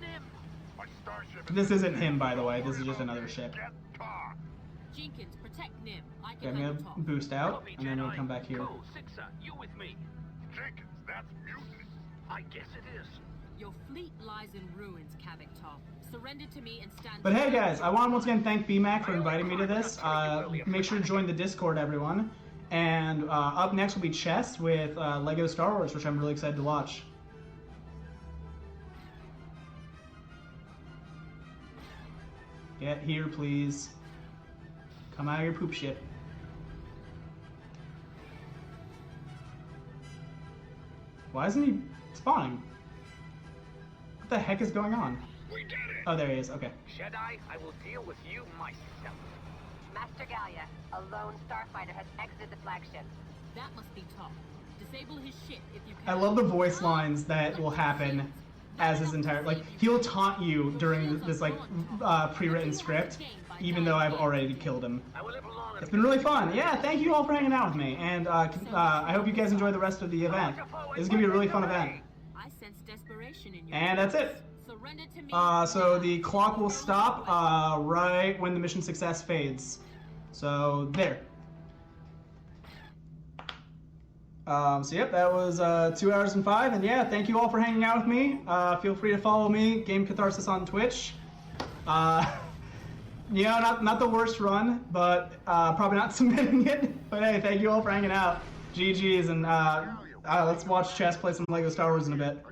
Nim! My starship This isn't him, by the way. This is just another ship. Get talk! Jenkins, protect Nim. I Okay, can I'm handle gonna Talk. boost out, Copy, and then we'll Jedi. come back here. Go, Sixer, you with me. Jenkins, that's mutiny. I guess it is. Your fleet lies in ruins, Kadok Talk. Surrender to me and stand. But hey guys, I want to once again thank BMAC for inviting me to this. Make sure to join the Discord, everyone. And up next will be chess with Lego Star Wars, which I'm really excited to watch. Get here, please. Come out of your poop ship. Why isn't he spawning? What the heck is going on? We did it! Oh, there he is. Okay. Jedi, I will deal with you myself. Master Gallia, a lone starfighter has exited the flagship. That must be Talk. Disable his ship if you can. I love the voice lines that will happen as his entire, like, he'll taunt you during this, like, pre-written script, even though I've already killed him. I will live long It's been really fun. Yeah, thank you all for hanging out with me, and I hope you guys enjoy the rest of the event. This is gonna be a really fun event. I sense desperation in your And that's it. Surrender to me. So the clock will stop right when the mission success fades. So there. So yep, that was 2 hours and 5, and yeah, thank you all for hanging out with me. Feel free to follow me, GameCatharsis on Twitch. You know, not the worst run, but probably not submitting it. But hey, thank you all for hanging out. GG's, and let's watch Chess play some Lego Star Wars in a bit.